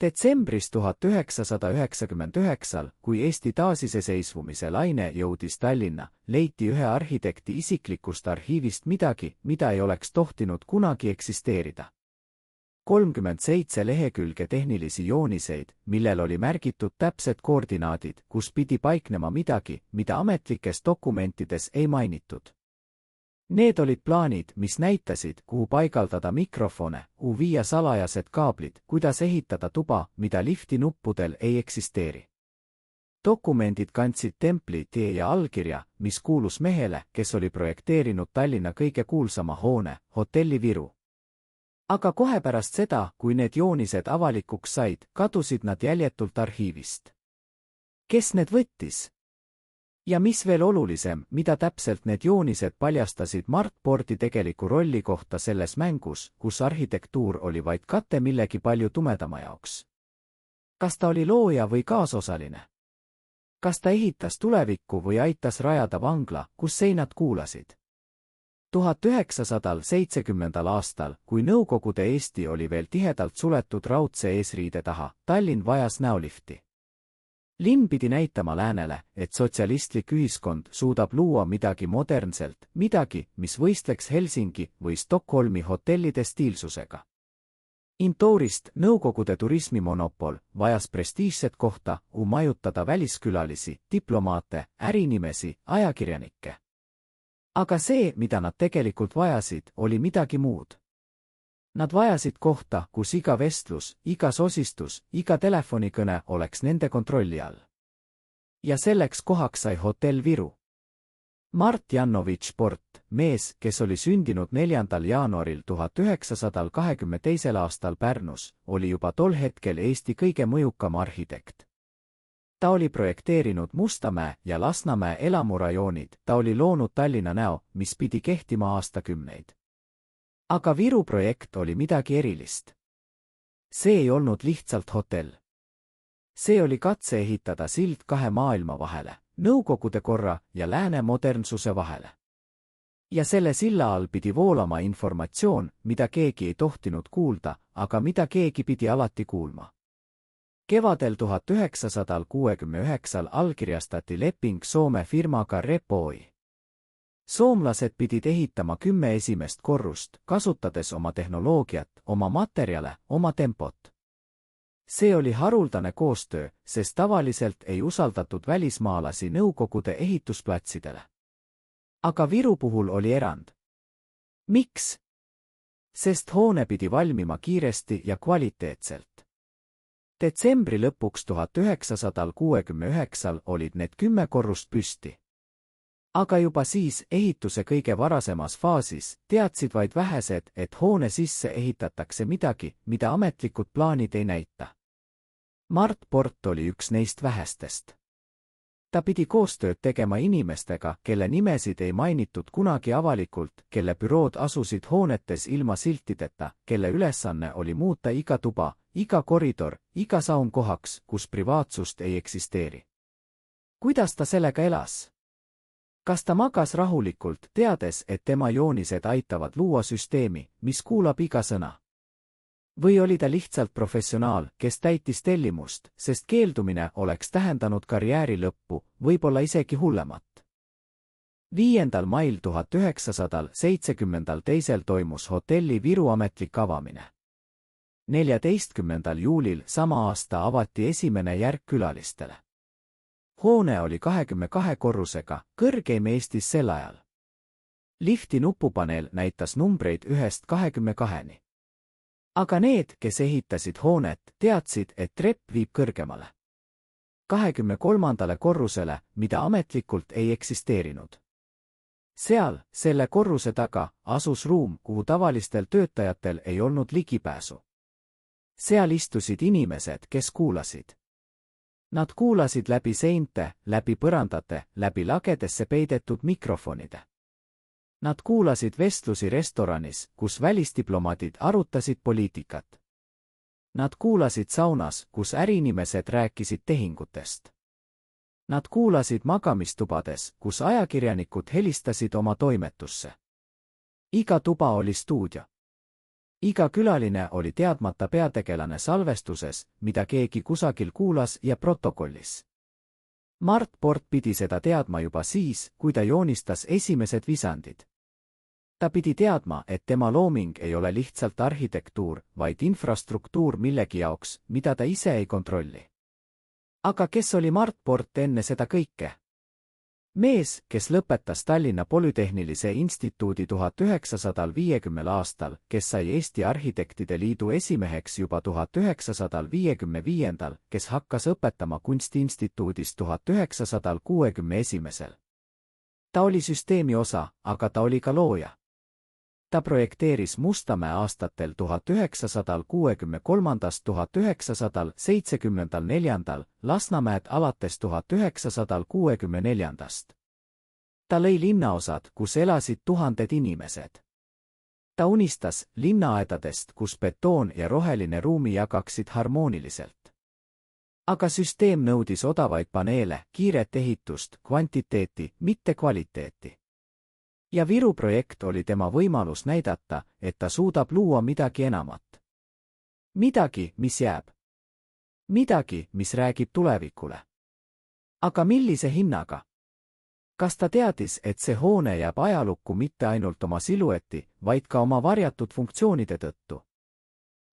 Detsembris 1999, kui Eesti taasiseseisvumise laine jõudis Tallinna, leiti ühe arhitekti isiklikust arhiivist midagi, mida ei oleks tohtinud kunagi eksisteerida. 37 lehekülge tehnilisi jooniseid, millel oli märgitud täpsed koordinaadid, kus pidi paiknema midagi, mida ametlikes dokumentides ei mainitud. Need olid plaanid, mis näitasid, kuhu paigaldada mikrofone, kuhu viia salajased kaablid, kuidas ehitada tuba, mida lifti nuppudel ei eksisteeri. Dokumendid kandsid templi ja allkirja, mis kuulus mehele, kes oli projekteerinud Tallinna kõige kuulsama hoone, Hotelli Viru. Aga kohe pärast seda, kui need joonised avalikuks said, kadusid nad jäljetult arhiivist. Kes need võttis? Ja mis veel olulisem, mida täpselt need joonised paljastasid Mart Porti tegeliku rolli kohta selles mängus, kus arhitektuur oli vaid kate millegi palju tumedama jaoks. Kas ta oli looja või kaasosaline? Kas ta ehitas tulevikku või aitas rajada vangla, kus seinad kuulasid? 1970. aastal, kui Nõukogude Eesti oli veel tihedalt suletud raudse eesriide taha, Tallinn vajas näolifti. Linn pidi näitama läänele, et sotsialistlik ühiskond suudab luua midagi modernselt, midagi, mis võistleks Helsingi või Stockholmi hotellide stiilsusega. Intourist, Nõukogude turismimonopol, vajas prestiižset kohta, kuhu majutada väliskülalisi, diplomaate, ärinimesi, ajakirjanikke. Aga see, mida nad tegelikult vajasid, oli midagi muud. Nad vajasid kohta, kus iga vestlus, iga sosistus, iga telefonikõne oleks nende kontrolli all. Ja selleks kohaks sai Hotell Viru. Mart Jannovitš Port, mees, kes oli sündinud 4. jaanuaril 1922. aastal Pärnus, oli juba tol hetkel Eesti kõige mõjukam arhitekt. Ta oli projekteerinud Mustamäe ja Lasnamäe elamurajoonid, ta oli loonud Tallinna näo, mis pidi kehtima aastakümneid. Aga Viru projekt oli midagi erilist. See ei olnud lihtsalt hotell. See oli katse ehitada sild kahe maailma vahele, Nõukogude korra ja lääne modernsuse vahele. Ja selle silla all pidi voolama informatsioon, mida keegi ei tohtinud kuulda, aga mida keegi pidi alati kuulma. Kevadel 1969 allkirjastati leping Soome firmaga Repoi. Soomlased pidid ehitama 10 esimest korrust, kasutades oma tehnoloogiat, oma materjale, oma tempot. See oli haruldane koostöö, sest tavaliselt ei usaldatud välismaalasi Nõukogude ehitusplatsidele. Aga Viru puhul oli erand. Miks? Sest hoone pidi valmima kiiresti ja kvaliteetselt. Detsembri lõpuks 1969 olid need 10 korrust püsti. Aga juba siis, ehituse kõige varasemas faasis, teadsid vaid vähesed, et hoone sisse ehitatakse midagi, mida ametlikud plaanid ei näita. Mart Port oli üks neist vähestest. Ta pidi koostööd tegema inimestega, kelle nimesid ei mainitud kunagi avalikult, kelle bürood asusid hoonetes ilma siltideta, kelle ülesanne oli muuta iga tuba, iga koridor, iga saun kohaks, kus privaatsust ei eksisteeri. Kuidas ta sellega elas? Kas ta magas rahulikult, teades, et tema joonised aitavad luua süsteemi, mis kuulab iga sõna? Või oli ta lihtsalt professionaal, kes täitis tellimust, sest keeldumine oleks tähendanud karjääri lõppu, võib-olla isegi hullemat? 5. mail 1972 toimus Hotelli Viru ametlik avamine. 14. juulil sama aasta avati esimene järk külalistele. Hoone oli 22 korrusega, kõrgeim Eestis sel ajal. Lifti nupupaneel näitas numbreid 1–22-ni. Aga need, kes ehitasid hoonet, teadsid, et trepp viib kõrgemale. 23. korrusele, mida ametlikult ei eksisteerinud. Seal, selle korruse taga, asus ruum, kuhu tavalistel töötajatel ei olnud ligipääsu. Seal istusid inimesed, kes kuulasid. Nad kuulasid läbi seinte, läbi põrandate, läbi lagedesse peidetud mikrofonide. Nad kuulasid vestlusi restoranis, kus välisdiplomaadid arutasid poliitikat. Nad kuulasid saunas, kus äriinimesed rääkisid tehingutest. Nad kuulasid magamistubades, kus ajakirjanikud helistasid oma toimetusse. Iga tuba oli stuudio. Iga külaline oli teadmata peategelane salvestuses, mida keegi kusagil kuulas ja protokollis. Mart Port pidi seda teadma juba siis, kui ta joonistas esimesed visandid. Ta pidi teadma, et tema looming ei ole lihtsalt arhitektuur, vaid infrastruktuur millegi jaoks, mida ta ise ei kontrolli. Aga kes oli Mart Port enne seda kõike? Mees, kes lõpetas Tallinna Polütehnilise Instituudi 1950. aastal, kes sai Eesti Arhitektide Liidu esimeheks juba 1955, kes hakkas õpetama Kunstiinstituudis 1961. Ta oli süsteemi osa, aga ta oli ka looja. Ta projekteeris Mustamäe aastatel 1963–1974, Lasnamäed alates 1964. Ta lõi linnaosad, kus elasid tuhanded inimesed. Ta unistas linnaaedadest, kus betoon ja roheline ruumi jagaksid harmooniliselt. Aga süsteem nõudis odavaid paneele, kiiret ehitust, kvantiteeti, mitte kvaliteeti. Ja Viru projekt oli tema võimalus näidata, et ta suudab luua midagi enamat. Midagi, mis jääb. Midagi, mis räägib tulevikule. Aga millise hinnaga? Kas ta teadis, et see hoone jääb ajalukku mitte ainult oma silueti, vaid ka oma varjatud funktsioonide tõttu?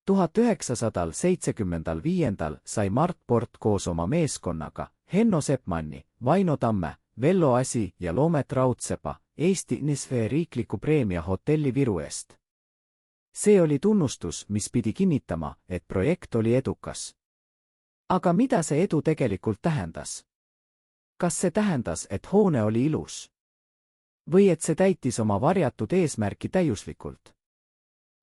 1975. sai Mart Port koos oma meeskonnaga, Henno Seppmanni, Vaino Tamme, Vello Asi ja Loomet Raudsepa, Eesti NSV riikliku preemia hotelli Viru eest. See oli tunnustus, mis pidi kinnitama, et projekt oli edukas. Aga mida see edu tegelikult tähendas? Kas see tähendas, et hoone oli ilus? Või et see täitis oma varjatud eesmärki täiuslikult?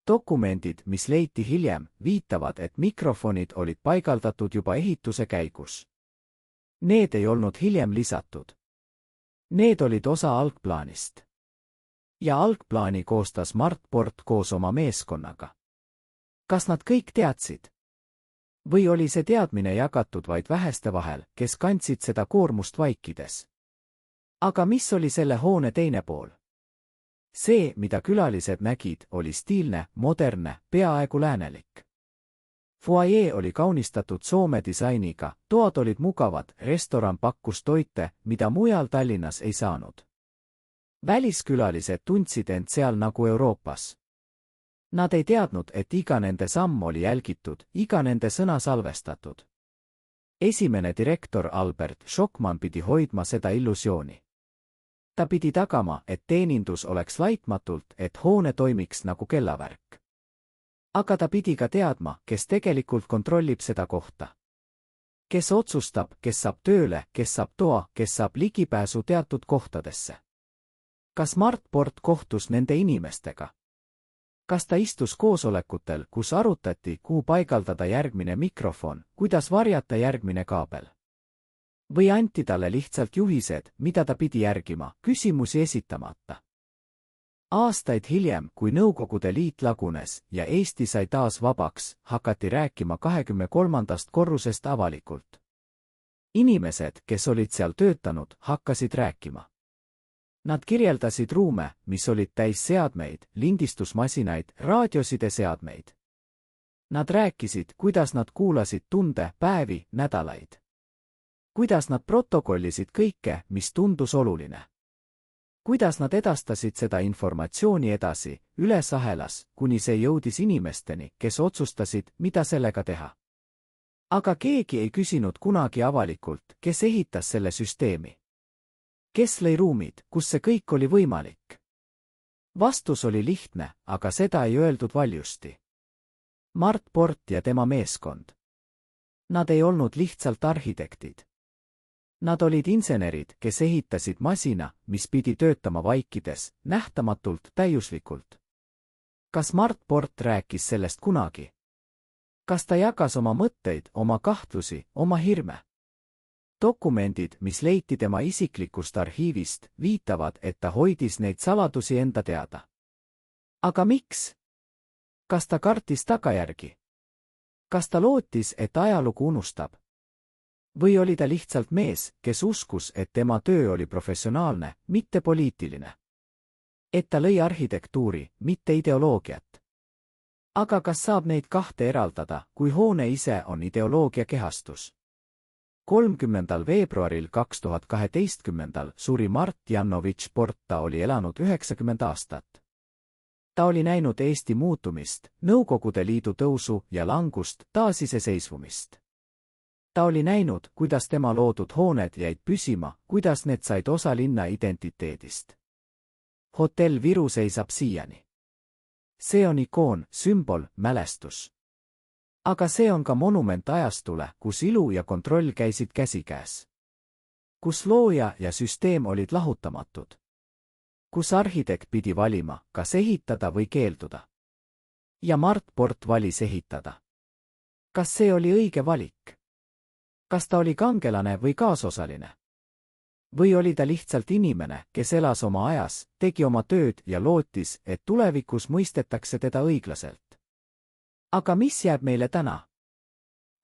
Dokumendid, mis leiti hiljem, viitavad, et mikrofonid olid paigaldatud juba ehituse käigus. Need ei olnud hiljem lisatud. Need olid osa algplaanist. Ja algplaani koostas Mart Port koos oma meeskonnaga. Kas nad kõik teadsid? Või oli see teadmine jagatud vaid väheste vahel, kes kandsid seda koormust vaikides? Aga mis oli selle hoone teine pool? See, mida külalised nägid, oli stiilne, modernne, peaaegu läänelik. Foajee oli kaunistatud Soome disainiga, toad olid mugavad, restoran pakkus toite, mida mujal Tallinnas ei saanud. Väliskülalised tundsid end seal nagu Euroopas. Nad ei teadnud, et iga nende samm oli jälgitud, iga nende sõna salvestatud. Esimene direktor Albert Schockmann pidi hoidma seda illusiooni. Ta pidi tagama, et teenindus oleks laitmatult, et hoone toimiks nagu kellavärk. Aga ta pidi ka teadma, kes tegelikult kontrollib seda kohta. Kes otsustab, kes saab tööle, kes saab toa, kes saab ligipääsu teatud kohtadesse. Kas Mart Port kohtus nende inimestega? Kas ta istus koosolekutel, kus arutati, kuhu paigaldada järgmine mikrofon, kuidas varjata järgmine kaabel? Või anti talle lihtsalt juhised, mida ta pidi järgima, küsimusi esitamata? Aastaid hiljem, kui Nõukogude Liit lagunes ja Eesti sai taas vabaks, hakati rääkima 23. korrusest avalikult. Inimesed, kes olid seal töötanud, hakkasid rääkima. Nad kirjeldasid ruume, mis olid täis seadmeid, lindistusmasinaid, raadiosideseadmeid. Nad rääkisid, kuidas nad kuulasid tunde, päevi, nädalaid. Kuidas nad protokollisid kõike, mis tundus oluline. Kuidas nad edastasid seda informatsiooni edasi, üles ahelas, kuni see jõudis inimesteni, kes otsustasid, mida sellega teha. Aga keegi ei küsinud kunagi avalikult, kes ehitas selle süsteemi. Kes lõi ruumid, kus see kõik oli võimalik? Vastus oli lihtne, aga seda ei öeldud valjusti. Mart Port ja tema meeskond. Nad ei olnud lihtsalt arhitektid. Nad olid insenerid, kes ehitasid masina, mis pidi töötama vaikides, nähtamatult, täiuslikult. Kas Mart Port rääkis sellest kunagi? Kas ta jagas oma mõtteid, oma kahtlusi, oma hirme? Dokumendid, mis leiti tema isiklikust arhiivist, viitavad, et ta hoidis neid saladusi enda teada. Aga miks? Kas ta kartis tagajärgi? Kas ta lootis, et ajalugu unustab? Või oli ta lihtsalt mees, kes uskus, et tema töö oli professionaalne, mitte poliitiline? Et ta lõi arhitektuuri, mitte ideoloogiat? Aga kas saab neid kahte eraldada, kui hoone ise on ideoloogia kehastus? 30. veebruaril 2012 suri Mart Jannovitš Port, ta oli elanud 90 aastat. Ta oli näinud Eesti muutumist, Nõukogude Liidu tõusu ja langust, taasiseseisvumist. Ta oli näinud, kuidas tema loodud hooned jäid püsima, kuidas need said osa linna identiteedist. Hotell Viru seisab siiani. See on ikoon, sümbol, mälestus. Aga see on ka monument ajastule, kus ilu ja kontroll käisid käsikäes. Kus looja ja süsteem olid lahutamatud. Kus arhitekt pidi valima, kas ehitada või keelduda. Ja Mart Port valis ehitada. Kas see oli õige valik? Kas ta oli kangelane või kaasosaline? Või oli ta lihtsalt inimene, kes elas oma ajas, tegi oma tööd ja lootis, et tulevikus mõistetakse teda õiglaselt? Aga mis jääb meile täna?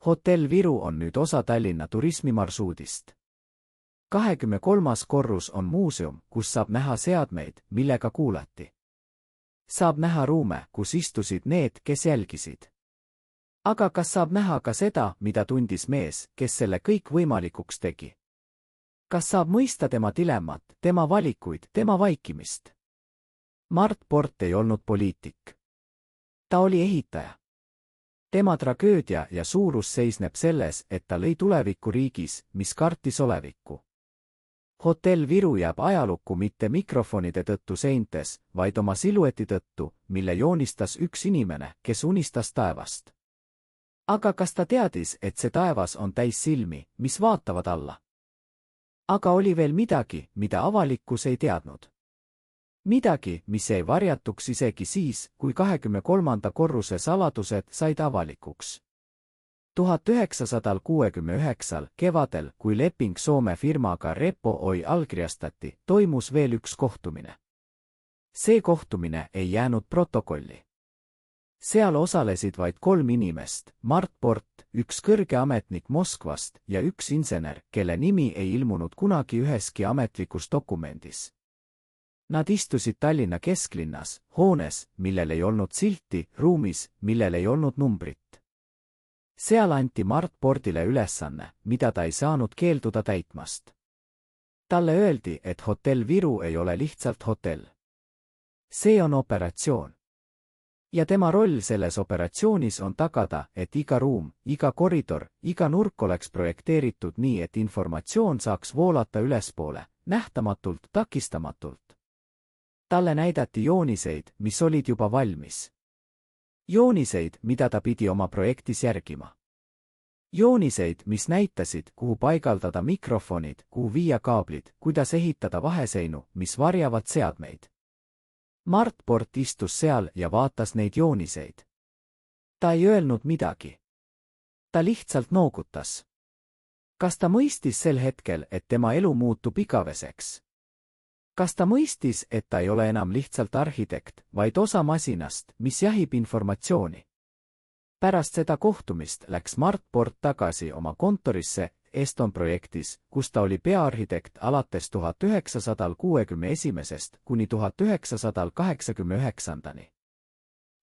Hotell Viru on nüüd osa Tallinna turismimarsruudist. 23. korrus on muuseum, kus saab näha seadmeid, millega kuulati. Saab näha ruume, kus istusid need, kes jälgisid. Aga kas saab näha ka seda, mida tundis mees, kes selle kõik võimalikuks tegi? Kas saab mõista tema dilemmat, tema valikuid, tema vaikimist? Mart Port ei olnud poliitik. Ta oli ehitaja. Tema tragöödia ja suurus seisneb selles, et ta lõi tulevikku riigis, mis kartis olevikku. Hotell Viru jääb ajalukku mitte mikrofonide tõttu seintes, vaid oma silueti tõttu, mille joonistas üks inimene, kes unistas taevast. Aga kas ta teadis, et see taevas on täis silmi, mis vaatavad alla? Aga oli veel midagi, mida avalikkus ei teadnud. Midagi, mis jäi varjatuks isegi siis, kui 23. korruse saladused said avalikuks. 1969 kevadel, kui leping Soome firmaga Repo Oy allkirjastati, toimus veel üks kohtumine. See kohtumine ei jäänud protokolli. Seal osalesid vaid 3 inimest, Mart Port, üks kõrge ametnik Moskvast ja üks insener, kelle nimi ei ilmunud kunagi üheski ametlikus dokumendis. Nad istusid Tallinna kesklinnas, hoones, millel ei olnud silti, ruumis, millel ei olnud numbrit. Seal anti Mart Portile ülesanne, mida ta ei saanud keelduda täitmast. Talle öeldi, et Hotell Viru ei ole lihtsalt hotell. See on operatsioon. Ja tema roll selles operatsioonis on tagada, et iga ruum, iga koridor, iga nurk oleks projekteeritud nii, et informatsioon saaks voolata ülespoole, nähtamatult, takistamatult. Talle näidati jooniseid, mis olid juba valmis. Jooniseid, mida ta pidi oma projektis järgima. Jooniseid, mis näitasid, kuhu paigaldada mikrofonid, kuhu viia kaablid, kuidas ehitada vaheseinu, mis varjavad seadmeid. Mart Port istus seal ja vaatas neid jooniseid. Ta ei öelnud midagi. Ta lihtsalt noogutas. Kas ta mõistis sel hetkel, et tema elu muutub igaveseks? Kas ta mõistis, et ta ei ole enam lihtsalt arhitekt, vaid osa masinast, mis jahib informatsiooni? Pärast seda kohtumist läks Mart Port tagasi oma kontorisse Eston projektis, kus ta oli peaarhitekt alates 1961 kuni 1989.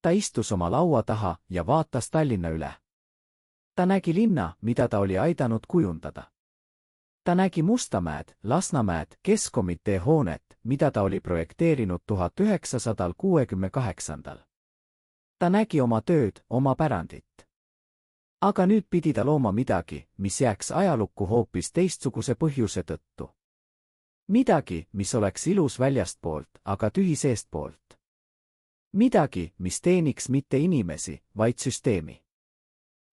Ta istus oma laua taha ja vaatas Tallinna üle. Ta nägi linna, mida ta oli aidanud kujundada. Ta nägi Mustamäed, Lasnamäed, Keskkomitee hoonet, mida ta oli projekteerinud 1968. Ta nägi oma tööd, oma pärandit. Aga nüüd pidi ta looma midagi, mis jääks ajalukku hoopis teistsuguse põhjuse tõttu. Midagi, mis oleks ilus väljastpoolt, aga tühi seestpoolt. Midagi, mis teeniks mitte inimesi, vaid süsteemi.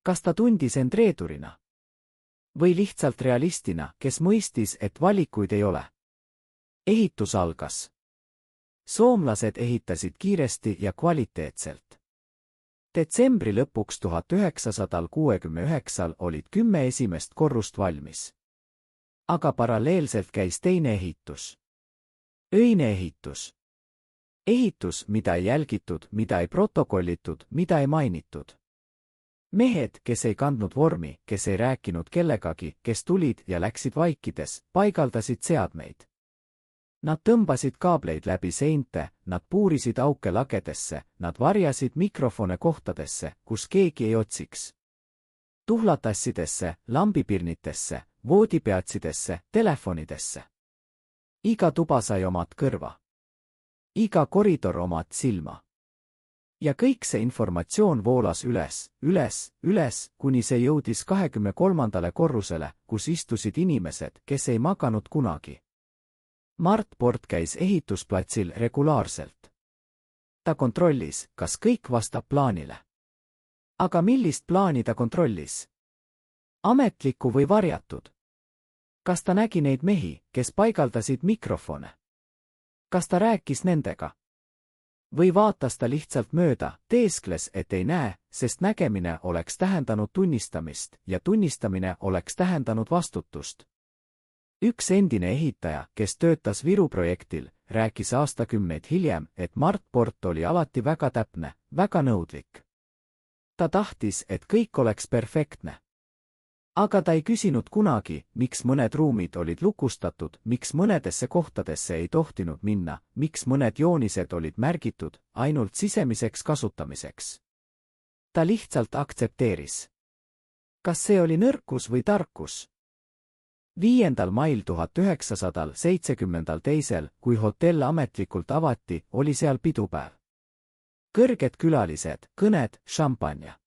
Kas ta tundis end reedurina? Või lihtsalt realistina, kes mõistis, et valikuid ei ole? Ehitus algas. Soomlased ehitasid kiiresti ja kvaliteetselt. Detsembri lõpuks 1969 olid 10 esimest korrust valmis. Aga paralleelselt käis teine ehitus. Öine ehitus. Ehitus, mida ei jälgitud, mida ei protokollitud, mida ei mainitud. Mehed, kes ei kandnud vormi, kes ei rääkinud kellegagi, kes tulid ja läksid vaikides, paigaldasid seadmeid. Nad tõmbasid kaableid läbi seinte, nad puurisid auke lagedesse, nad varjasid mikrofone kohtadesse, kus keegi ei otsiks. Tuhlatassidesse, lambipirnitesse, voodipeatsidesse, telefonidesse. Iga tuba sai omad kõrva. Iga koridor omad silma. Ja kõik see informatsioon voolas üles, kuni see jõudis 23. korrusele, kus istusid inimesed, kes ei maganud kunagi. Mart Port käis ehitusplatsil regulaarselt. Ta kontrollis, kas kõik vastab plaanile. Aga millist plaani ta kontrollis? Ametlikku või varjatud? Kas ta nägi neid mehi, kes paigaldasid mikrofone? Kas ta rääkis nendega? Või vaatas ta lihtsalt mööda, teeskles, et ei näe, sest nägemine oleks tähendanud tunnistamist ja tunnistamine oleks tähendanud vastutust. Üks endine ehitaja, kes töötas Viru projektil, rääkis aastakümneid hiljem, et Mart Port oli alati väga täpne, väga nõudlik. Ta tahtis, et kõik oleks perfektne. Aga ta ei küsinud kunagi, miks mõned ruumid olid lukustatud, miks mõnedesse kohtadesse ei tohtinud minna, miks mõned joonised olid märgitud ainult sisemiseks kasutamiseks. Ta lihtsalt aktsepteeris. Kas see oli nõrkus või tarkus? 5. mail 1972, kui hotell ametlikult avati, oli seal pidupäev. Kõrged külalised, kõned, šampanja.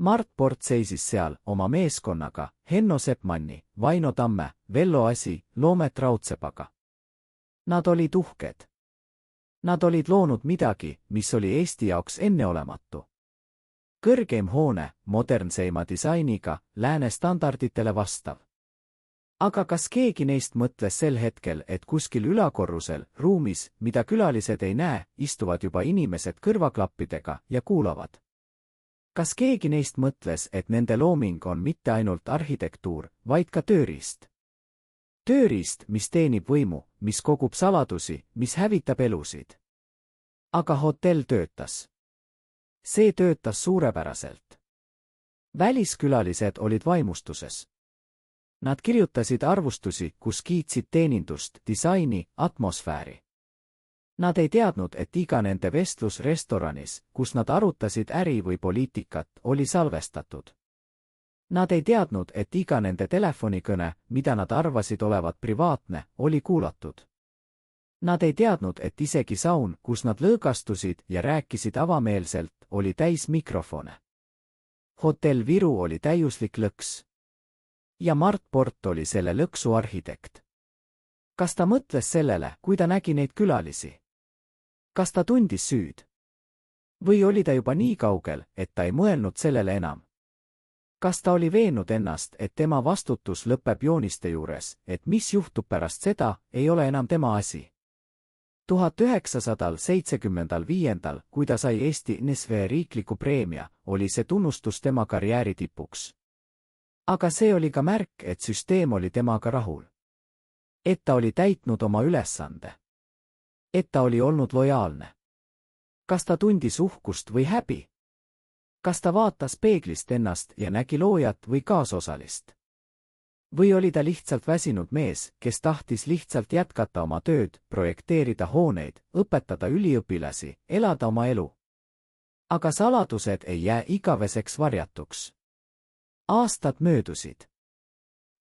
Mart Port seisis seal oma meeskonnaga, Henno Seppmanni, Vaino Tamme, Vello Asi, Loomet Raudsepaga. Nad olid uhked. Nad olid loonud midagi, mis oli Eesti jaoks enneolematu. Kõrgeim hoone, modernseima disainiga, lääne standarditele vastav. Aga kas keegi neist mõtles sel hetkel, et kuskil ülakorrusel, ruumis, mida külalised ei näe, istuvad juba inimesed kõrvaklappidega ja kuulavad? Kas keegi neist mõtles, et nende looming on mitte ainult arhitektuur, vaid ka tööriist? Tööriist, mis teenib võimu, mis kogub saladusi, mis hävitab elusid. Aga hotell töötas. See töötas suurepäraselt. Väliskülalised olid vaimustuses. Nad kirjutasid arvustusi, kus kiitsid teenindust, disaini, atmosfääri. Nad ei teadnud, et iga nende vestlus restoranis, kus nad arutasid äri või poliitikat, oli salvestatud. Nad ei teadnud, et iga nende telefonikõne, mida nad arvasid olevat privaatne, oli kuulatud. Nad ei teadnud, et isegi saun, kus nad lõõgastusid ja rääkisid avameelselt, oli täis mikrofone. Hotell Viru oli täiuslik lõks. Ja Mart Port oli selle lõksu arhitekt. Kas ta mõtles sellele, kui ta nägi neid külalisi? Kas ta tundis süüd? Või oli ta juba nii kaugel, et ta ei mõelnud sellele enam? Kas ta oli veennud ennast, et tema vastutus lõpeb jooniste juures, et mis juhtub pärast seda, ei ole enam tema asi? 1975, kui ta sai Eesti NSV riikliku preemia, oli see tunnustus tema karjääri tipuks. Aga see oli ka märk, et süsteem oli temaga rahul. Et ta oli täitnud oma ülesande. Et ta oli olnud lojaalne. Kas ta tundis uhkust või häbi? Kas ta vaatas peeglist ennast ja nägi loojat või kaasosalist? Või oli ta lihtsalt väsinud mees, kes tahtis lihtsalt jätkata oma tööd, projekteerida hooneid, õpetada üliõpilasi, elada oma elu? Aga saladused ei jää igaveseks varjatuks. Aastad möödusid.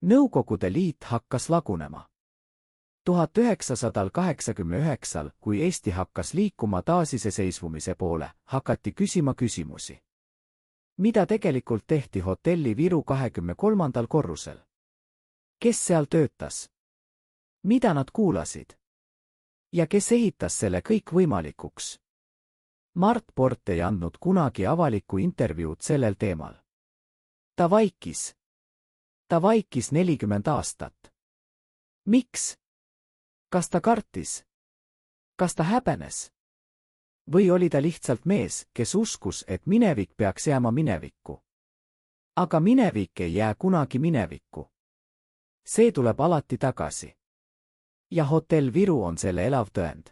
Nõukogude Liit hakkas lagunema. 1989, kui Eesti hakkas liikuma taasiseseisvumise poole, hakati küsima küsimusi. Mida tegelikult tehti hotelli Viru 23. korrusel? Kes seal töötas? Mida nad kuulasid? Ja kes ehitas selle kõik võimalikuks? Mart Port ei andnud kunagi avalikku intervjuud sellel teemal. Ta vaikis. Ta vaikis 40 aastat. Miks? Kas ta kartis? Kas ta häbenes? Või oli ta lihtsalt mees, kes uskus, et minevik peaks jääma minevikku? Aga minevik ei jää kunagi minevikku. See tuleb alati tagasi. Ja hotell Viru on selle elav tõend.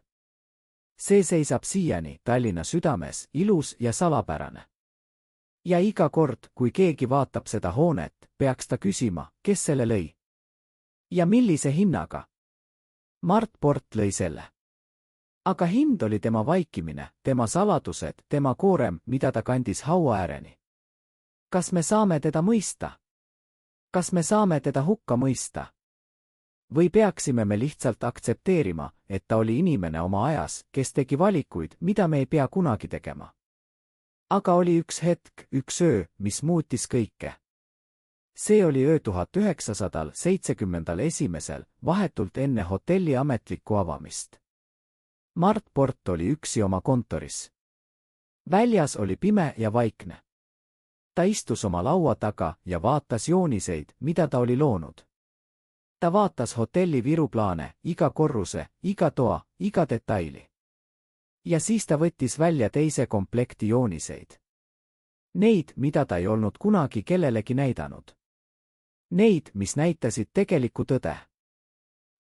See seisab siiani Tallinna südames, ilus ja salapärane. Ja iga kord, kui keegi vaatab seda hoonet, peaks ta küsima, kes selle lõi. Ja millise hinnaga? Mart Port lõi selle. Aga hind oli tema vaikimine, tema saladused, tema koorem, mida ta kandis haua ääreni. Kas me saame teda mõista? Kas me saame teda hukka mõista? Või peaksime me lihtsalt aktsepteerima, et ta oli inimene oma ajas, kes tegi valikuid, mida me ei pea kunagi tegema? Aga oli üks hetk, üks öö, mis muutis kõike. See oli öö 1971, vahetult enne hotelli ametlikku avamist. Mart Port oli üksi oma kontoris. Väljas oli pime ja vaikne. Ta istus oma laua taga ja vaatas jooniseid, mida ta oli loonud. Ta vaatas hotelli viruplaane, iga korruse, iga toa, iga detaili. Ja siis ta võttis välja teise komplekti jooniseid. Neid, mida ta ei olnud kunagi kellelegi näidanud. Neid, mis näitasid tegelikku tõde.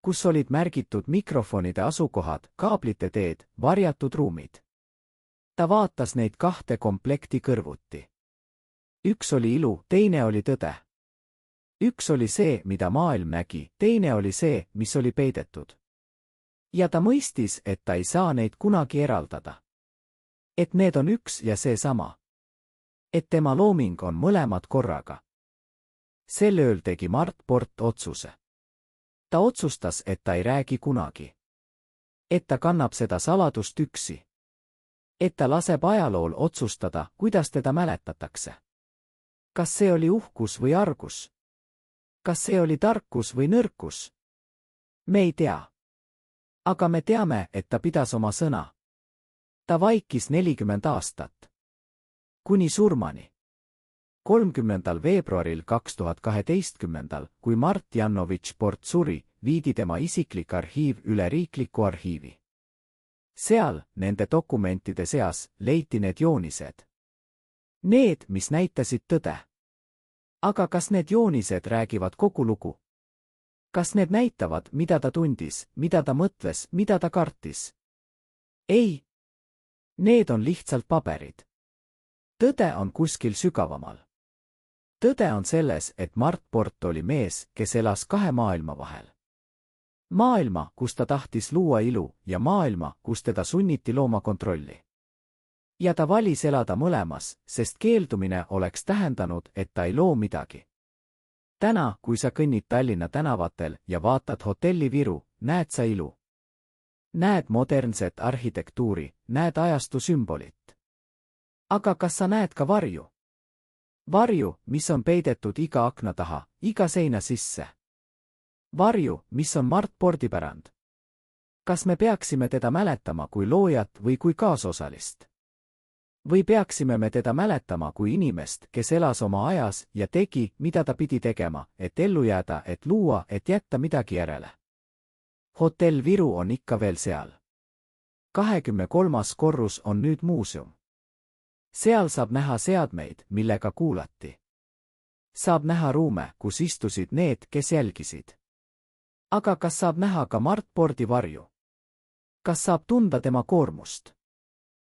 Kus olid märgitud mikrofonide asukohad, kaablite teed, varjatud ruumid. Ta vaatas neid kahte komplekti kõrvuti. Üks oli ilu, teine oli tõde. Üks oli see, mida maailm nägi, teine oli see, mis oli peidetud. Ja ta mõistis, et ta ei saa neid kunagi eraldada. Et need on üks ja seesama. Et tema looming on mõlemad korraga. Sel ööl tegi Mart Port otsuse. Ta otsustas, et ta ei räägi kunagi. Et ta kannab seda saladust üksi. Et ta laseb ajalool otsustada, kuidas teda mäletatakse. Kas see oli uhkus või argus? Kas see oli tarkus või nõrkus? Me ei tea. Aga me teame, et ta pidas oma sõna. Ta vaikis 40 aastat. Kuni surmani. 30. veebruaril 2012, kui Mart Janovitš Port suri, viidi tema isiklik arhiiv üle riikliku arhiivi. Seal, nende dokumentide seas, leiti need joonised. Need, mis näitasid tõde. Aga kas need joonised räägivad kogu lugu? Kas need näitavad, mida ta tundis, mida ta mõtles, mida ta kartis? Ei. Need on lihtsalt paberid. Tõde on kuskil sügavamal. Tõde on selles, et Mart Port oli mees, kes elas kahe maailma vahel. Maailma, kus ta tahtis luua ilu, ja maailma, kus teda sunniti looma kontrolli. Ja ta valis elada mõlemas, sest keeldumine oleks tähendanud, et ta ei loo midagi. Täna, kui sa kõnnid Tallinna tänavatel ja vaatad hotelli Viru, näed sa ilu. Näed modernset arhitektuuri, näed ajastu sümbolit. Aga kas sa näed ka varju? Varju, mis on peidetud iga akna taha, iga seina sisse. Varju, mis on Mart Porti pärand. Kas me peaksime teda mäletama kui loojat või kui kaasosalist? Või peaksime me teda mäletama kui inimest, kes elas oma ajas ja tegi, mida ta pidi tegema, et ellu jääda, et luua, et jätta midagi järele? Hotell Viru on ikka veel seal. 23. korrus on nüüd muuseum. Seal saab näha seadmeid, millega kuulati. Saab näha ruume, kus istusid need, kes jälgisid. Aga kas saab näha ka Mart Porti varju? Kas saab tunda tema koormust?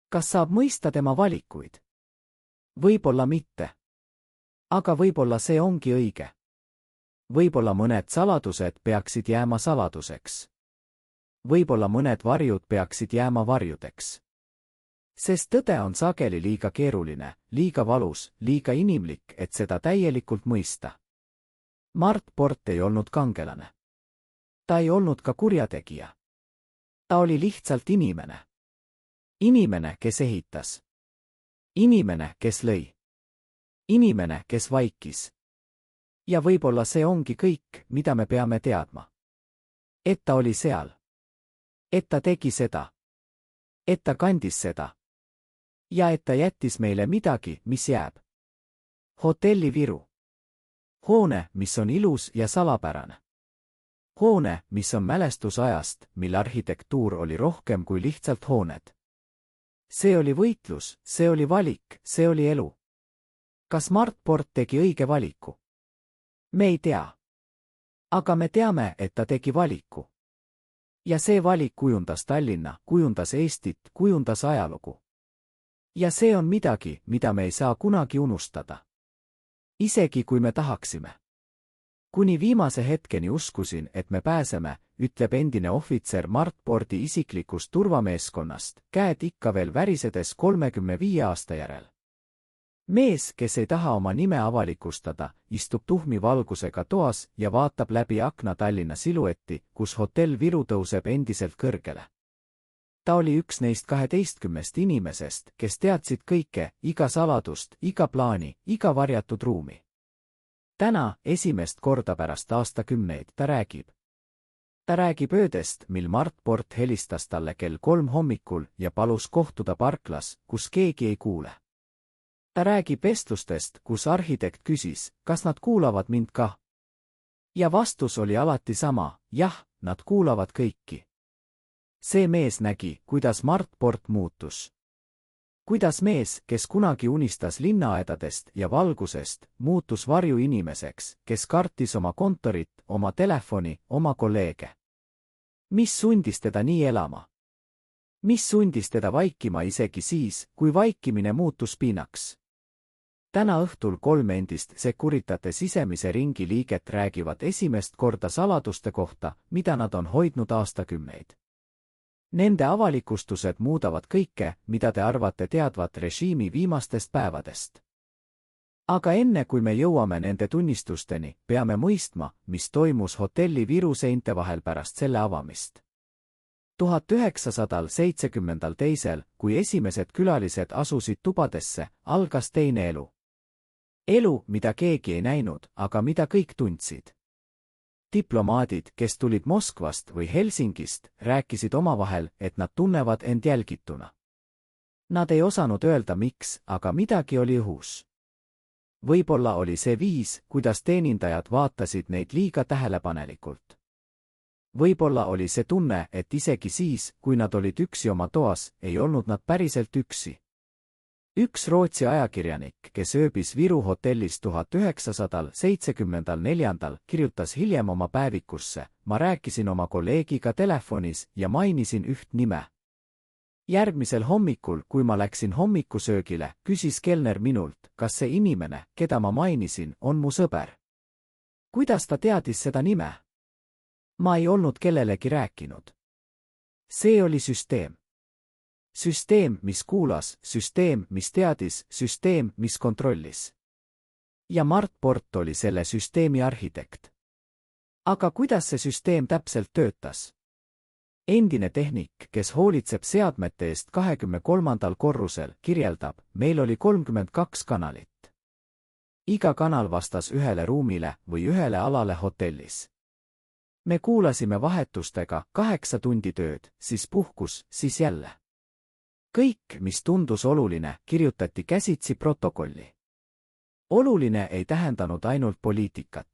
Kas saab mõista tema valikuid? Võib-olla mitte. Aga võib-olla see ongi õige. Võib-olla mõned saladused peaksid jääma saladuseks. Võib-olla mõned varjud peaksid jääma varjudeks. Sest tõde on sageli liiga keeruline, liiga valus, liiga inimlik, et seda täielikult mõista. Mart Port ei olnud kangelane. Ta ei olnud ka kurjategija. Ta oli lihtsalt inimene. Inimene, kes ehitas. Inimene, kes lõi. Inimene, kes vaikis. Ja võib-olla see ongi kõik, mida me peame teadma. Et ta oli seal. Et ta tegi seda. Et ta kandis seda. Ja et ta jättis meile midagi, mis jääb. Hotelli Viru. Hoone, mis on ilus ja salapärane. Hoone, mis on mälestus ajast, mil arhitektuur oli rohkem kui lihtsalt hooned. See oli võitlus, see oli valik, see oli elu. Kas Mart Port tegi õige valiku? Me ei tea. Aga me teame, et ta tegi valiku. Ja see valik kujundas Tallinna, kujundas Eestit, kujundas ajalugu. Ja see on midagi, mida me ei saa kunagi unustada. Isegi kui me tahaksime. Kuni viimase hetkeni uskusin, et me pääseme, ütleb endine ohvitser Mart Porti isiklikust turvameeskonnast, käed ikka veel värisedes 35 aasta järel. Mees, kes ei taha oma nime avalikustada, istub tuhmi valgusega toas ja vaatab läbi akna Tallinna siluetti, kus hotell Viru tõuseb endiselt kõrgele. Ta oli üks neist 12 inimesest, kes teadsid kõike, iga saladust, iga plaani, iga varjatud ruumi. Täna, esimest korda pärast aastakümneid, ta räägib. Ta räägib öödest, mil Mart Port helistas talle kell 3 hommikul ja palus kohtuda parklas, kus keegi ei kuule. Ta räägib vestlustest, kus arhitekt küsis, kas nad kuulavad mind ka. Ja vastus oli alati sama, jah, nad kuulavad kõiki. See mees nägi, kuidas Mart Port muutus. Kuidas mees, kes kunagi unistas linnaaedadest ja valgusest, muutus varjuinimeseks, kes kartis oma kontorit, oma telefoni, oma kolleege. Mis sundis teda nii elama? Mis sundis teda vaikima isegi siis, kui vaikimine muutus piinaks? Täna õhtul 3 endist Securitate sisemise ringi liiget räägivad esimest korda saladuste kohta, mida nad on hoidnud aastakümneid. Nende avalikustused muudavad kõike, mida te arvate teadvat režiimi viimastest päevadest. Aga enne kui me jõuame nende tunnistusteni, peame mõistma, mis toimus hotelli Viru seinte vahel pärast selle avamist. 1972, kui esimesed külalised asusid tubadesse, algas teine elu. Elu, mida keegi ei näinud, aga mida kõik tundsid. Diplomaadid, kes tulid Moskvast või Helsingist, rääkisid omavahel, et nad tunnevad end jälgituna. Nad ei osanud öelda miks, aga midagi oli õhus. Võib-olla oli see viis, kuidas teenindajad vaatasid neid liiga tähelepanelikult. Võib-olla oli see tunne, et isegi siis, kui nad olid üksi oma toas, ei olnud nad päriselt üksi. Üks Rootsi ajakirjanik, kes ööbis Viru hotellis 1974, kirjutas hiljem oma päevikusse, ma rääkisin oma kolleegiga telefonis ja mainisin üht nime. Järgmisel hommikul, kui ma läksin hommikusöögile, küsis kelner minult, kas see inimene, keda ma mainisin, on mu sõber. Kuidas ta teadis seda nime? Ma ei olnud kellelegi rääkinud. See oli süsteem. Süsteem, mis kuulas, süsteem, mis teadis, süsteem, mis kontrollis. Ja Mart Port oli selle süsteemi arhitekt. Aga kuidas see süsteem täpselt töötas? Endine tehnik, kes hoolitseb seadmete eest 23. korrusel, kirjeldab, meil oli 32 kanalit. Iga kanal vastas ühele ruumile või ühele alale hotellis. Me kuulasime vahetustega 8 tundi tööd, siis puhkus, siis jälle. Kõik, mis tundus oluline, kirjutati käsitsi protokolli. Oluline ei tähendanud ainult poliitikat.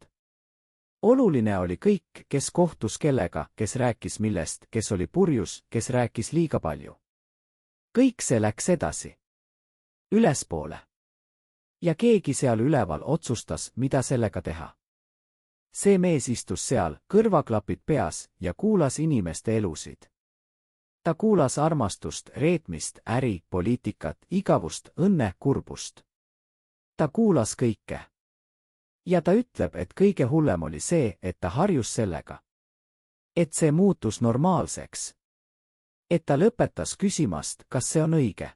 Oluline oli kõik, kes kohtus kellega, kes rääkis millest, kes oli purjus, kes rääkis liiga palju. Kõik see läks edasi. Ülespoole. Ja keegi seal üleval otsustas, mida sellega teha. See mees istus seal, kõrvaklapid peas, ja kuulas inimeste elusid. Ta kuulas armastust, reetmist, äri, poliitikat, igavust, õnne, kurbust. Ta kuulas kõike. Ja ta ütleb, et kõige hullem oli see, et ta harjus sellega. Et see muutus normaalseks. Et ta lõpetas küsimast, kas see on õige.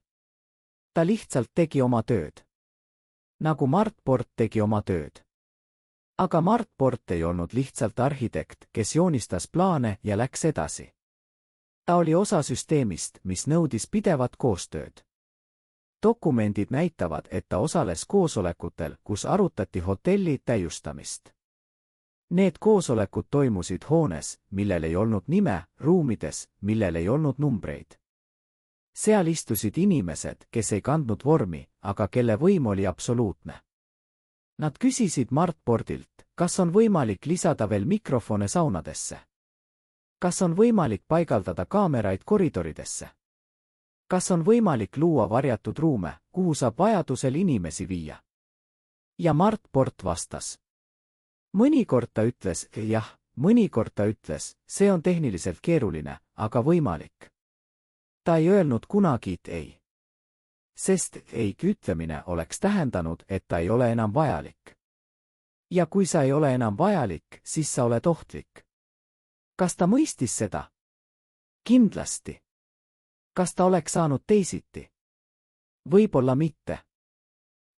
Ta lihtsalt tegi oma tööd. Nagu Mart Port tegi oma tööd. Aga Mart Port ei olnud lihtsalt arhitekt, kes joonistas plaane ja läks edasi. Ta oli osa süsteemist, mis nõudis pidevat koostööd. Dokumendid näitavad, et ta osales koosolekutel, kus arutati hotelli täiustamist. Need koosolekud toimusid hoones, millel ei olnud nime, ruumides, millel ei olnud numbreid. Seal istusid inimesed, kes ei kandnud vormi, aga kelle võim oli absoluutne. Nad küsisid Mart Portilt, kas on võimalik lisada veel mikrofone saunadesse. Kas on võimalik paigaldada kaameraid koridoridesse? Kas on võimalik luua varjatud ruume, kuhu saab vajadusel inimesi viia? Ja Mart Port vastas. Mõnikord ta ütles jah, mõnikord ta ütles, see on tehniliselt keeruline, aga võimalik. Ta ei öelnud kunagi ei. Sest ei ütlemine oleks tähendanud, et ta ei ole enam vajalik. Ja kui sa ei ole enam vajalik, siis sa oled ohtlik. Kas ta mõistis seda? Kindlasti. Kas ta oleks saanud teisiti? Võib-olla mitte.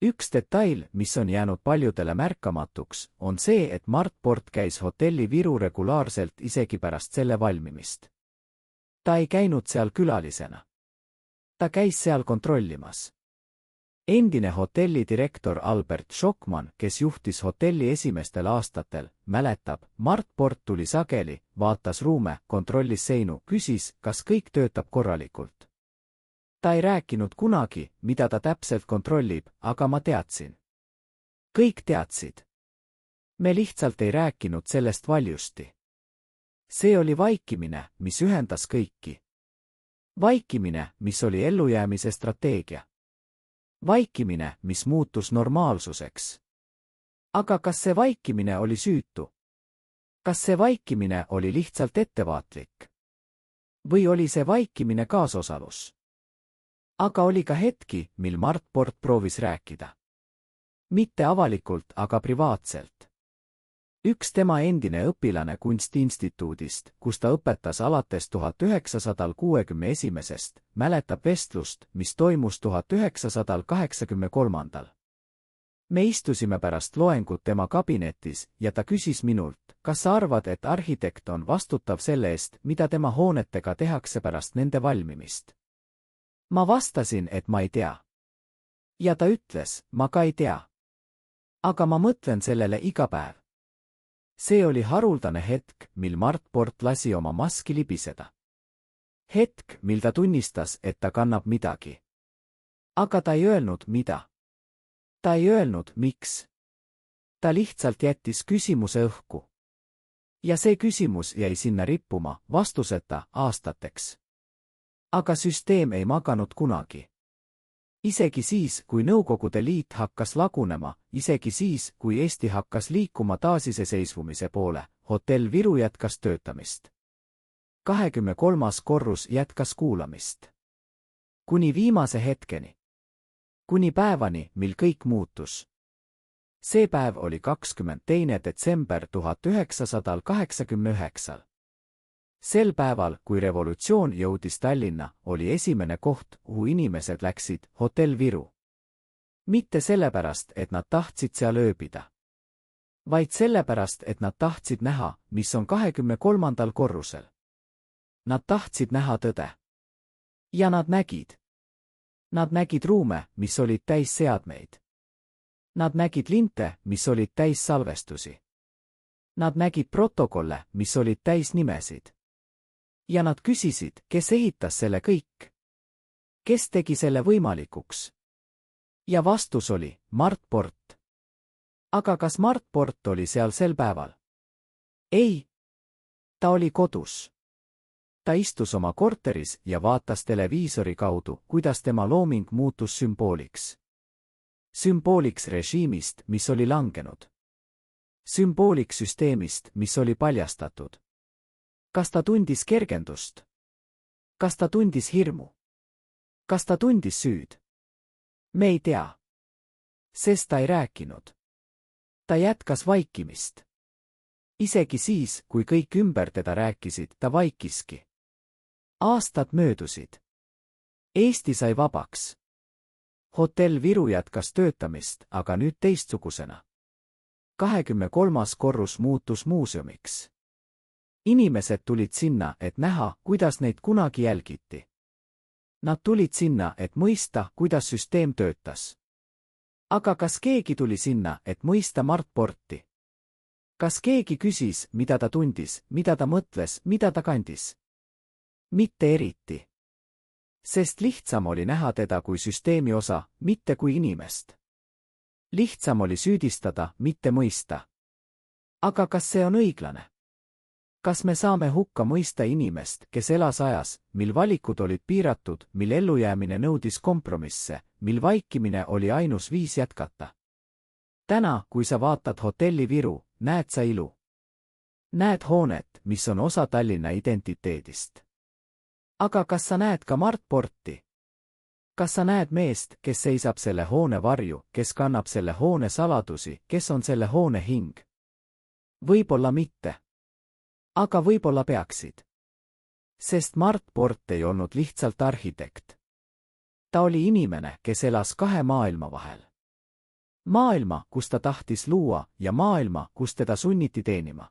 Üks detail, mis on jäänud paljudele märkamatuks, on see, et Mart Port käis hotelli Viru regulaarselt isegi pärast selle valmimist. Ta ei käinud seal külalisena. Ta käis seal kontrollimas. Endine hotelli direktor Albert Schockmann, kes juhtis hotelli esimestel aastatel, mäletab, Mart Port tuli sageli, vaatas ruume, kontrollis seinu, küsis, kas kõik töötab korralikult. Ta ei rääkinud kunagi, mida ta täpselt kontrollib, aga ma teadsin. Kõik teadsid. Me lihtsalt ei rääkinud sellest valjusti. See oli vaikimine, mis ühendas kõiki. Vaikimine, mis oli ellujäämise strateegia. Vaikimine, mis muutus normaalsuseks. Aga kas see vaikimine oli süütu? Kas see vaikimine oli lihtsalt ettevaatlik? Või oli see vaikimine kaasosalus? Aga oli ka hetki, mil Mart Port proovis rääkida. Mitte avalikult, aga privaatselt. Üks tema endine õpilane Kunstiinstituudist, kus ta õpetas alates 1961. mäletab vestlust, mis toimus 1983. Me istusime pärast loengut tema kabinetis ja ta küsis minult, kas sa arvad, et arhitekt on vastutav selle eest, mida tema hoonetega tehakse pärast nende valmimist. Ma vastasin, et ma ei tea. Ja ta ütles, ma ka ei tea. Aga ma mõtlen sellele iga päev. See oli haruldane hetk, mil Mart Port lasi oma maski libiseda. Hetk, mil ta tunnistas, et ta kannab midagi. Aga ta ei öelnud, mida. Ta ei öelnud, miks. Ta lihtsalt jättis küsimuse õhku. Ja see küsimus jäi sinna rippuma, vastuseta, aastateks. Aga süsteem ei maganud kunagi. Isegi siis, kui Nõukogude Liit hakkas lagunema, isegi siis, kui Eesti hakkas liikuma taasiseseisvumise poole, hotell Viru jätkas töötamist. 23. korrus jätkas kuulamist. Kuni viimase hetkeni. Kuni päevani, mil kõik muutus. See päev oli 22. detsember 1989. Sel päeval, kui revolutsioon jõudis Tallinna, oli esimene koht, kuhu inimesed läksid, hotell Viru. Mitte sellepärast, et nad tahtsid seal ööbida. Vaid sellepärast, et nad tahtsid näha, mis on 23. korrusel. Nad tahtsid näha tõde. Ja nad nägid. Nad nägid ruume, mis olid täis seadmeid. Nad nägid linte, mis olid täis salvestusi. Nad nägid protokolle, mis olid täis nimesid. Ja nad küsisid, kes ehitas selle kõik? Kes tegi selle võimalikuks? Ja vastus oli, Mart Port. Aga kas Mart Port oli seal sel päeval? Ei. Ta oli kodus. Ta istus oma korteris ja vaatas televiisori kaudu, kuidas tema looming muutus sümbooliks. Sümbooliks režiimist, mis oli langenud. Sümbooliks süsteemist, mis oli paljastatud. Kas ta tundis kergendust? Kas ta tundis hirmu? Kas ta tundis süüd? Me ei tea. Sest ta ei rääkinud. Ta jätkas vaikimist. Isegi siis, kui kõik ümber teda rääkisid, ta vaikiski. Aastad möödusid. Eesti sai vabaks. Hotell Viru jätkas töötamist, aga nüüd teistsugusena. 23. korrus muutus muuseumiks. Inimesed tulid sinna, et näha, kuidas neid kunagi jälgiti. Nad tulid sinna, et mõista, kuidas süsteem töötas. Aga kas keegi tuli sinna, et mõista Mart Porti? Kas keegi küsis, mida ta tundis, mida ta mõtles, mida ta kandis? Mitte eriti. Sest lihtsam oli näha teda kui süsteemi osa, mitte kui inimest. Lihtsam oli süüdistada, mitte mõista. Aga kas see on õiglane? Kas me saame hukka mõista inimest, kes elas ajas, mil valikud olid piiratud, mil ellujäämine nõudis kompromisse, mil vaikimine oli ainus viis jätkata? Täna, kui sa vaatad hotelli Viru, näed sa ilu. Näed hoonet, mis on osa Tallinna identiteedist. Aga kas sa näed ka Mart Porti? Kas sa näed meest, kes seisab selle hoone varju, kes kannab selle hoone saladusi, kes on selle hoone hing? Võib-olla mitte. Aga võib-olla peaksid. Sest Mart Port ei olnud lihtsalt arhitekt. Ta oli inimene, kes elas kahe maailma vahel. Maailma, kus ta tahtis luua, ja maailma, kus teda sunniti teenima.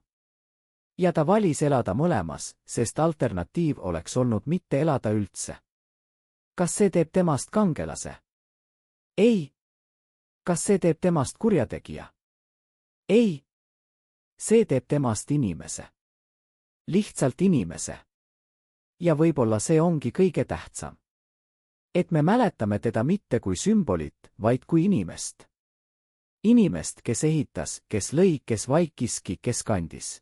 Ja ta valis elada mõlemas, sest alternatiiv oleks olnud mitte elada üldse. Kas see teeb temast kangelase? Ei. Kas see teeb temast kurjategija? Ei. See teeb temast inimese. Lihtsalt inimese. Ja võib-olla see ongi kõige tähtsam. Et me mäletame teda mitte kui sümbolit, vaid kui inimest. Inimest, kes ehitas, kes lõi, kes vaikiski, kes kandis.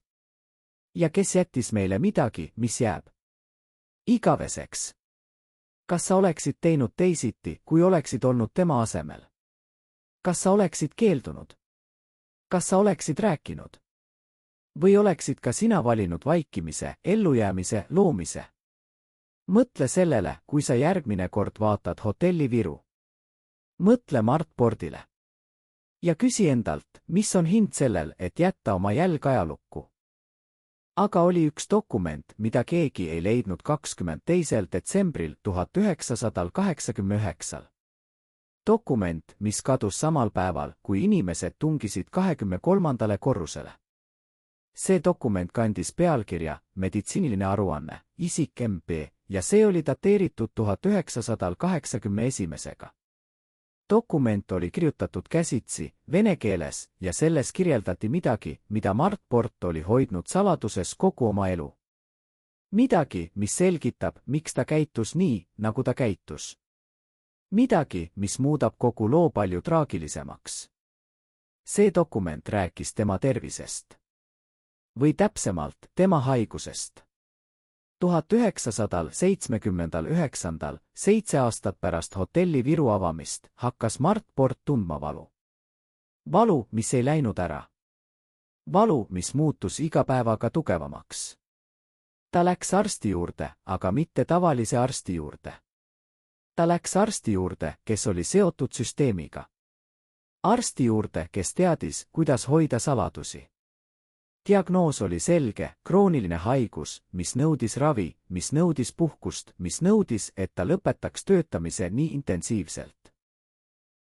Ja kes jättis meile midagi, mis jääb igaveseks. Kas sa oleksid teinud teisiti, kui oleksid olnud tema asemel? Kas sa oleksid keeldunud? Kas sa oleksid rääkinud? Või oleksid ka sina valinud vaikimise, ellujäämise, loomise? Mõtle sellele, kui sa järgmine kord vaatad Hotelli Viru. Mõtle Mart Pordile. Ja küsi endalt, mis on hind sellel, et jätta oma jälg ajalukku. Aga oli üks dokument, mida keegi ei leidnud 22. detsembril 1989. Dokument, mis kadus samal päeval, kui inimesed tungisid 23. korrusele. See dokument kandis pealkirja Meditsiiniline aruanne, isik MP, ja see oli dateeritud 1981. Dokument oli kirjutatud käsitsi, vene keeles, ja selles kirjeldati midagi, mida Mart Port oli hoidnud saladuses kogu oma elu. Midagi, mis selgitab, miks ta käitus nii, nagu ta käitus. Midagi, mis muudab kogu loo palju traagilisemaks. See dokument rääkis tema tervisest. Või täpsemalt, tema haigusest. 1979, 7 aastat pärast Hotelli Viru avamist, hakkas Mart Port tundma valu. Valu, mis ei läinud ära. Valu, mis muutus iga päevaga tugevamaks. Ta läks arsti juurde, aga mitte tavalise arsti juurde. Ta läks arsti juurde, kes oli seotud süsteemiga. Arsti juurde, kes teadis, kuidas hoida saladusi. Diagnoos oli selge, krooniline haigus, mis nõudis ravi, mis nõudis puhkust, mis nõudis, et ta lõpetaks töötamise nii intensiivselt.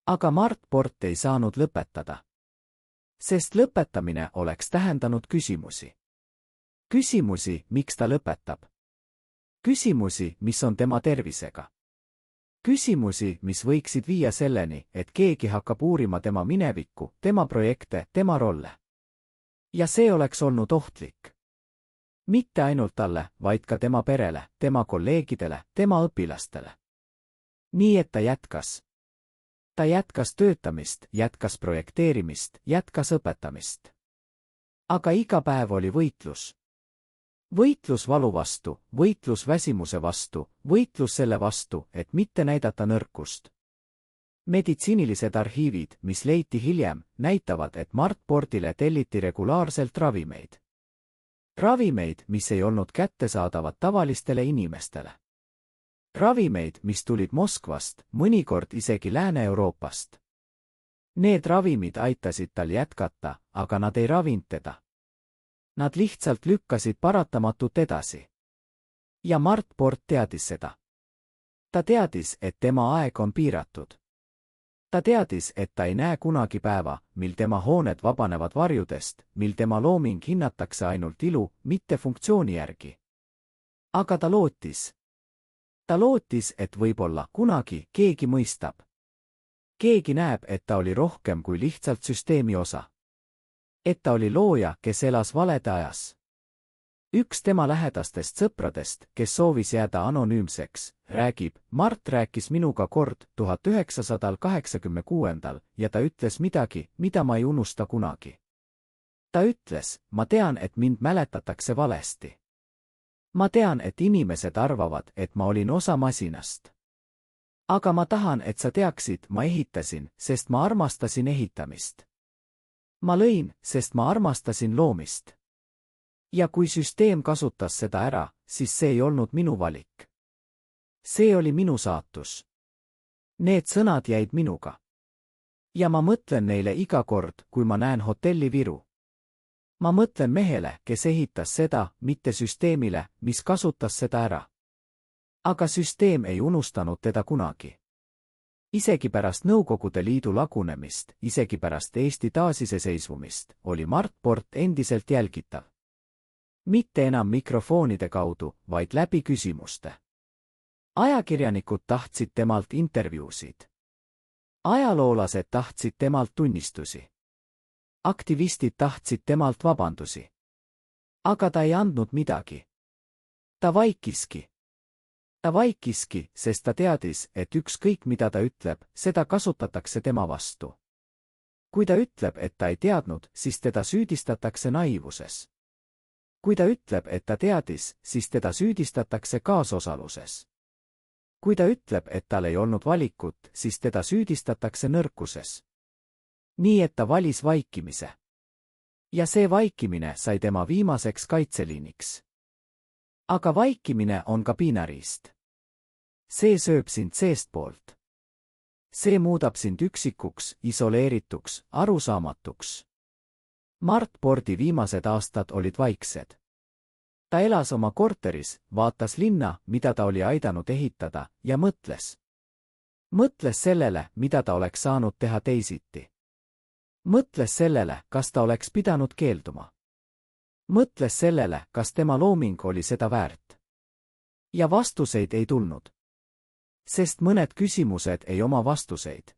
Aga Mart Port ei saanud lõpetada. Sest lõpetamine oleks tähendanud küsimusi. Küsimusi, miks ta lõpetab. Küsimusi, mis on tema tervisega. Küsimusi, mis võiksid viia selleni, et keegi hakkab uurima tema minevikku, tema projekte, tema rolle. Ja see oleks olnud ohtlik. Mitte ainult talle, vaid ka tema perele, tema kolleegidele, tema õpilastele. Nii et ta jätkas. Ta jätkas töötamist, jätkas projekteerimist, jätkas õpetamist. Aga iga päev oli võitlus. Võitlus valu vastu, võitlus väsimuse vastu, võitlus selle vastu, et mitte näidata nõrkust. Meditsiinilised arhiivid, mis leiti hiljem, näitavad, et Mart Portile telliti regulaarselt ravimeid. Ravimeid, mis ei olnud kättesaadavad tavalistele inimestele. Ravimeid, mis tulid Moskvast, mõnikord isegi Lääne-Euroopast. Need ravimid aitasid tal jätkata, aga nad ei ravinud teda. Nad lihtsalt lükkasid paratamatut edasi. Ja Mart Port teadis seda. Ta teadis, et tema aeg on piiratud. Ta teadis, et ta ei näe kunagi päeva, mil tema hooned vabanevad varjudest, mil tema looming hinnatakse ainult ilu, mitte funktsiooni järgi. Aga ta lootis. Ta lootis, et võib-olla kunagi keegi mõistab. Keegi näeb, et ta oli rohkem kui lihtsalt süsteemi osa. Et ta oli looja, kes elas valede ajas. Üks tema lähedastest sõpradest, kes soovis jääda anonüümseks, räägib, Mart rääkis minuga kord 1986 ja ta ütles midagi, mida ma ei unusta kunagi. Ta ütles, ma tean, et mind mäletatakse valesti. Ma tean, et inimesed arvavad, et ma olin osa masinast. Aga ma tahan, et sa teaksid, ma ehitasin, sest ma armastasin ehitamist. Ma lõin, sest ma armastasin loomist. Ja kui süsteem kasutas seda ära, siis see ei olnud minu valik. See oli minu saatus. Need sõnad jäid minuga. Ja ma mõtlen neile iga kord, kui ma näen hotelli Viru. Ma mõtlen mehele, kes ehitas seda, mitte süsteemile, mis kasutas seda ära. Aga süsteem ei unustanud teda kunagi. Isegi pärast Nõukogude Liidu lagunemist, isegi pärast Eesti taasiseseisvumist, oli Mart Port endiselt jälgitav. Mitte enam mikrofonide kaudu, vaid läbi küsimuste. Ajakirjanikud tahtsid temalt intervjuusid. Ajaloolased tahtsid temalt tunnistusi. Aktivistid tahtsid temalt vabandusi. Aga ta ei andnud midagi. Ta vaikiski. Ta vaikiski, sest ta teadis, et ükskõik mida ta ütleb, seda kasutatakse tema vastu. Kui ta ütleb, et ta ei teadnud, siis teda süüdistatakse naiivuses. Kui ta ütleb, et ta teadis, siis teda süüdistatakse kaasosaluses. Kui ta ütleb, et tal ei olnud valikut, siis teda süüdistatakse nõrkuses. Nii et ta valis vaikimise. Ja see vaikimine sai tema viimaseks kaitseliiniks. Aga vaikimine on ka piinariist. See sööb sind seestpoolt. See muudab sind üksikuks, isoleerituks, arusaamatuks. Mart Pordi viimased aastad olid vaiksed. Ta elas oma korteris, vaatas linna, mida ta oli aidanud ehitada, ja mõtles. Mõtles sellele, mida ta oleks saanud teha teisiti. Mõtles sellele, kas ta oleks pidanud keelduma. Mõtles sellele, kas tema looming oli seda väärt. Ja vastuseid ei tulnud. Sest mõned küsimused ei oma vastuseid.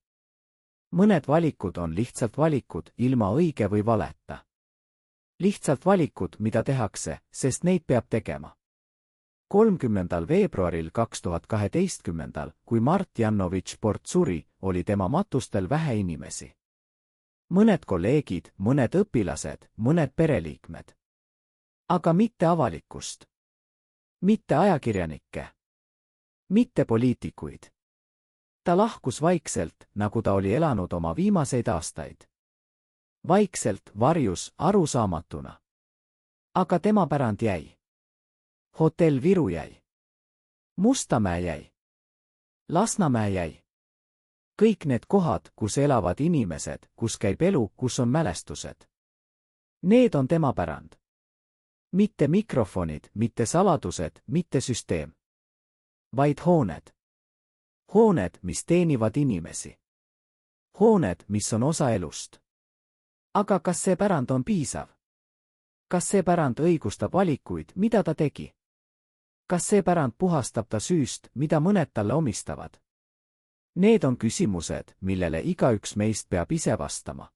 Mõned valikud on lihtsalt valikud, ilma õige või valeta. Lihtsalt valikud, mida tehakse, sest neid peab tegema. 30. veebruaril 2012, kui Mart Jannovitš Port suri, oli tema matustel vähe inimesi. Mõned kolleegid, mõned õpilased, mõned pereliikmed. Aga mitte avalikkust. Mitte ajakirjanikke. Mitte poliitikuid. Ta lahkus vaikselt, nagu ta oli elanud oma viimaseid aastaid. Vaikselt, varjus, arusaamatuna. Aga tema pärand jäi. Hotell Viru jäi. Mustamäe jäi. Lasnamäe jäi. Kõik need kohad, kus elavad inimesed, kus käib elu, kus on mälestused. Need on tema pärand. Mitte mikrofonid, mitte saladused, mitte süsteem. Vaid hooned. Hooned, mis teenivad inimesi. Hooned, mis on osa elust. Aga kas see pärand on piisav? Kas see pärand õigustab valikuid, mida ta tegi? Kas see pärand puhastab ta süüst, mida mõned talle omistavad? Need on küsimused, millele igaüks meist peab ise vastama.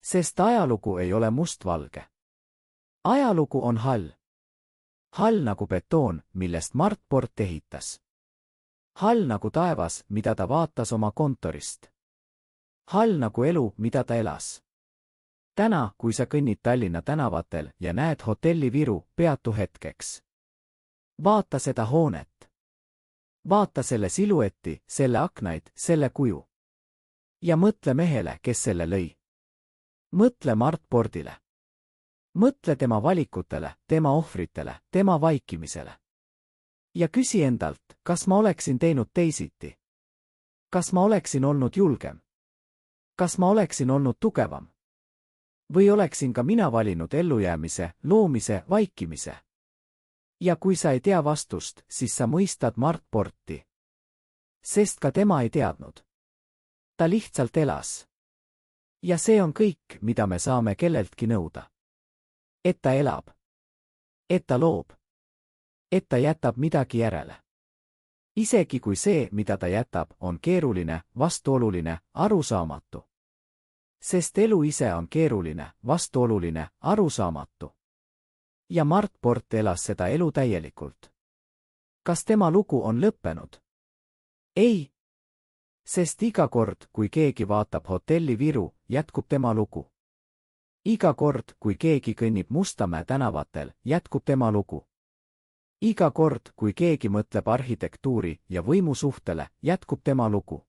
Sest ajalugu ei ole mustvalge. Ajalugu on hall. Hall nagu betoon, millest Mart Port ehitas. Hall nagu taevas, mida ta vaatas oma kontorist. Hall nagu elu, mida ta elas. Täna, kui sa kõnnid Tallinna tänavatel ja näed hotelli Viru, peatu hetkeks. Vaata seda hoonet. Vaata selle siluetti, selle aknaid, selle kuju. Ja mõtle mehele, kes selle lõi. Mõtle Mart Pordile. Mõtle tema valikutele, tema ohvritele, tema vaikimisele. Ja küsi endalt, kas ma oleksin teinud teisiti? Kas ma oleksin olnud julgem? Kas ma oleksin olnud tugevam? Või oleksin ka mina valinud ellujäämise, loomise, vaikimise? Ja kui sa ei tea vastust, siis sa mõistad Mart Porti. Sest ka tema ei teadnud. Ta lihtsalt elas. Ja see on kõik, mida me saame kelleltki nõuda. Et ta elab. Et ta loob. Et ta jätab midagi järele. Isegi kui see, mida ta jätab, on keeruline, vastuoluline, arusaamatu. Sest elu ise on keeruline, vastuoluline, arusaamatu. Ja Mart Port elas seda elu täielikult. Kas tema lugu on lõppenud? Ei. Sest iga kord, kui keegi vaatab hotelli Viru, jätkub tema lugu. Iga kord, kui keegi kõnnib Mustamäe tänavatel, jätkub tema lugu. Iga kord, kui keegi mõtleb arhitektuuri ja võimu suhtele, jätkub tema lugu.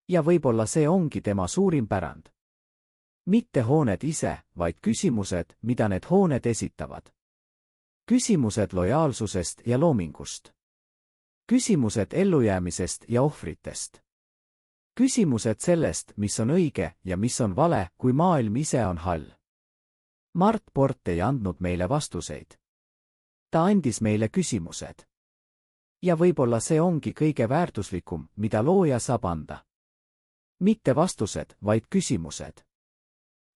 Ja võib-olla see ongi tema suurim pärand. Mitte hooned ise, vaid küsimused, mida need hooned esitavad. Küsimused lojaalsusest ja loomingust. Küsimused ellujäämisest ja ohvritest. Küsimused sellest, mis on õige ja mis on vale, kui maailm ise on hall. Mart Port ei andnud meile vastuseid. Ta andis meile küsimused. Ja võib-olla see ongi kõige väärtuslikum, mida looja saab anda. Mitte vastused, vaid küsimused.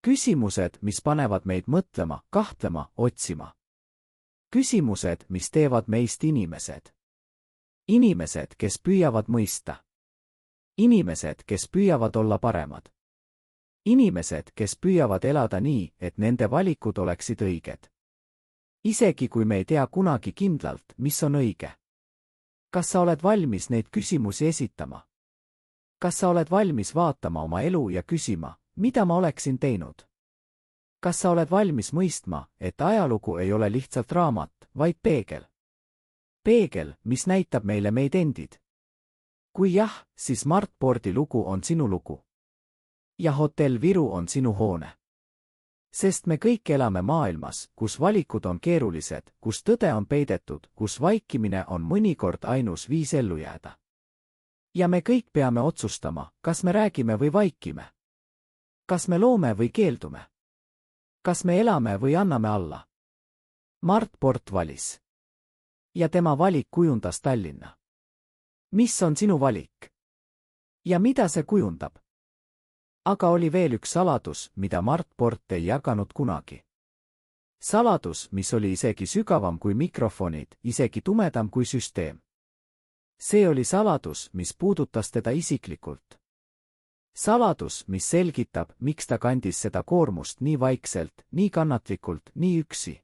Küsimused, mis panevad meid mõtlema, kahtlema, otsima. Küsimused, mis teevad meist inimesed. Inimesed, kes püüavad mõista. Inimesed, kes püüavad olla paremad. Inimesed, kes püüavad elada nii, et nende valikud oleksid õiged. Isegi kui me ei tea kunagi kindlalt, mis on õige. Kas sa oled valmis neid küsimusi esitama? Kas sa oled valmis vaatama oma elu ja küsima, mida ma oleksin teinud? Kas sa oled valmis mõistma, et ajalugu ei ole lihtsalt raamat, vaid peegel? Peegel, mis näitab meile meid endid. Kui jah, siis Mart Porti lugu on sinu lugu. Ja hotell Viru on sinu hoone. Sest me kõik elame maailmas, kus valikud on keerulised, kus tõde on peidetud, kus vaikimine on mõnikord ainus viis ellu jääda. Ja me kõik peame otsustama, kas me räägime või vaikime. Kas me loome või keeldume. Kas me elame või anname alla. Mart Port valis. Ja tema valik kujundas Tallinna. Mis on sinu valik? Ja mida see kujundab? Aga oli veel üks saladus, mida Mart Port ei jaganud kunagi. Saladus, mis oli isegi sügavam kui mikrofonid, isegi tumedam kui süsteem. See oli saladus, mis puudutas teda isiklikult. Saladus, mis selgitab, miks ta kandis seda koormust nii vaikselt, nii kannatlikult, nii üksi.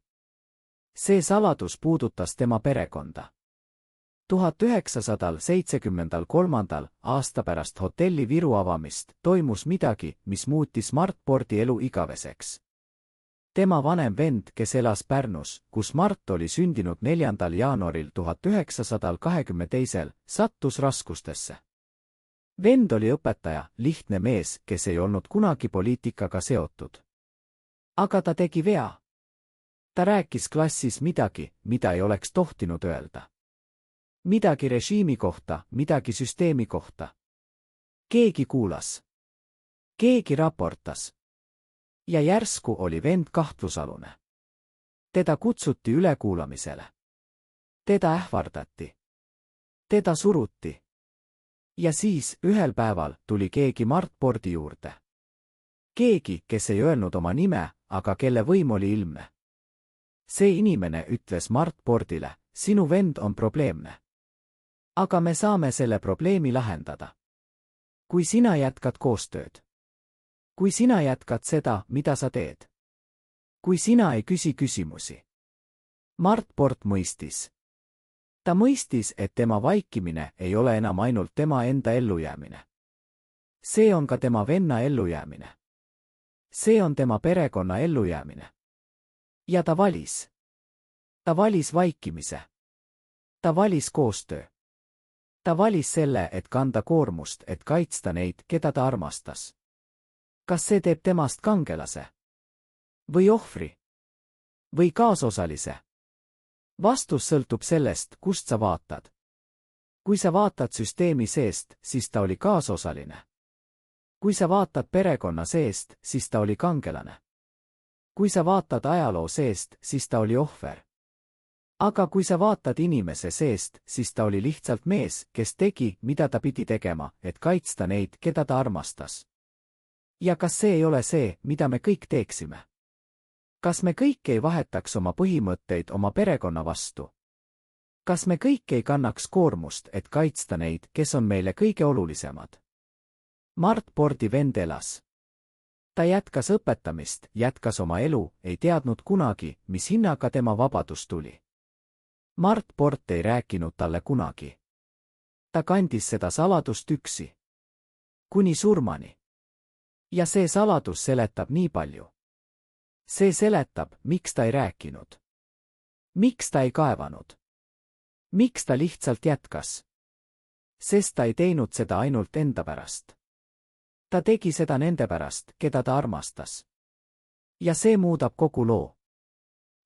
See saladus puudutas tema perekonda. 1973. aasta pärast hotelli Viru avamist toimus midagi, mis muutis Mart Porti elu igaveseks. Tema vanem vend, kes elas Pärnus, kus Mart oli sündinud 4. jaanuaril 1922, sattus raskustesse. Vend oli õpetaja, lihtne mees, kes ei olnud kunagi poliitikaga seotud. Aga ta tegi vea. Ta rääkis klassis midagi, mida ei oleks tohtinud öelda. Midagi režiimi kohta, midagi süsteemi kohta. Keegi kuulas. Keegi raportas. Ja järsku oli vend kahtlusalune. Teda kutsuti ülekuulamisele. Teda ähvardati. Teda suruti. Ja siis, ühel päeval, tuli keegi Mart Porti juurde. Keegi, kes ei öelnud oma nime, aga kelle võim oli ilmne. See inimene ütles Mart Portile, sinu vend on probleemne. Aga me saame selle probleemi lahendada. Kui sina jätkad koostööd. Kui sina jätkad seda, mida sa teed. Kui sina ei küsi küsimusi. Mart Port mõistis. Ta mõistis, et tema vaikimine ei ole enam ainult tema enda ellujäämine. See on ka tema venna ellujäämine. See on tema perekonna ellujäämine. Ja ta valis. Ta valis vaikimise. Ta valis koostöö. Ta valis selle, et kanda koormust, et kaitsta neid, keda ta armastas. Kas see teeb temast kangelase? Või ohvri? Või kaasosalise? Vastus sõltub sellest, kust sa vaatad. Kui sa vaatad süsteemi seest, siis ta oli kaasosaline. Kui sa vaatad perekonna seest, siis ta oli kangelane. Kui sa vaatad ajaloo seest, siis ta oli ohver. Aga kui sa vaatad inimese seest, siis ta oli lihtsalt mees, kes tegi, mida ta pidi tegema, et kaitsta neid, keda ta armastas. Ja kas see ei ole see, mida me kõik teeksime? Kas me kõik ei vahetaks oma põhimõtteid oma perekonna vastu? Kas me kõik ei kannaks koormust, et kaitsta neid, kes on meile kõige olulisemad? Mart Porti vend elas. Ta jätkas õpetamist, jätkas oma elu, ei teadnud kunagi, mis hinnaga tema vabadus tuli. Mart Port ei rääkinud talle kunagi. Ta kandis seda saladust üksi. Kuni surmani. Ja see saladus seletab nii palju. See seletab, miks ta ei rääkinud. Miks ta ei kaevanud. Miks ta lihtsalt jätkas. Sest ta ei teinud seda ainult enda pärast. Ta tegi seda nende pärast, keda ta armastas. Ja see muudab kogu loo.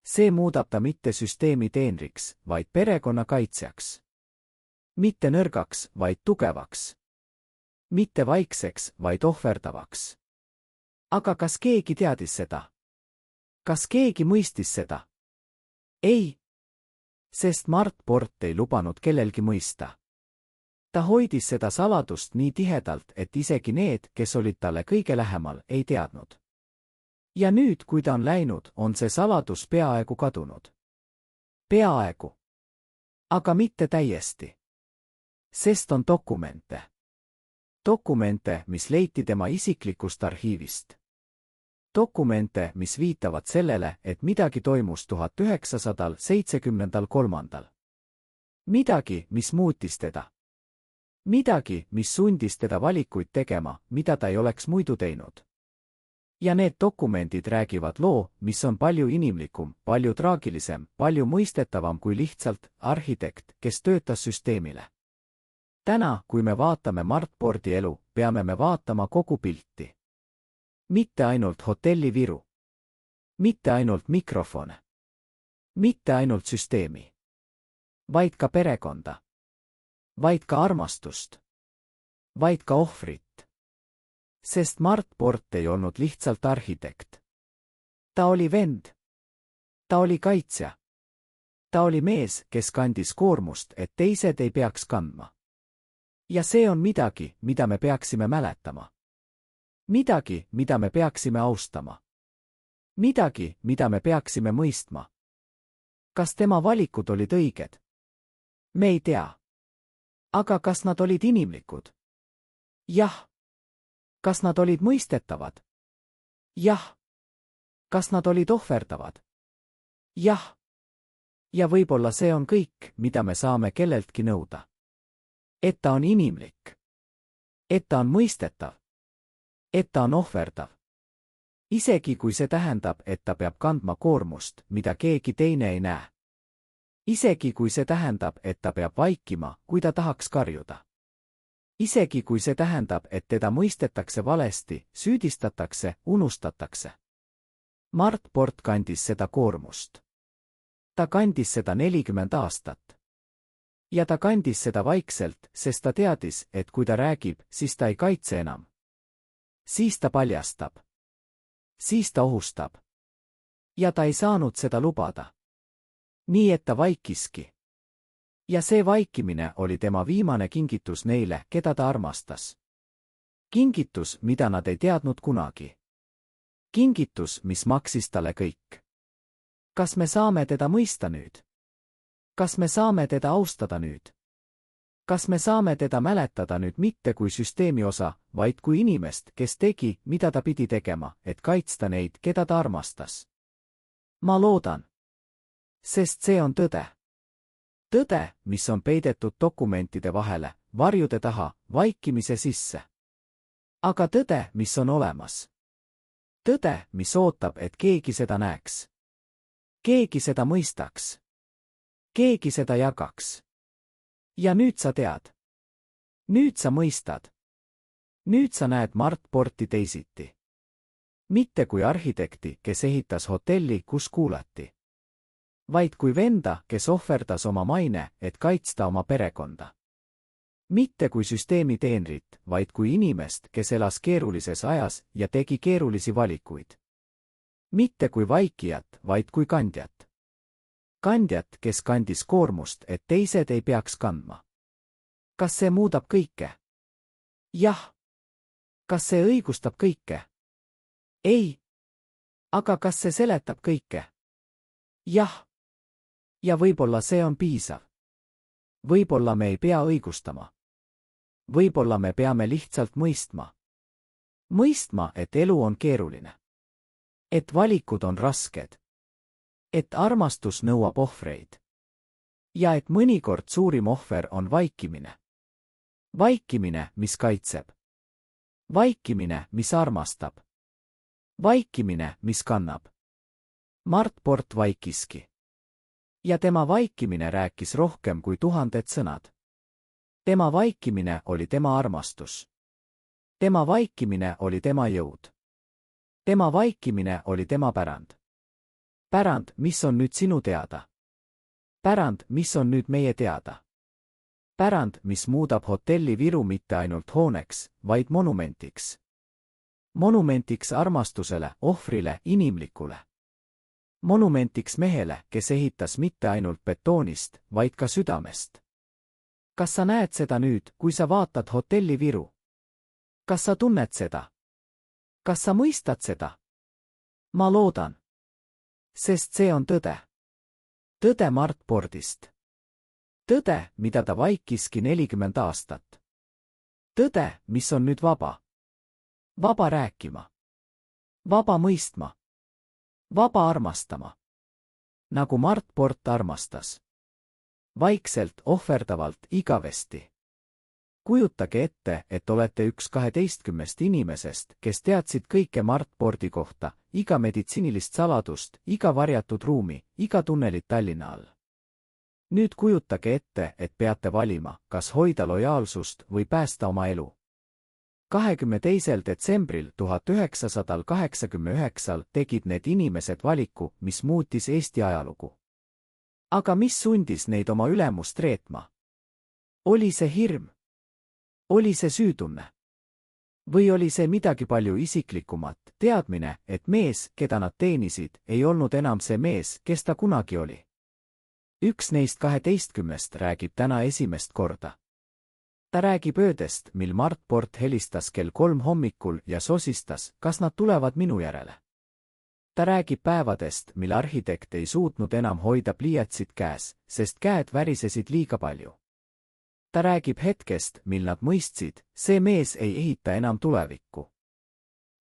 See muudab ta mitte süsteemi teenriks, vaid perekonna kaitsjaks. Mitte nõrgaks, vaid tugevaks. mitte vaikseks, vaid ohverdavaks. Aga kas keegi teadis seda? Kas keegi mõistis seda? Ei, sest Mart Port ei lubanud kellelgi mõista. Ta hoidis seda saladust nii tihedalt, et isegi need, kes olid talle kõige lähemal, ei teadnud. Ja nüüd, kui ta on läinud, on see saladus peaaegu kadunud. Peaaegu. Aga mitte täiesti. Sest on dokumente. Dokumente, mis leiti tema isiklikust arhiivist. Dokumente, mis viitavad sellele, et midagi toimus 1973. Midagi, mis muutis teda. Midagi, mis sundis teda valikuid tegema, mida ta ei oleks muidu teinud. Ja need dokumendid räägivad loo, mis on palju inimlikum, palju traagilisem, palju mõistetavam kui lihtsalt arhitekt, kes töötas süsteemile. Täna, kui me vaatame Mart Porti elu, peame me vaatama kogu pilti. Mitte ainult hotelli viru. Mitte ainult mikrofone. Mitte ainult süsteemi. Vaid ka perekonda. Vaid ka armastust. Vaid ka ohvrit. Sest Mart Port ei olnud lihtsalt arhitekt. Ta oli vend. Ta oli kaitsja. Ta oli mees, kes kandis koormust, et teised ei peaks kandma. Ja see on midagi, mida me peaksime mäletama. Midagi, mida me peaksime austama. Midagi, mida me peaksime mõistma. Kas tema valikud olid õiged? Me ei tea. Aga kas nad olid inimlikud? Jah. Kas nad olid mõistetavad? Jah. Kas nad olid ohverdavad? Jah. Ja võib-olla see on kõik, mida me saame kelleltki nõuda. Et ta on inimlik. Et ta on mõistetav. Et ta on ohverdav. Isegi kui see tähendab, et ta peab kandma koormust, mida keegi teine ei näe. Isegi kui see tähendab, et ta peab vaikima, kui ta tahaks karjuda. Isegi kui see tähendab, et teda mõistetakse valesti, süüdistatakse, unustatakse. Mart Port kandis seda koormust. Ta kandis seda 40 aastat. Ja ta kandis seda vaikselt, sest ta teadis, et kui ta räägib, siis ta ei kaitse enam. Siis ta paljastab. Siis ta ohustab. Ja ta ei saanud seda lubada. Nii et ta vaikiski. Ja see vaikimine oli tema viimane kingitus neile, keda ta armastas. Kingitus, mida nad ei teadnud kunagi. Kingitus, mis maksis talle kõik. Kas me saame teda mõista nüüd? Kas me saame teda austada nüüd? Kas me saame teda mäletada nüüd mitte kui süsteemi osa, vaid kui inimest, kes tegi, mida ta pidi tegema, et kaitsta neid, keda ta armastas? Ma loodan. Sest see on tõde. Tõde, mis on peidetud dokumentide vahele, varjude taha, vaikimise sisse. Aga tõde, mis on olemas. Tõde, mis ootab, et keegi seda näeks. Keegi seda mõistaks. Keegi seda jagaks. Ja nüüd sa tead. Nüüd sa mõistad. Nüüd sa näed Mart Porti teisiti. Mitte kui arhitekti, kes ehitas hotelli, kus kuulati. Vaid kui venda, kes ohverdas oma maine, et kaitsta oma perekonda. Mitte kui süsteemi teenrit, vaid kui inimest, kes elas keerulises ajas ja tegi keerulisi valikuid. Mitte kui vaikijat, vaid kui kandjat. Kandjat, kes kandis koormust, et teised ei peaks kandma. Kas see muudab kõike? Jah. Kas see õigustab kõike? Ei. Aga kas see seletab kõike? Jah. Ja võib-olla see on piisav. Võib-olla me ei pea õigustama. Võib-olla me peame lihtsalt mõistma. Mõistma, et elu on keeruline. Et valikud on rasked. Et armastus nõuab ohvreid. Ja et mõnikord suurim ohver on vaikimine. Vaikimine, mis kaitseb. Vaikimine, mis armastab. Vaikimine, mis kannab. Mart Port vaikiski. Ja tema vaikimine rääkis rohkem kui 1000 sõnad. Tema vaikimine oli tema armastus. Tema vaikimine oli tema jõud. Tema vaikimine oli tema pärand. Pärand, mis on nüüd sinu teada. Pärand, mis on nüüd meie teada. Pärand, mis muudab hotelli Viru mitte ainult hooneks, vaid monumentiks. Monumentiks armastusele, ohvrile, inimlikule. Monumentiks mehele, kes ehitas mitte ainult betoonist, vaid ka südamest. Kas sa näed seda nüüd, kui sa vaatad hotelli Viru? Kas sa tunned seda? Kas sa mõistad seda? Ma loodan. Sest see on tõde. Tõde Mart Pordist. Tõde, mida ta vaikiski 40 aastat. Tõde, mis on nüüd vaba. Vaba rääkima. Vaba mõistma. Vaba armastama. Nagu Mart Port armastas. Vaikselt, ohverdavalt, igavesti. Kujutage ette, et olete üks 12 inimesest, kes teadsid kõike Mart Pordi kohta, iga meditsiinilist saladust, iga varjatud ruumi, iga tunnelit Tallinna all. Nüüd kujutage ette, et peate valima, kas hoida lojaalsust või päästa oma elu. 22. detsembril 1989 tegid need inimesed valiku, mis muutis Eesti ajalugu. Aga mis sundis neid oma ülemust reetma? Oli see hirm? Oli see süütunne? Või oli see midagi palju isiklikumat, teadmine, et mees, keda nad teenisid, ei olnud enam see mees, kes ta kunagi oli? Üks neist 12 räägib täna esimest korda. Ta räägib öödest, mil Mart Port helistas kell 3 hommikul ja sosistas, kas nad tulevad minu järele. Ta räägib päevadest, mil arhitekt ei suutnud enam hoida pliiatsit käes, sest käed värisesid liiga palju. Ta räägib hetkest, mil nad mõistsid, see mees ei ehita enam tulevikku.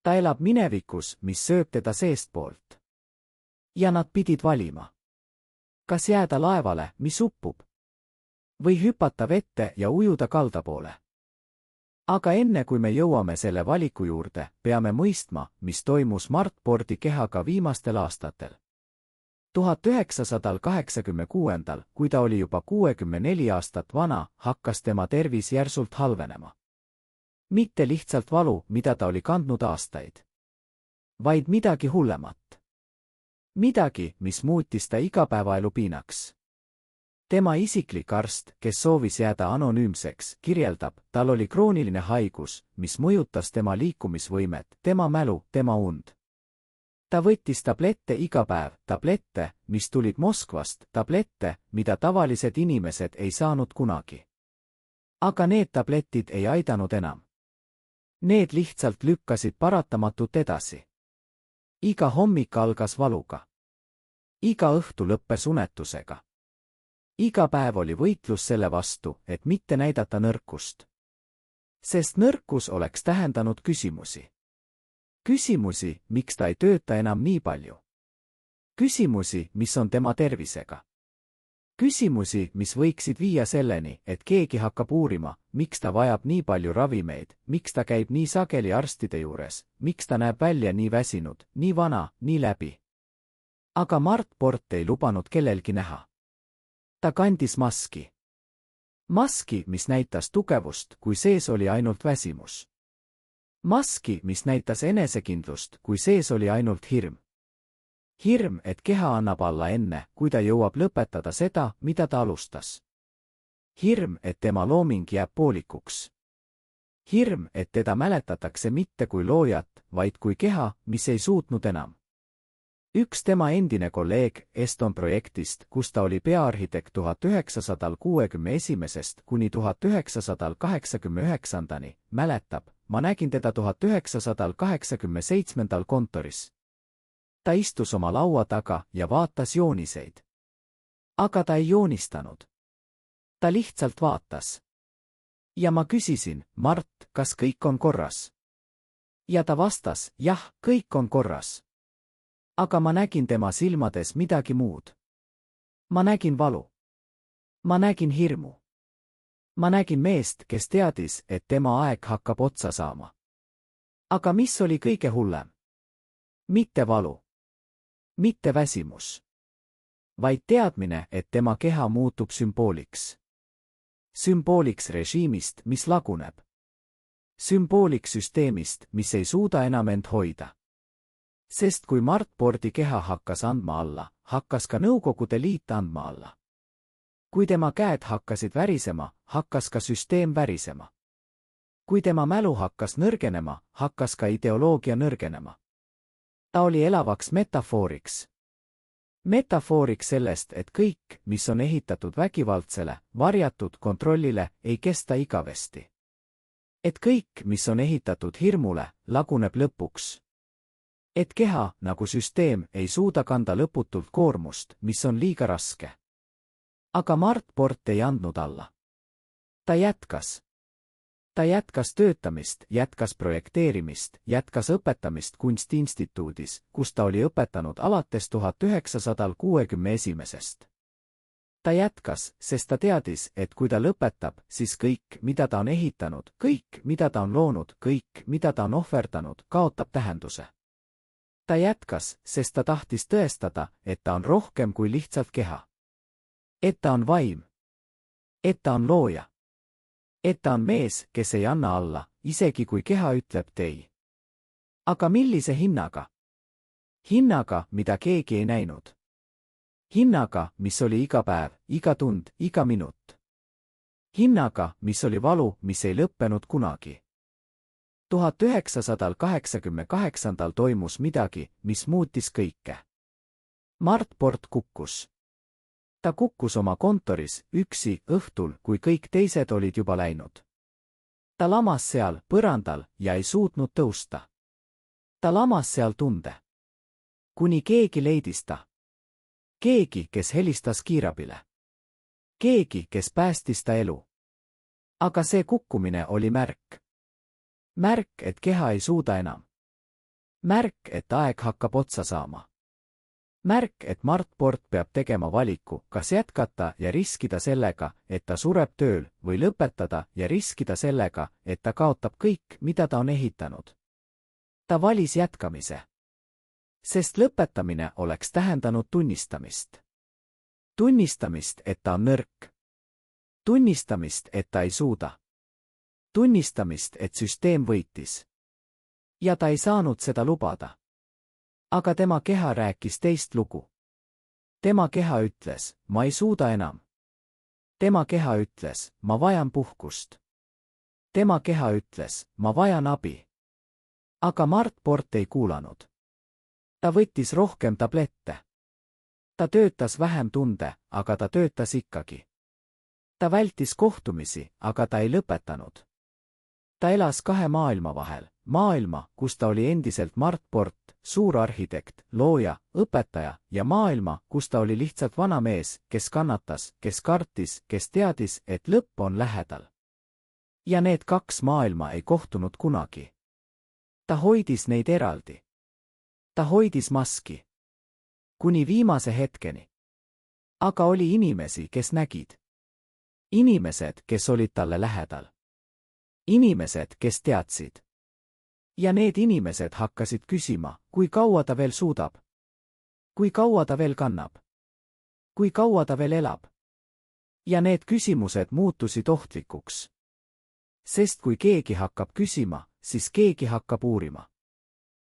Ta elab minevikus, mis sööb teda seestpoolt. Ja nad pidid valima. Kas jääda laevale, mis uppub? Või hüpata vette ja ujuda kalda poole? Aga enne kui me jõuame selle valiku juurde, peame mõistma, mis toimus Mart Pordi kehaga viimastel aastatel. 1986, kui ta oli juba 64 aastat vana, hakkas tema tervis järsult halvenema. Mitte lihtsalt valu, mida ta oli kandnud aastaid. Vaid midagi hullemat. Midagi, mis muutis ta igapäevaelu piinaks. Tema isiklik arst, kes soovis jääda anonüümseks, kirjeldab, tal oli krooniline haigus, mis mõjutas tema liikumisvõimet, tema mälu, tema und. Ta võttis tablette iga päev, tablette, mis tulid Moskvast, tablette, mida tavalised inimesed ei saanud kunagi. Aga need tabletid ei aidanud enam. Need lihtsalt lükkasid paratamatult edasi. Iga hommik algas valuga. Iga õhtu lõppes unetusega. Iga päev oli võitlus selle vastu, et mitte näidata nõrkust. Sest nõrkus oleks tähendanud küsimusi. Küsimusi, miks ta ei tööta enam nii palju. Küsimusi, mis on tema tervisega. Küsimusi, mis võiksid viia selleni, et keegi hakkab uurima, miks ta vajab nii palju ravimeid, miks ta käib nii sageli arstide juures, miks ta näeb välja nii väsinud, nii vana, nii läbi. Aga Mart Port ei lubanud kellelgi näha. Ta kandis maski. Maski, mis näitas tugevust, kui sees oli ainult väsimus. Maski, mis näitas enesekindlust, kui sees oli ainult hirm. Hirm, et keha annab alla enne, kui ta jõuab lõpetada seda, mida ta alustas. Hirm, et tema looming jääb poolikuks. Hirm, et teda mäletatakse mitte kui loojat, vaid kui keha, mis ei suutnud enam. Üks tema endine kolleeg Eston projektist, kus ta oli peaarhitekt 1961 kuni 1989, mäletab, ma nägin teda 1987 kontoris. Ta istus oma laua taga ja vaatas jooniseid. Aga ta ei joonistanud. Ta lihtsalt vaatas. Ja ma küsisin, Mart, kas kõik on korras? Ja ta vastas, jah, kõik on korras. Aga ma nägin tema silmades midagi muud. Ma nägin valu. Ma nägin hirmu. Ma nägin meest, kes teadis, et tema aeg hakkab otsa saama. Aga mis oli kõige hullem? Mitte valu. Mitte väsimus. Vaid teadmine, et tema keha muutub sümbooliks. Sümbooliks režiimist, mis laguneb. Sümbooliks süsteemist, mis ei suuda enam end hoida. Sest kui Mart Pordi keha hakkas andma alla, hakkas ka Nõukogude Liit andma alla. kui tema käed hakkasid värisema, hakkas ka süsteem värisema. kui tema mälu hakkas nõrgenema, hakkas ka ideoloogia nõrgenema. ta oli elavaks metafooriks. Metafooriks sellest, et kõik, mis on ehitatud vägivaldsele, varjatud kontrollile, ei kesta igavesti. Et kõik, mis on ehitatud hirmule, laguneb lõpuks. Et keha, nagu süsteem, ei suuda kanda lõputult koormust, mis on liiga raske. Aga Mart Port ei andnud alla. Ta jätkas. Ta jätkas töötamist, jätkas projekteerimist, jätkas õpetamist Kunstiinstituudis, kus ta oli õpetanud alates 1961. Ta jätkas, sest ta teadis, et kui ta lõpetab, siis kõik, mida ta on ehitanud, kõik, mida ta on loonud, kõik, mida ta on ohverdanud, kaotab tähenduse. Ta jätkas, sest ta tahtis tõestada, et ta on rohkem kui lihtsalt keha. Et ta on vaim. Et ta on looja. Et ta on mees, kes ei anna alla, isegi kui keha ütleb tei. Aga millise hinnaga? Hinnaga, mida keegi ei näinud. Hinnaga, mis oli iga päev, iga tund, iga minut. Hinnaga, mis oli valu, mis ei lõppenud kunagi. 1988 toimus midagi, mis muutis kõike. Mart Port kukkus. Ta kukkus oma kontoris, üksi, õhtul, kui kõik teised olid juba läinud. Ta lamas seal, põrandal, ja ei suutnud tõusta. Ta lamas seal tunde. Kuni keegi leidis ta. Keegi, kes helistas kiirabile. Keegi, kes päästis ta elu. Aga see kukkumine oli märk. Märk, et keha ei suuda enam. Märk, et aeg hakkab otsa saama. Märk, et Mart Port peab tegema valiku, kas jätkata ja riskida sellega, et ta sureb tööl, või lõpetada ja riskida sellega, et ta kaotab kõik, mida ta on ehitanud. Ta valis jätkamise. Sest lõpetamine oleks tähendanud tunnistamist. Tunnistamist, et ta on nõrk. Tunnistamist, et ta ei suuda. Tunnistamist, et süsteem võitis. Ja ta ei saanud seda lubada. Aga tema keha rääkis teist lugu. Tema keha ütles, ma ei suuda enam. Tema keha ütles, ma vajan puhkust. Tema keha ütles, ma vajan abi. Aga Mart Port ei kuulanud. Ta võttis rohkem tablette. Ta töötas vähem tunde, aga ta töötas ikkagi. Ta vältis kohtumisi, aga ta ei lõpetanud. Ta elas kahe maailma vahel. Maailma, kus ta oli endiselt Mart Port, suur arhitekt, looja, õpetaja, ja maailma, kus ta oli lihtsalt vana mees, kes kannatas, kes kartis, kes teadis, et lõpp on lähedal. Ja need kaks maailma ei kohtunud kunagi. Ta hoidis neid eraldi. Ta hoidis maski. Kuni viimase hetkeni. Aga oli inimesi, kes nägid. Inimesed, kes olid talle lähedal. Inimesed, kes teadsid. Ja need inimesed hakkasid küsima, kui kaua ta veel suudab. Kui kaua ta veel kannab. Kui kaua ta veel elab. Ja need küsimused muutusid ohtlikuks. Sest kui keegi hakkab küsima, siis keegi hakkab uurima.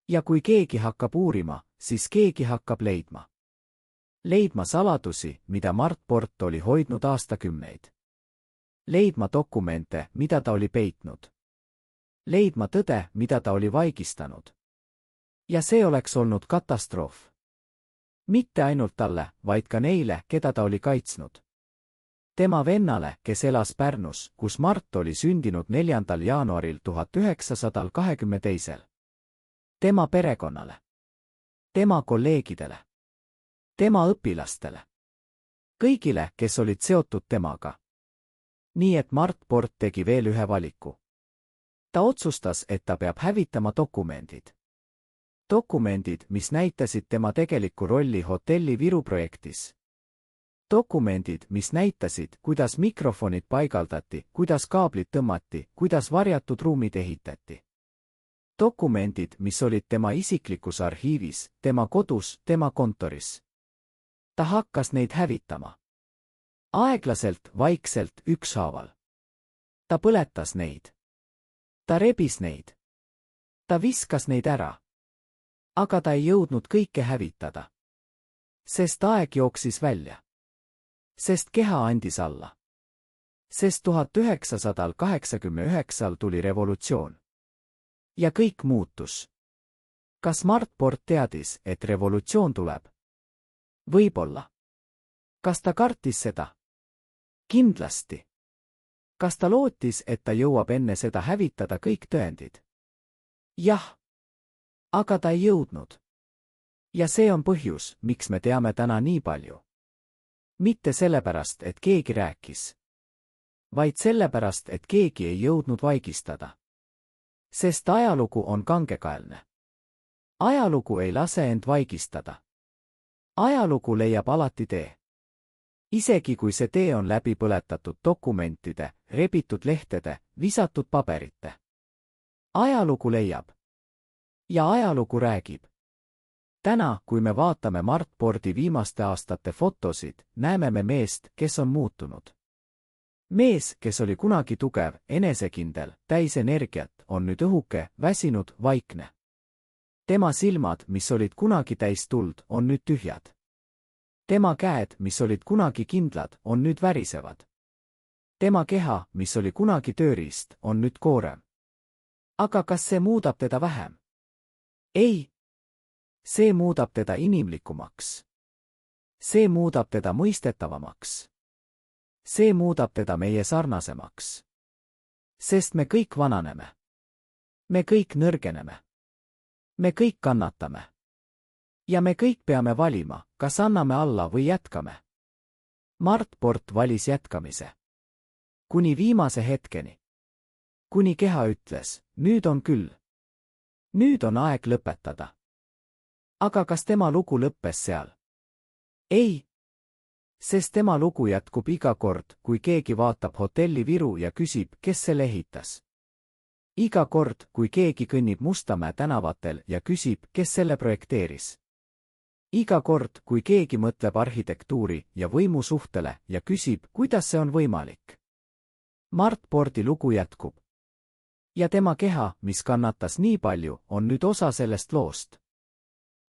Ja kui keegi hakkab uurima, siis keegi hakkab leidma. Leidma saladusi, mida Mart Port oli hoidnud aastakümneid. Leidma dokumente, mida ta oli peitnud. Leidma tõde, mida ta oli vaigistanud. Ja see oleks olnud katastroof. Mitte ainult talle, vaid ka neile, keda ta oli kaitsnud. Tema vennale, kes elas Pärnus, kus Mart oli sündinud 4. jaanuaril 1922. Tema perekonnale. Tema kolleegidele. Tema õpilastele. Kõigile, kes olid seotud temaga. Nii et Mart Port tegi veel ühe valiku. Ta otsustas, et ta peab hävitama dokumendid. Dokumendid, mis näitasid tema tegelikku rolli hotelli Viru projektis. Dokumendid, mis näitasid, kuidas mikrofonid paigaldati, kuidas kaablid tõmmati, kuidas varjatud ruumid ehitati. Dokumendid, mis olid tema isiklikus arhiivis, tema kodus, tema kontoris. Ta hakkas neid hävitama. Aeglaselt, vaikselt, ükshaaval. Ta põletas neid. Ta rebis neid. Ta viskas neid ära. Aga ta ei jõudnud kõike hävitada. Sest aeg jooksis välja. Sest keha andis alla. Sest 1989 tuli revolutsioon. Ja kõik muutus. Kas Mart Port teadis, et revolutsioon tuleb? Võib-olla. Kas ta kartis seda? Kindlasti. Kas ta lootis, et ta jõuab enne seda hävitada kõik tõendid? Jah. Aga ta ei jõudnud. Ja see on põhjus, miks me teame täna nii palju. Mitte sellepärast, et keegi rääkis. Vaid sellepärast, et keegi ei jõudnud vaigistada. Sest ajalugu on kangekaelne. Ajalugu ei lase end vaigistada. Ajalugu leiab alati tee. Isegi kui see tee on läbi põletatud dokumentide, rebitud lehtede, visatud paberite. Ajalugu leiab. Ja ajalugu räägib. Täna, kui me vaatame Mart Porti viimaste aastate fotosid, näeme me meest, kes on muutunud. Mees, kes oli kunagi tugev, enesekindel, täis energiat, on nüüd õhuke, väsinud, vaikne. Tema silmad, mis olid kunagi täis tuld, on nüüd tühjad. Tema käed, mis olid kunagi kindlad, on nüüd värisevad. Tema keha, mis oli kunagi tööriist, on nüüd koorem. Aga kas see muudab teda vähem? Ei. See muudab teda inimlikumaks. See muudab teda mõistetavamaks. See muudab teda meie sarnasemaks. Sest me kõik vananeme. Me kõik nõrgeneme. Me kõik kannatame. Ja me kõik peame valima, kas anname alla või jätkame. Mart Port valis jätkamise. Kuni viimase hetkeni. Kuni keha ütles, nüüd on küll. Nüüd on aeg lõpetada. Aga kas tema lugu lõppes seal? Ei. Sest tema lugu jätkub iga kord, kui keegi vaatab hotelli Viru ja küsib, kes selle ehitas. Iga kord, kui keegi kõnnib Mustamäe tänavatel ja küsib, kes selle projekteeris. Iga kord, kui keegi mõtleb arhitektuuri ja võimu suhtele ja küsib, kuidas see on võimalik. Mart Porti lugu jätkub. Ja tema keha, mis kannatas nii palju, on nüüd osa sellest loost.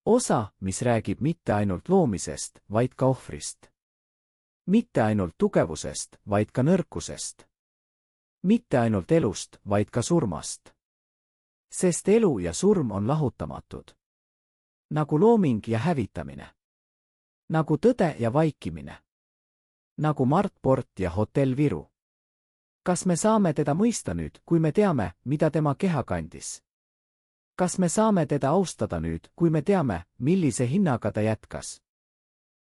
Osa, mis räägib mitte ainult loomisest, vaid ka ohvrist. Mitte ainult tugevusest, vaid ka nõrkusest. Mitte ainult elust, vaid ka surmast. Sest elu ja surm on lahutamatud. Nagu looming ja hävitamine. Nagu tõde ja vaikimine. Nagu Mart Port ja hotell Viru. Kas me saame teda mõista nüüd, kui me teame, mida tema keha kandis? Kas me saame teda austada nüüd, kui me teame, millise hinnaga ta jätkas?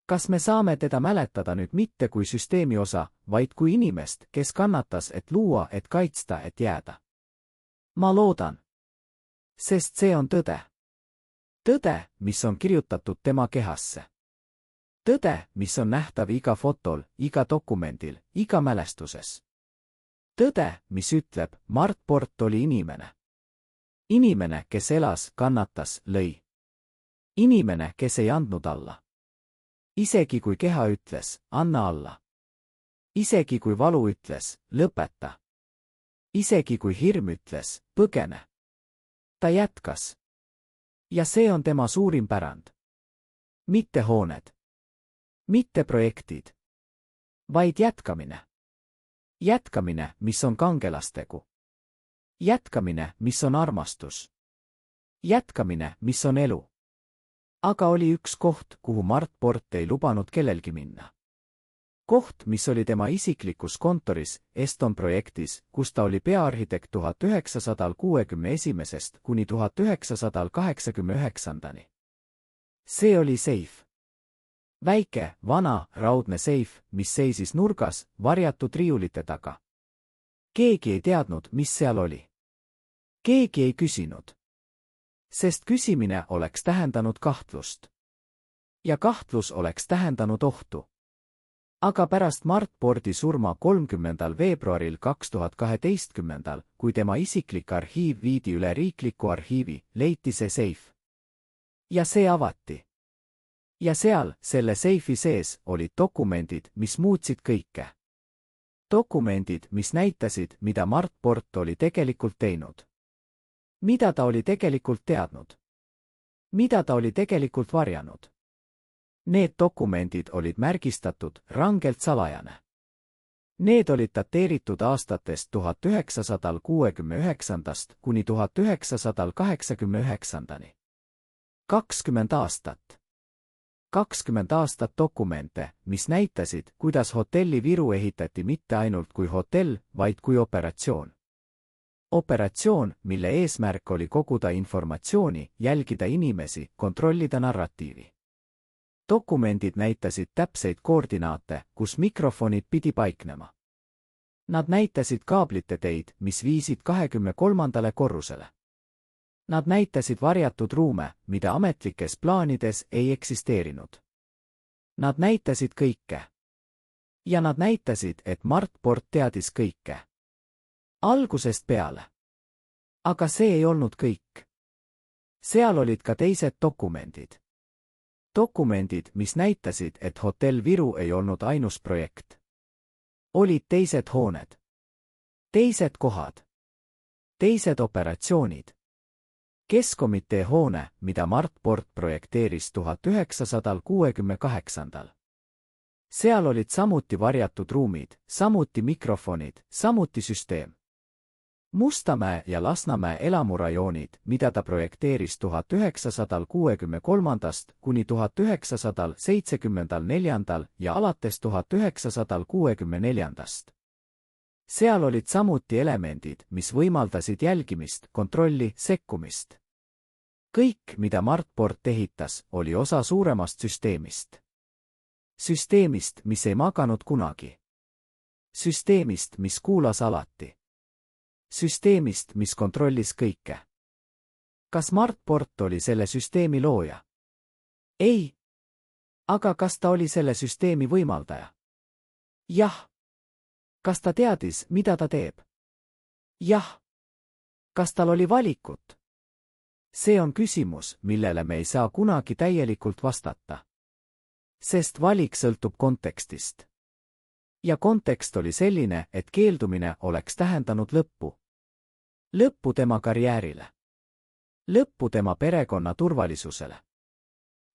Kas me saame teda mäletada nüüd mitte kui süsteemi osa, vaid kui inimest, kes kannatas, et luua, et kaitsta, et jääda? Ma loodan. Sest see on tõde. Tõde, mis on kirjutatud tema kehasse. Tõde, mis on nähtav iga fotol, iga dokumendil, iga mälestuses. Tõde, mis ütleb, Mart Port oli inimene. Inimene, kes elas, kannatas, lõi. Inimene, kes ei andnud alla. Isegi kui keha ütles, anna alla. Isegi kui valu ütles, lõpeta. Isegi kui hirm ütles, põgene. Ta jätkas. Ja see on tema suurim pärand. Mitte hooned. Mitte projektid. Vaid jätkamine. Jätkamine, mis on kangelastegu. Jätkamine, mis on armastus. Jätkamine, mis on elu. Aga oli üks koht, kuhu Mart Port ei lubanud kellelgi minna. Koht, mis oli tema isiklikus kontoris, Eston projektis, kus ta oli peaarhitekt 1961 kuni 1989. See oli seif. Väike, vana, raudne seif, mis seisis nurgas, varjatud riiulite taga. Keegi ei teadnud, mis seal oli. Keegi ei küsinud. Sest küsimine oleks tähendanud kahtlust. Ja kahtlus oleks tähendanud ohtu. Aga pärast Mart Porti surma 30. veebruaril 2012, kui tema isiklik arhiiv viidi üle riikliku arhiivi, leiti see seif. Ja see avati. Ja seal, selle seifi sees, olid dokumendid, mis muutsid kõike. Dokumendid, mis näitasid, mida Mart Port oli tegelikult teinud. Mida ta oli tegelikult teadnud. Mida ta oli tegelikult varjanud. Need dokumendid olid märgistatud rangelt salajane. Need olid dateeritud aastatest 1969 kuni 1989. 20 aastat. 20 aastat dokumente, mis näitasid, kuidas hotelli Viru ehitati mitte ainult kui hotell, vaid kui operatsioon. Operatsioon, mille eesmärk oli koguda informatsiooni, jälgida inimesi, kontrollida narratiivi. Dokumendid näitasid täpseid koordinaate, kus mikrofonid pidi paiknema. Nad näitasid kaablite teid, mis viisid 23. korrusele. Nad näitasid varjatud ruume, mida ametlikes plaanides ei eksisteerinud. Nad näitasid kõike. Ja nad näitasid, et Mart Port teadis kõike. Algusest peale. Aga see ei olnud kõik. Seal olid ka teised dokumendid. Dokumendid, mis näitasid, et hotell Viru ei olnud ainus projekt. Olid teised hooned. Teised kohad. Teised operatsioonid. Keskkomitee hoone, mida Mart Port projekteeris 1968. Seal olid samuti varjatud ruumid, samuti mikrofonid, samuti süsteem. Mustamäe ja Lasnamäe elamurajoonid, mida ta projekteeris 1963. kuni 1974. ja alates 1964. Seal olid samuti elemendid, mis võimaldasid jälgimist, kontrolli, sekkumist. Kõik, mida Mart Port ehitas, oli osa suuremast süsteemist. Süsteemist, mis ei maganud kunagi. Süsteemist, mis kuulas alati. Süsteemist, mis kontrollis kõike. Kas Mart Port oli selle süsteemi looja? Ei. Aga kas ta oli selle süsteemi võimaldaja? Jah. Kas ta teadis, mida ta teeb? Jah. Kas tal oli valikut? See on küsimus, millele me ei saa kunagi täielikult vastata. Sest valik sõltub kontekstist. Ja kontekst oli selline, et keeldumine oleks tähendanud lõppu. Lõppu tema karjäärile. Lõppu tema perekonna turvalisusele.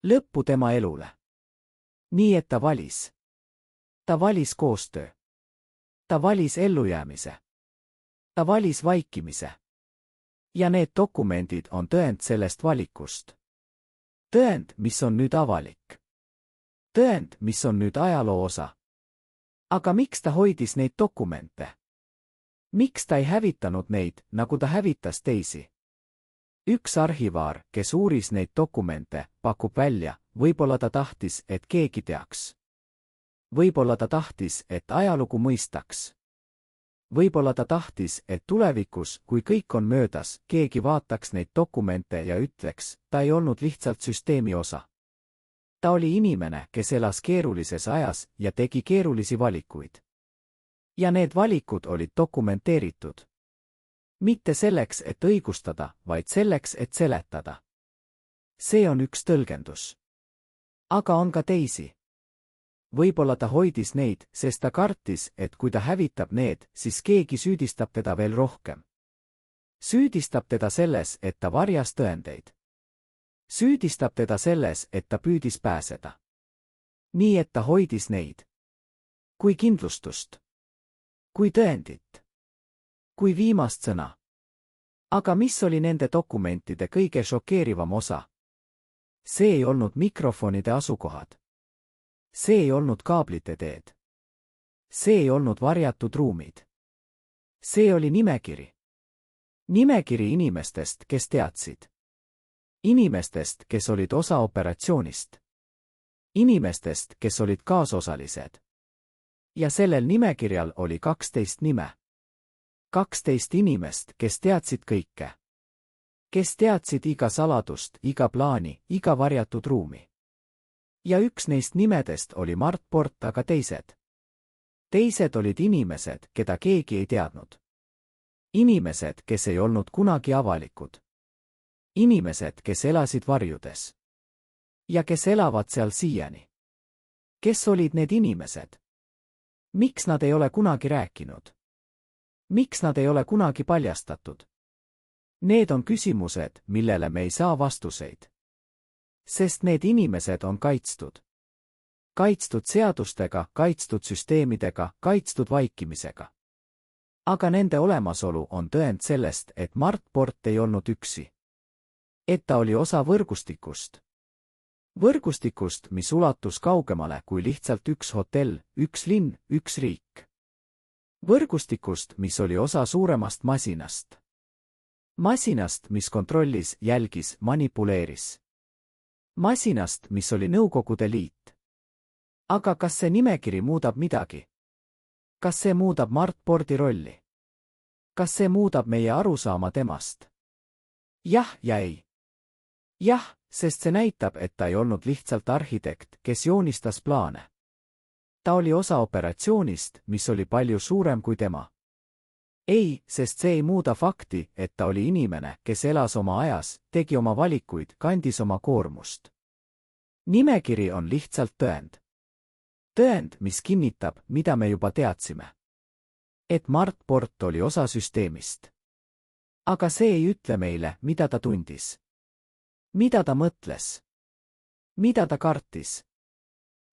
Lõppu tema elule. Nii et ta valis. Ta valis koostöö. Ta valis ellujäämise. Ta valis vaikimise. Ja need dokumendid on tõend sellest valikust. Tõend, mis on nüüd avalik. Tõend, mis on nüüd ajaloo osa. Aga miks ta hoidis neid dokumente? Miks ta ei hävitanud neid, nagu ta hävitas teisi? Üks arhivaar, kes uuris neid dokumente, pakub välja, võib-olla ta tahtis, et keegi teaks. Võib-olla ta tahtis, et ajalugu mõistaks. Võib-olla ta tahtis, et tulevikus, kui kõik on möödas, keegi vaataks neid dokumente ja ütleks, ta ei olnud lihtsalt süsteemi osa. Ta oli inimene, kes elas keerulises ajas ja tegi keerulisi valikuid. Ja need valikud olid dokumenteeritud. Mitte selleks, et õigustada, vaid selleks, et seletada. See on üks tõlgendus. Aga on ka teisi. Võib-olla ta hoidis neid, sest ta kartis, et kui ta hävitab need, siis keegi süüdistab teda veel rohkem. Süüdistab teda selles, et ta varjas tõendeid. Süüdistab teda selles, et ta püüdis pääseda. Nii et ta hoidis neid. Kui kindlustust. Kui tõendit. Kui viimast sõna. Aga mis oli nende dokumentide kõige šokeerivam osa? See ei olnud mikrofonide asukohad. See ei olnud kaablite teed. See ei olnud varjatud ruumid. See oli nimekiri. Nimekiri inimestest, kes teadsid. Inimestest, kes olid osa operatsioonist. Inimestest, kes olid kaasosalised. Ja sellel nimekirjal oli 12 nime. 12 inimest, kes teadsid kõike. Kes teadsid iga saladust, iga plaani, iga varjatud ruumi. Ja üks neist nimedest oli Mart Port, aga teised. Teised olid inimesed, keda keegi ei teadnud. Inimesed, kes ei olnud kunagi avalikud. Inimesed, kes elasid varjudes. Ja kes elavad seal siiani. Kes olid need inimesed? Miks nad ei ole kunagi rääkinud? Miks nad ei ole kunagi paljastatud? Need on küsimused, millele me ei saa vastuseid. Sest need inimesed on kaitstud. kaitstud seadustega, kaitstud süsteemidega, kaitstud vaikimisega. Aga nende olemasolu on tõend sellest, et Mart Port ei olnud üksi. Et ta oli osa võrgustikust. Võrgustikust, mis ulatus kaugemale kui lihtsalt üks hotell, üks linn, üks riik. Võrgustikust, mis oli osa suuremast masinast. Masinast, mis kontrollis, jälgis, manipuleeris. Masinast, mis oli Nõukogude Liit. Aga kas see nimekiri muudab midagi? Kas see muudab Mart Porti rolli? Kas see muudab meie arusaama temast? Jah ja ei. Jah, sest see näitab, et ta ei olnud lihtsalt arhitekt, kes joonistas plaane. Ta oli osa operatsioonist, mis oli palju suurem kui tema. Ei, sest see ei muuda fakti, et ta oli inimene, kes elas oma ajas, tegi oma valikuid, kandis oma koormust. Nimekiri on lihtsalt tõend. Tõend, mis kinnitab, mida me juba teadsime. Et Mart Port oli osa süsteemist. Aga see ei ütle meile, mida ta tundis. Mida ta mõtles? Mida ta kartis?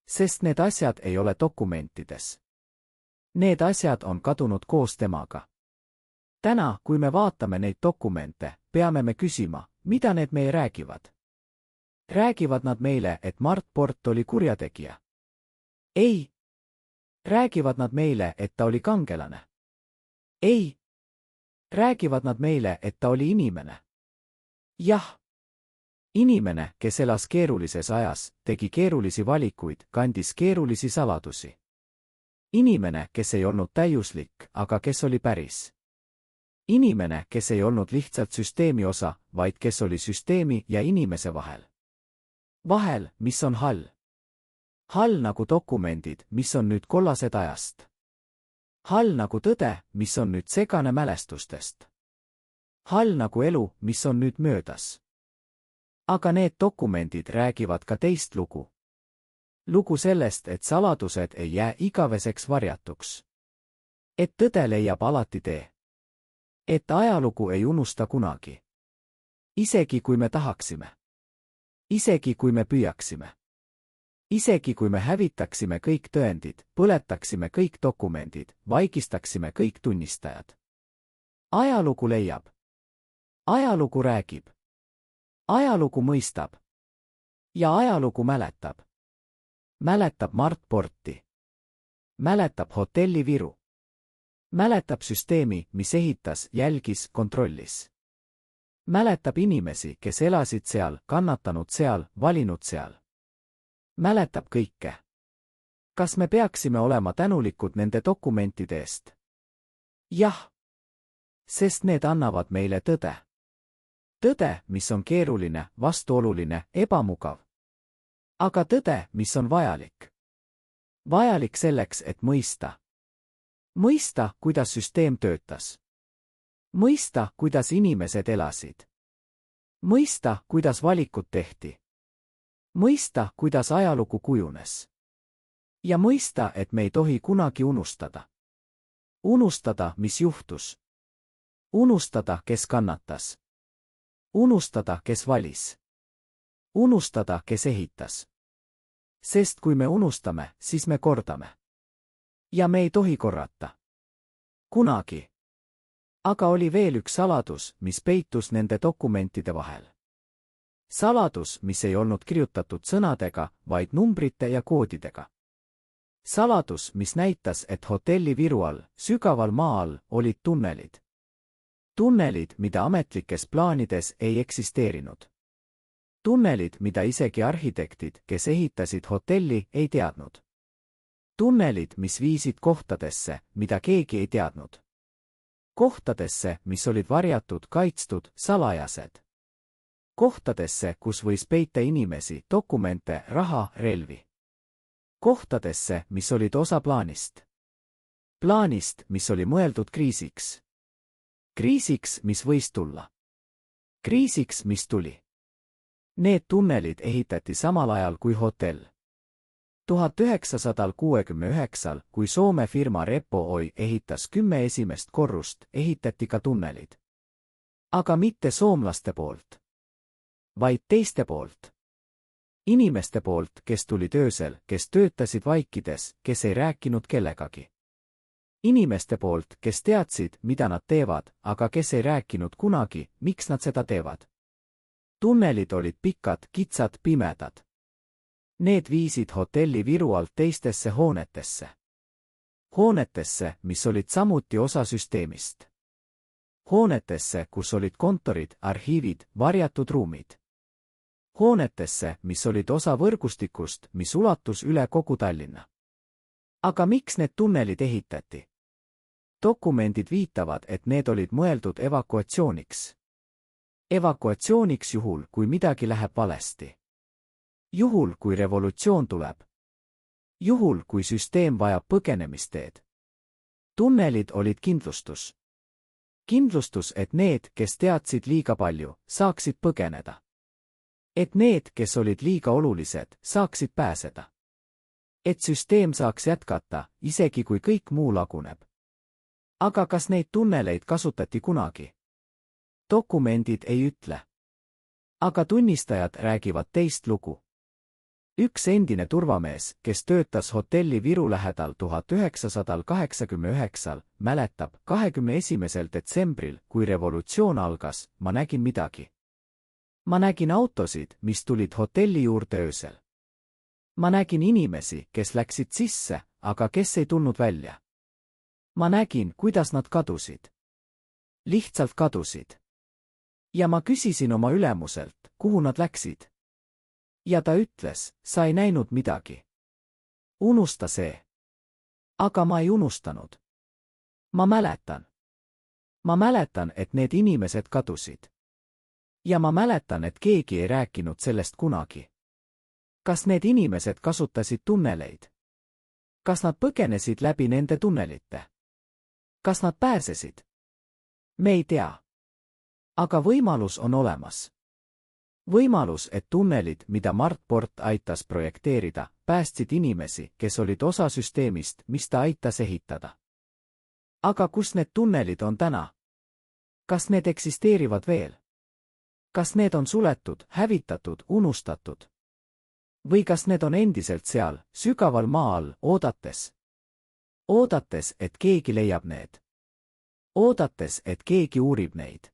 Sest need asjad ei ole dokumentides. Need asjad on kadunud koos temaga. Täna, kui me vaatame neid dokumente, peame me küsima, mida need meie räägivad. Räägivad nad meile, et Mart Port oli kurjategija? Ei. Räägivad nad meile, et ta oli kangelane? Ei. Räägivad nad meile, et ta oli inimene? Jah. Inimene, kes elas keerulises ajas, tegi keerulisi valikuid, kandis keerulisi saladusi. Inimene, kes ei olnud täiuslik, aga kes oli päris. Inimene, kes ei olnud lihtsalt süsteemi osa, vaid kes oli süsteemi ja inimese vahel. Vahel, mis on hall. Hall nagu dokumendid, mis on nüüd kollased ajast. Hall nagu tõde, mis on nüüd segane mälestustest. Hall nagu elu, mis on nüüd möödas. Aga need dokumendid räägivad ka teist lugu. Lugu sellest, et saladused ei jää igaveseks varjatuks. Et tõde leiab alati tee. Et ajalugu ei unusta kunagi. Isegi kui me tahaksime. Isegi kui me püüaksime. Isegi kui me hävitaksime kõik tõendid, põletaksime kõik dokumendid, vaigistaksime kõik tunnistajad. Ajalugu leiab. Ajalugu räägib. Ajalugu mõistab. Ja ajalugu mäletab. Mäletab Mart Porti. Mäletab hotelli Viru. Mäletab süsteemi, mis ehitas, jälgis, kontrollis. Mäletab inimesi, kes elasid seal, kannatanud seal, valinud seal. Mäletab kõike. Kas me peaksime olema tänulikud nende dokumentide eest? Jah. Sest need annavad meile tõde. Tõde, mis on keeruline, vastuoluline, ebamugav. Aga tõde, mis on vajalik. Vajalik selleks, et mõista. Mõista, kuidas süsteem töötas. Mõista, kuidas inimesed elasid. Mõista, kuidas valikud tehti. Mõista, kuidas ajalugu kujunes. Ja mõista, et me ei tohi kunagi unustada. Unustada, mis juhtus. Unustada, kes kannatas. Unustada, kes valis. Unustada, kes ehitas. Sest kui me unustame, siis me kordame. Ja me ei tohi korrata. Kunagi. Aga oli veel üks saladus, mis peitus nende dokumentide vahel. Saladus, mis ei olnud kirjutatud sõnadega, vaid numbrite ja koodidega. Saladus, mis näitas, et hotelli Viru all, sügaval maa all, olid tunnelid. Tunnelid, mida ametlikes plaanides ei eksisteerinud. Tunnelid, mida isegi arhitektid, kes ehitasid hotelli, ei teadnud. Tunnelid, mis viisid kohtadesse, mida keegi ei teadnud. Kohtadesse, mis olid varjatud, kaitstud, salajased. Kohtadesse, kus võis peita inimesi, dokumente, raha, relvi. Kohtadesse, mis olid osa plaanist. Plaanist, mis oli mõeldud kriisiks. Kriisiks, mis võis tulla. Kriisiks, mis tuli. Need tunnelid ehitati samal ajal kui hotell. 1969, kui Soome firma Repo Oy ehitas 10 esimest korrust, ehitati ka tunnelid. Aga mitte soomlaste poolt. Vaid teiste poolt. Inimeste poolt, kes tulid öösel, kes töötasid vaikides, kes ei rääkinud kellegagi. Inimeste poolt, kes teadsid, mida nad teevad, aga kes ei rääkinud kunagi, miks nad seda teevad. Tunnelid olid pikad, kitsad, pimedad. Need viisid hotelli Viru alt teistesse hoonetesse. Hoonetesse, mis olid samuti osa süsteemist. Hoonetesse, kus olid kontorid, arhiivid, varjatud ruumid. Hoonetesse, mis olid osa võrgustikust, mis ulatus üle kogu Tallinna. Aga miks need tunnelid ehitati? Dokumendid viitavad, et need olid mõeldud evakuatsiooniks. Evakuatsiooniks juhul, kui midagi läheb valesti. Juhul, kui revolutsioon tuleb. Juhul, kui süsteem vajab põgenemisteed. Tunnelid olid kindlustus. Kindlustus, et need, kes teadsid liiga palju, saaksid põgeneda. Et need, kes olid liiga olulised, saaksid pääseda. Et süsteem saaks jätkata, isegi kui kõik muu laguneb. Aga kas neid tunneleid kasutati kunagi? Dokumendid ei ütle. Aga tunnistajad räägivad teist lugu. Üks endine turvamees, kes töötas hotelli Viru lähedal 1989, mäletab, 21. detsembril, kui revolutsioon algas, ma nägin midagi. Ma nägin autosid, mis tulid hotelli juurde öösel. Ma nägin inimesi, kes läksid sisse, aga kes ei tulnud välja. Ma nägin, kuidas nad kadusid. Lihtsalt kadusid. Ja ma küsisin oma ülemuselt, kuhu nad läksid. Ja ta ütles, sa ei näinud midagi. Unusta see. Aga ma ei unustanud. Ma mäletan. Ma mäletan, et need inimesed kadusid. Ja ma mäletan, et keegi ei rääkinud sellest kunagi. Kas need inimesed kasutasid tunneleid? Kas nad põgenesid läbi nende tunnelite? Kas nad pääsesid? Me ei tea. Aga võimalus on olemas. Võimalus, et tunnelid, mida Mart Port aitas projekteerida, päästsid inimesi, kes olid osa süsteemist, mis ta aitas ehitada. Aga kus need tunnelid on täna? Kas need eksisteerivad veel? Kas need on suletud, hävitatud, unustatud? Või kas need on endiselt seal, sügaval maa all, oodates? Oodates, et keegi leiab need. Oodates, et keegi uurib neid.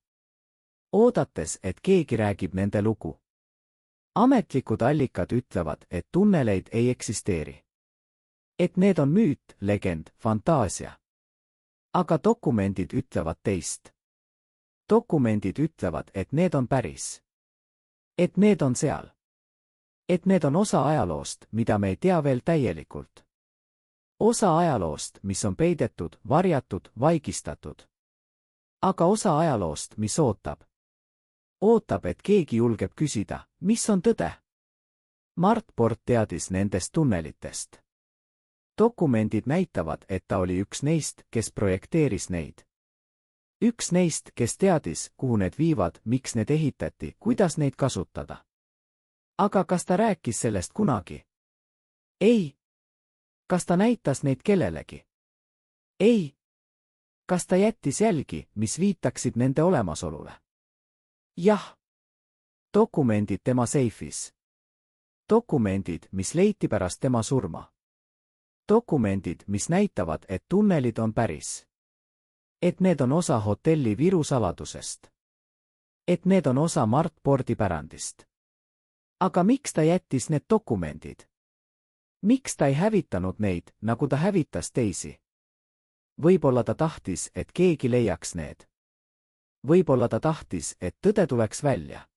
Oodates, et keegi räägib nende lugu. Ametlikud allikad ütlevad, et tunneleid ei eksisteeri. Et need on müüt, legend, fantaasia. Aga dokumendid ütlevad teist. Dokumendid ütlevad, et need on päris. Et need on seal. Et need on osa ajaloost, mida me ei tea veel täielikult. Osa ajaloost, mis on peidetud, varjatud, vaigistatud. Aga osa ajaloost, mis ootab. Ootab, et keegi julgeb küsida, mis on tõde? Mart Port teadis nendest tunnelitest. Dokumendid näitavad, et ta oli üks neist, kes projekteeris neid. Üks neist, kes teadis, kuhu need viivad, miks need ehitati, kuidas neid kasutada. Aga kas ta rääkis sellest kunagi? Ei. Kas ta näitas neid kellelegi? Ei. Kas ta jättis jälgi, mis viitaksid nende olemasolule? Jah. Dokumendid tema seifis. Dokumendid, mis leiti pärast tema surma. Dokumendid, mis näitavad, et tunnelid on päris. Et need on osa hotelli Viru saladusest. Et need on osa Mart Porti pärandist. Aga miks ta jättis need dokumendid? Miks ta ei hävitanud neid, nagu ta hävitas teisi? Võib-olla ta tahtis, et keegi leiaks need. Võib-olla ta tahtis, et tõde tuleks välja.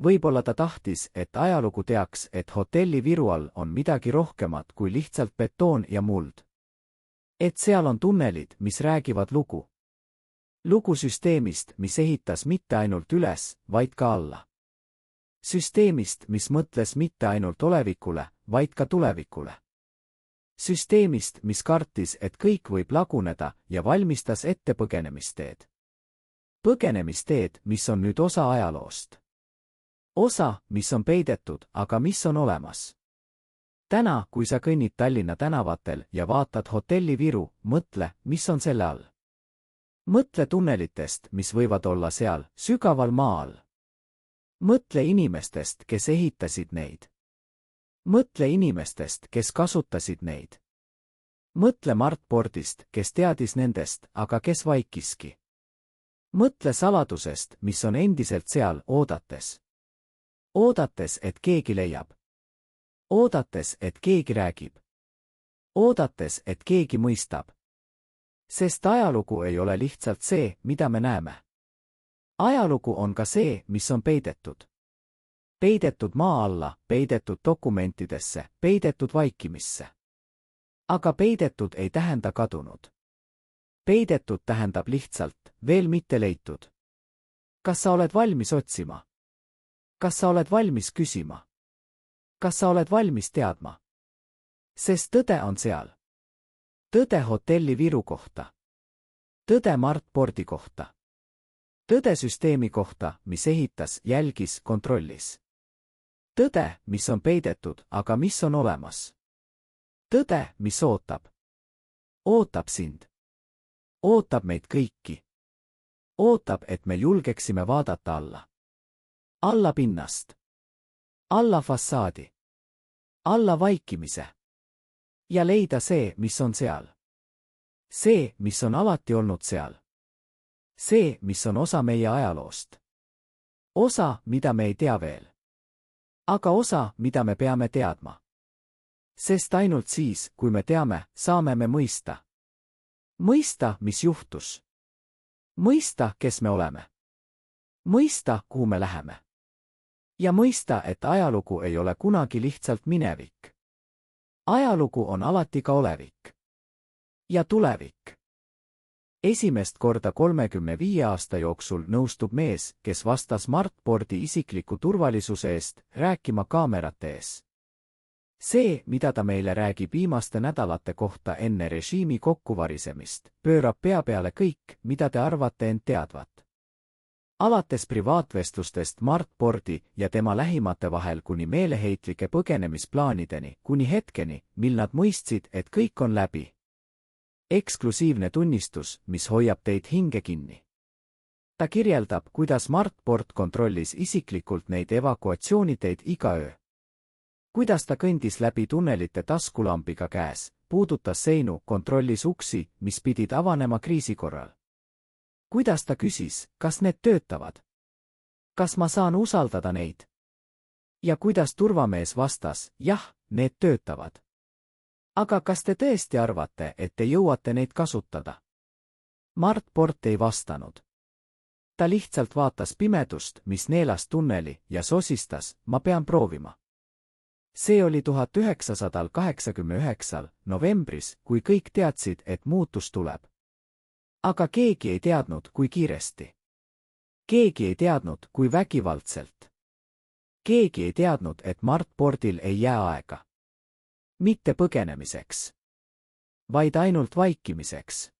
Võib-olla ta tahtis, et ajalugu teaks, et hotelli Viru all on midagi rohkemat kui lihtsalt betoon ja muld. Et seal on tunnelid, mis räägivad lugu. Lugu süsteemist, mis ehitas mitte ainult üles, vaid ka alla. Süsteemist, mis mõtles mitte ainult olevikule, vaid ka tulevikule. Süsteemist, mis kartis, et kõik võib laguneda ja valmistas ette põgenemisteed. Põgenemisteed, mis on nüüd osa ajaloost. Osa, mis on peidetud, aga mis on olemas. Täna, kui sa kõnnid Tallinna tänavatel ja vaatad hotelli Viru, mõtle, mis on selle all. Mõtle tunnelitest, mis võivad olla seal, sügaval maa all. Mõtle inimestest, kes ehitasid neid. mõtle inimestest, kes kasutasid neid. mõtle Mart Pordist, kes teadis nendest, aga kes vaikiski. mõtle saladusest, mis on endiselt seal, oodates. oodates, et keegi leiab. oodates, et keegi räägib. oodates, et keegi mõistab. Sest ajalugu ei ole lihtsalt see, mida me näeme. ajalugu on ka see, mis on peidetud. peidetud maa alla, peidetud dokumentidesse, peidetud vaikimisse. Aga peidetud ei tähenda kadunud. peidetud tähendab lihtsalt, veel mitte leitud. kas sa oled valmis otsima? kas sa oled valmis küsima? kas sa oled valmis teadma? Sest tõde on seal. tõde hotelli Viru kohta. tõde Mart Pordi kohta. tõde süsteemi kohta, mis ehitas, jälgis, kontrollis. tõde, mis on peidetud, aga mis on olemas. tõde, mis ootab. ootab sind. ootab meid kõiki. ootab, et me julgeksime vaadata alla. alla pinnast. alla fassaadi. alla vaikimise. ja leida see, mis on seal. see, mis on alati olnud seal. see, mis on osa meie ajaloost. osa, mida me ei tea veel. aga osa, mida me peame teadma. Sest ainult siis, kui me teame, saame me mõista. mõista, mis juhtus. mõista, kes me oleme. mõista, kuhu me läheme. ja mõista, et ajalugu ei ole kunagi lihtsalt minevik. ajalugu on alati ka olevik. ja tulevik. esimest korda 35 aasta jooksul nõustub mees, kes vastas Mart Pordi isikliku turvalisuse eest, rääkima kaamerate ees. see, mida ta meile räägib viimaste nädalate kohta enne režiimi kokkuvarisemist, pöörab pea peale kõik, mida te arvate end teadvat. alates privaatvestlustest Mart Pordi ja tema lähimate vahel kuni meeleheitlike põgenemisplaanideni, kuni hetkeni, mil nad mõistsid, et kõik on läbi. eksklusiivne tunnistus, mis hoiab teid hinge kinni. ta kirjeldab, kuidas Mart Port kontrollis isiklikult neid evakuatsiooniteid iga öö. kuidas ta kõndis läbi tunnelite taskulambiga käes, puudutas seinu, kontrollis uksi, mis pidid avanema kriisi korral. kuidas ta küsis, kas need töötavad? kas ma saan usaldada neid? ja kuidas turvamees vastas, jah, need töötavad. aga kas te tõesti arvate, et te jõuate neid kasutada? Mart Port ei vastanud. ta lihtsalt vaatas pimedust, mis neelas tunneli, ja sosistas, ma pean proovima. see oli 1989 novembris, kui kõik teadsid, et muutus tuleb. aga keegi ei teadnud, kui kiiresti. keegi ei teadnud, kui vägivaldselt. keegi ei teadnud, et Mart Pordil ei jää aega. mitte põgenemiseks. vaid ainult vaikimiseks.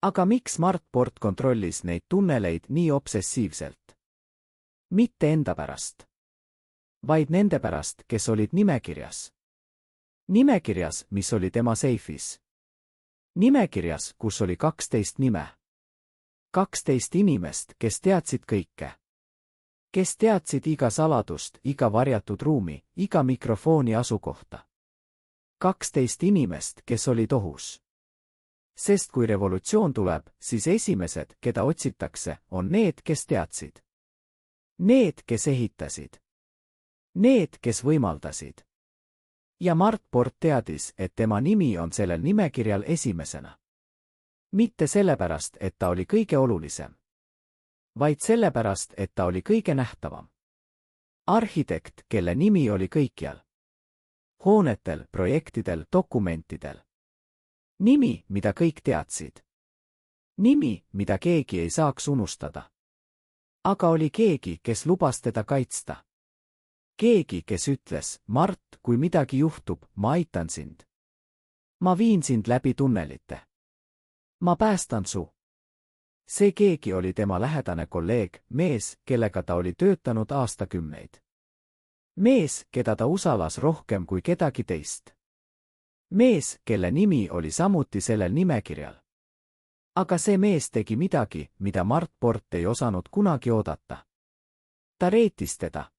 aga miks Mart Port kontrollis neid tunneleid nii obsessiivselt? mitte enda pärast. vaid nende pärast, kes olid nimekirjas. nimekirjas, mis oli tema seifis. nimekirjas, kus oli 12 nime. 12 inimest, kes teadsid kõike. kes teadsid iga saladust, iga varjatud ruumi, iga mikrofoni asukohta. 12 inimest, kes olid ohus. sest kui revolutsioon tuleb, siis esimesed, keda otsitakse, on need, kes teadsid. Need, kes ehitasid. Need, kes võimaldasid. ja Mart Port teadis, et tema nimi on sellel nimekirjal esimesena. mitte sellepärast, et ta oli kõige olulisem. vaid sellepärast, et ta oli kõige nähtavam. arhitekt, kelle nimi oli kõikjal. hoonetel, projektidel, dokumentidel. nimi, mida kõik teadsid. nimi, mida keegi ei saaks unustada. aga oli keegi, kes lubas teda kaitsta. keegi, kes ütles, Mart, kui midagi juhtub, ma aitan sind. ma viin sind läbi tunnelite. ma päästan su. see keegi oli tema lähedane kolleeg, mees, kellega ta oli töötanud aastakümneid. mees, keda ta usaldas rohkem kui kedagi teist. mees, kelle nimi oli samuti sellel nimekirjal. aga see mees tegi midagi, mida Mart Port ei osanud kunagi oodata. ta reetis teda.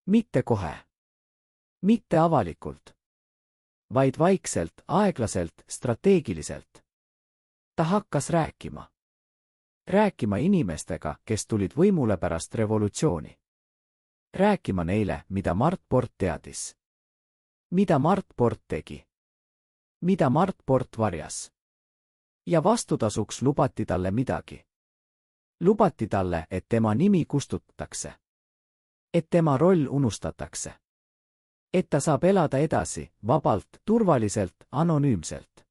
mitte kohe. Mitte avalikult, vaid vaikselt, aeglaselt, strateegiliselt. Ta hakkas rääkima. Rääkima inimestega, kes tulid võimule pärast revolutsiooni. Rääkima neile, mida Mart Port teadis. Mida Mart Port tegi. Mida Mart Port varjas. Ja vastutasuks lubati talle midagi. Lubati talle, et tema nimi kustutatakse. Et tema roll unustatakse. Et ta saab elada edasi, vabalt, turvaliselt, anonüümselt.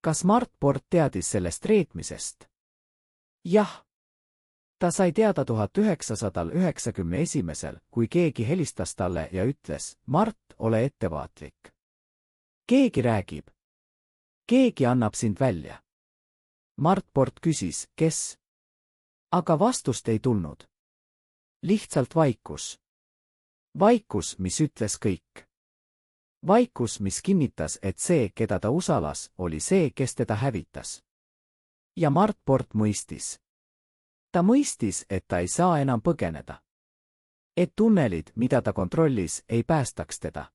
Kas Mart Port teadis sellest reetmisest? Jah. Ta sai teada 1991, kui keegi helistas talle ja ütles, Mart, ole ettevaatlik. Keegi räägib. Keegi annab sind välja. Mart Port küsis, kes? Aga vastust ei tulnud. Lihtsalt vaikus. Vaikus, mis ütles kõik. Vaikus, mis kinnitas, et see, keda ta usalas, oli see, kes teda hävitas. Ja Mart Port mõistis. Ta mõistis, et ta ei saa enam põgeneda. Et tunnelid, mida ta kontrollis, ei päästaks teda.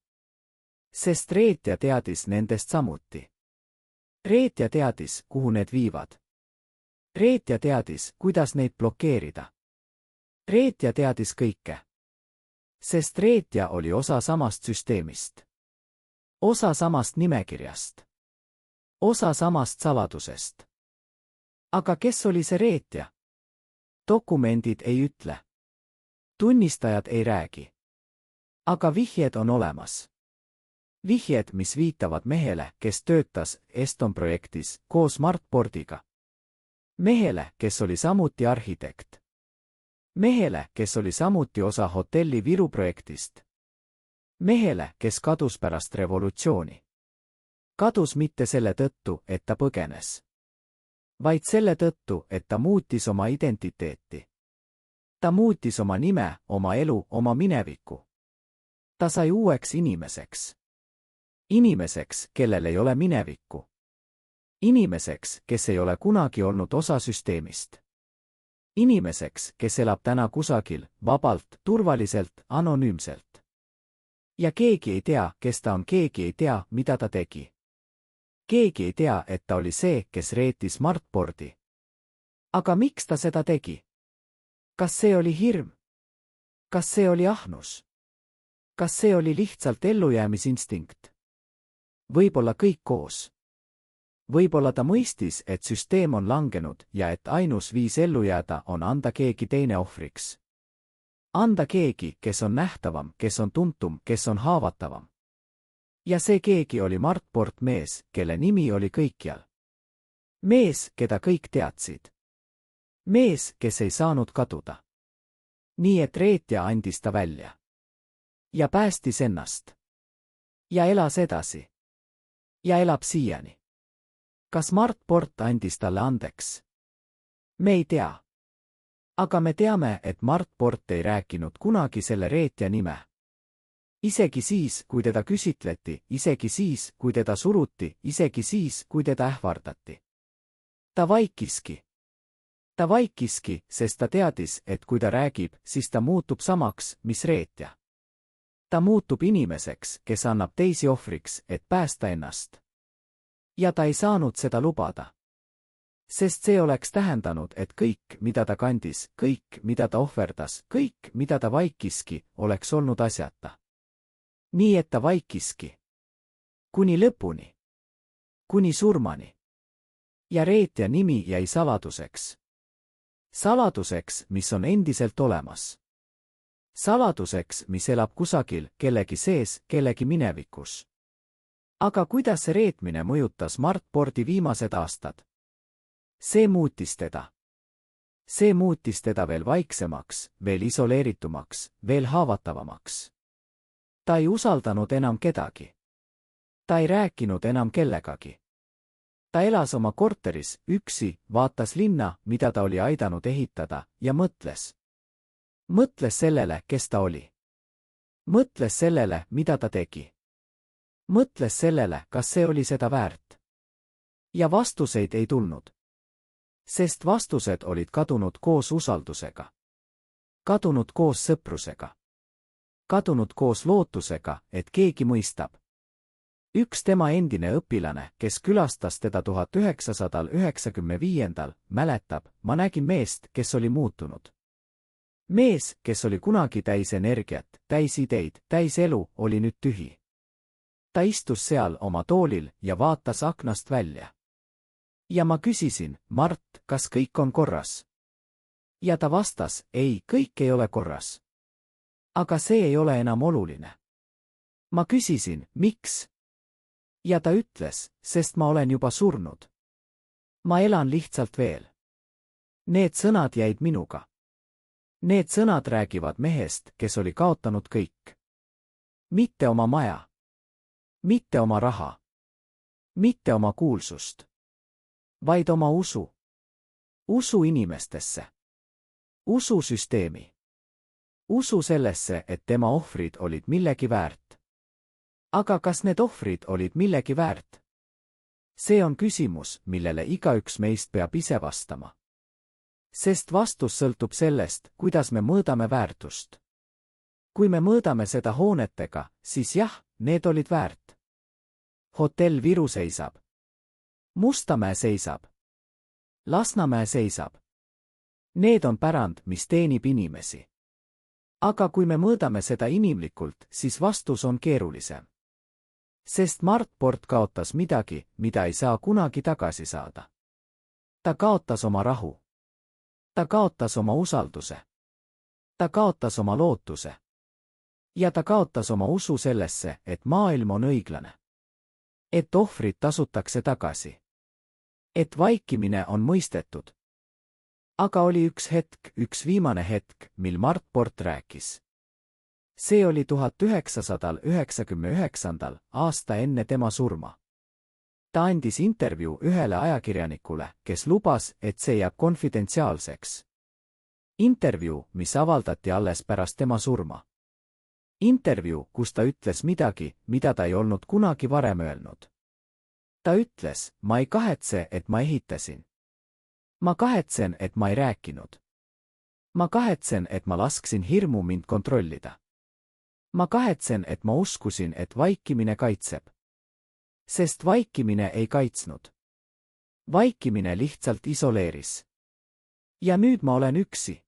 Sest reetja teadis nendest samuti. Reetja teadis, kuhu need viivad. Reetja teadis, kuidas neid blokeerida. Reetja teadis kõike. Sest reetja oli osa samast süsteemist. Osa samast nimekirjast. Osa samast saladusest. Aga kes oli see reetja? Dokumendid ei ütle. Tunnistajad ei räägi. Aga vihjed on olemas. Vihjed, mis viitavad mehele, kes töötas Eston projektis koos Mart Portiga. Mehele, kes oli samuti arhitekt. Mehele, kes oli samuti osa hotelli Viru projektist. Mehele, kes kadus pärast revolutsiooni. Kadus mitte selle tõttu, et ta põgenes. Vaid selle tõttu, et ta muutis oma identiteeti. Ta muutis oma nime, oma elu, oma minevikku. Ta sai uueks inimeseks. Inimeseks, kellel ei ole minevikku. Inimeseks, kes ei ole kunagi olnud osa süsteemist. Inimeseks, kes elab täna kusagil, vabalt, turvaliselt, anonüümselt. Ja keegi ei tea, kes ta on, keegi ei tea, mida ta tegi. Keegi ei tea, et ta oli see, kes reetis Mart Porti. Aga miks ta seda tegi? Kas see oli hirm? Kas see oli ahnus? Kas see oli lihtsalt ellujäämisinstinkt? Võib-olla kõik koos. Võib-olla ta mõistis, et süsteem on langenud ja et ainus viis ellu jääda on anda keegi teine ohvriks. Anda keegi, kes on nähtavam, kes on tuntum, kes on haavatavam. Ja see keegi oli Mart Port, mees, kelle nimi oli kõikjal. Mees, keda kõik teadsid. Mees, kes ei saanud kaduda. Nii et reetja andis ta välja. Ja päästis ennast. Ja elas edasi. Ja elab siiani. Kas Mart Port andis talle andeks? Me ei tea. Aga me teame, et Mart Port ei rääkinud kunagi selle reetja nime. Isegi siis, kui teda küsitleti, isegi siis, kui teda suruti, isegi siis, kui teda ähvardati. Ta vaikiski. Ta vaikiski, sest ta teadis, et kui ta räägib, siis ta muutub samaks, mis reetja. Ta muutub inimeseks, kes annab teisi ohvriks, et päästa ennast. Ja ta ei saanud seda lubada. Sest see oleks tähendanud, et kõik, mida ta kandis, kõik, mida ta ohverdas, kõik, mida ta vaikiski, oleks olnud asjata. Nii et ta vaikiski. Kuni lõpuni. Kuni surmani. Ja reetja nimi jäi saladuseks. Saladuseks, mis on endiselt olemas. Saladuseks, mis elab kusagil, kellegi sees, kellegi minevikus. Aga kuidas see reetmine mõjutas Mart Porti viimased aastad? See muutis teda. See muutis teda veel vaiksemaks, veel isoleeritumaks, veel haavatavamaks. Ta ei usaldanud enam kedagi. Ta ei rääkinud enam kellegagi. Ta elas oma korteris, üksi, vaatas linna, mida ta oli aidanud ehitada, ja mõtles. Mõtles sellele, kes ta oli. Mõtles sellele, mida ta tegi. Mõtles sellele, kas see oli seda väärt. Ja vastuseid ei tulnud. Sest vastused olid kadunud koos usaldusega. Kadunud koos sõprusega. kadunud koos lootusega, et keegi mõistab. Üks tema endine õpilane, kes külastas teda 1995, mäletab, ma nägin meest, kes oli muutunud. Mees, kes oli kunagi täis energiat, täis ideid, täis elu, oli nüüd tühi. Ta istus seal oma toolil ja vaatas aknast välja. Ja ma küsisin, Mart, kas kõik on korras? Ja ta vastas, ei, kõik ei ole korras. Aga see ei ole enam oluline. Ma küsisin, miks? Ja ta ütles, sest ma olen juba surnud. Ma elan lihtsalt veel. Need sõnad jäid minuga. Need sõnad räägivad mehest, kes oli kaotanud kõik. Mitte oma maja. Mitte oma raha. Mitte oma kuulsust. Vaid oma usu. Usu inimestesse. Usu süsteemi. Usu sellesse, et tema ohvrid olid millegi väärt. Aga kas need ohvrid olid millegi väärt? See on küsimus, millele igaüks meist peab ise vastama. Sest vastus sõltub sellest, kuidas me mõõdame väärtust. Kui me mõõdame seda hoonetega, siis jah, need olid väärt. Hotell Viru seisab. Mustamäe seisab. Lasnamäe seisab. Need on pärand, mis teenib inimesi. Aga kui me mõõdame seda inimlikult, siis vastus on keerulisem. Sest Mart Port kaotas midagi, mida ei saa kunagi tagasi saada. Ta kaotas oma rahu. Ta kaotas oma usalduse. Ta kaotas oma lootuse. Ja ta kaotas oma usu sellesse, et maailm on õiglane. Et ohvrid tasutakse tagasi. Et vaikimine on mõistetud. Aga oli üks hetk, üks viimane hetk, mil Mart Port rääkis. See oli 1999. aasta enne tema surma. Ta andis intervjuu ühele ajakirjanikule, kes lubas, et see jääb konfidentsiaalseks. Intervjuu, mis avaldati alles pärast tema surma. Intervjuu, kus ta ütles midagi, mida ta ei olnud kunagi varem öelnud. Ta ütles, ma ei kahetse, et ma ehitasin. Ma kahetsen, et ma ei rääkinud. Ma kahetsen, et ma lasksin hirmu mind kontrollida. Ma kahetsen, et ma uskusin, et vaikimine kaitseb. Sest vaikimine ei kaitsnud. Vaikimine lihtsalt isoleeris. Ja nüüd ma olen üksi.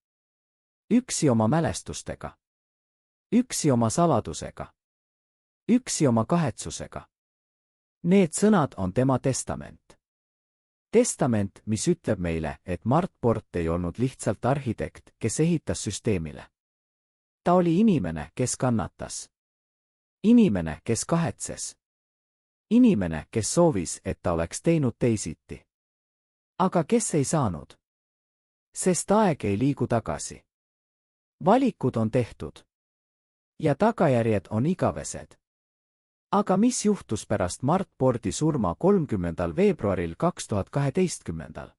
Üksi oma mälestustega. Üksi oma saladusega. Üksi oma kahetsusega. Need sõnad on tema testament. Testament, mis ütleb meile, et Mart Port ei olnud lihtsalt arhitekt, kes ehitas süsteemile. Ta oli inimene, kes kannatas. Inimene, kes kahetses. Inimene, kes soovis, et ta oleks teinud teisiti. Aga kes ei saanud? Sest aeg ei liigu tagasi. Valikud on tehtud. Ja tagajärjed on igavesed. Aga mis juhtus pärast Mart Porti surma 30. veebruaril 2012?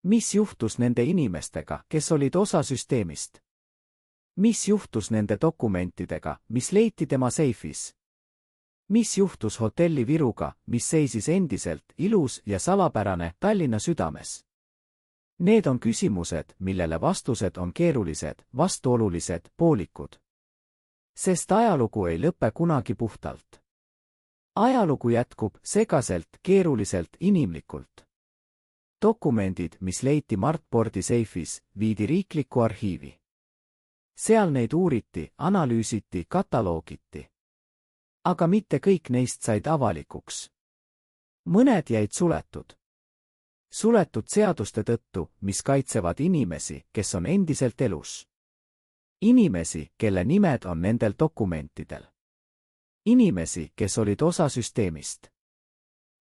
Mis juhtus nende inimestega, kes olid osa süsteemist? Mis juhtus nende dokumentidega, mis leiti tema seifis? Mis juhtus hotelli Viruga, mis seisis endiselt ilus ja salapärane Tallinna südames? Need on küsimused, millele vastused on keerulised, vastuolulised, poolikud. Sest ajalugu ei lõpe kunagi puhtalt. Ajalugu jätkub segaselt, keeruliselt, inimlikult. Dokumendid, mis leiti Mart Porti seifis, viidi riiklikku arhiivi. Seal neid uuriti, analüüsiti, kataloogiti. Aga mitte kõik neist said avalikuks. Mõned jäid suletud. Suletud seaduste tõttu, mis kaitsevad inimesi, kes on endiselt elus. Inimesi, kelle nimed on nendel dokumentidel. Inimesi, kes olid osa süsteemist.